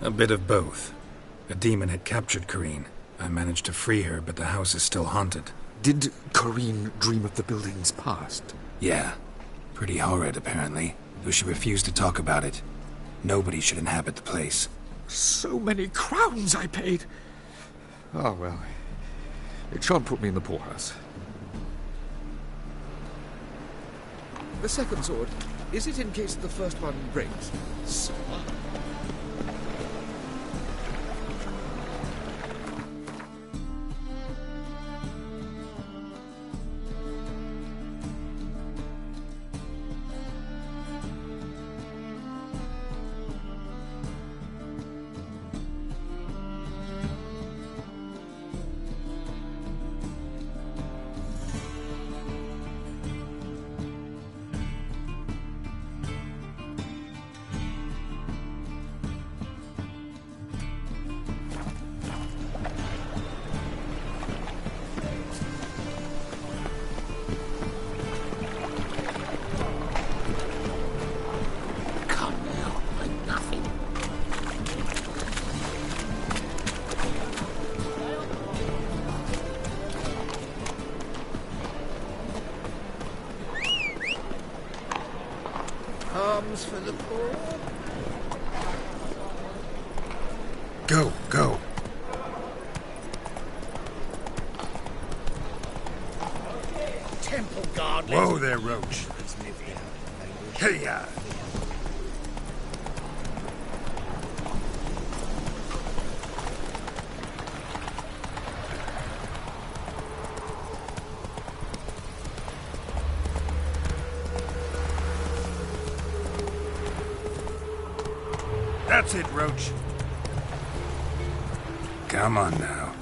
A bit of both. A demon had captured Corinne. I managed to free her, but the house is still haunted. Did Corinne dream of the building's past? Yeah. Pretty horrid, apparently, though she refused to talk about it. Nobody should inhabit the place. So many crowns I paid! Oh, well. It shan't put me in the poorhouse. The second sword, is it in case the first one breaks? So For the poor. Go, go. Temple guard. Whoa there, Roach. Hey-ya! That's it, Roach. Come on now.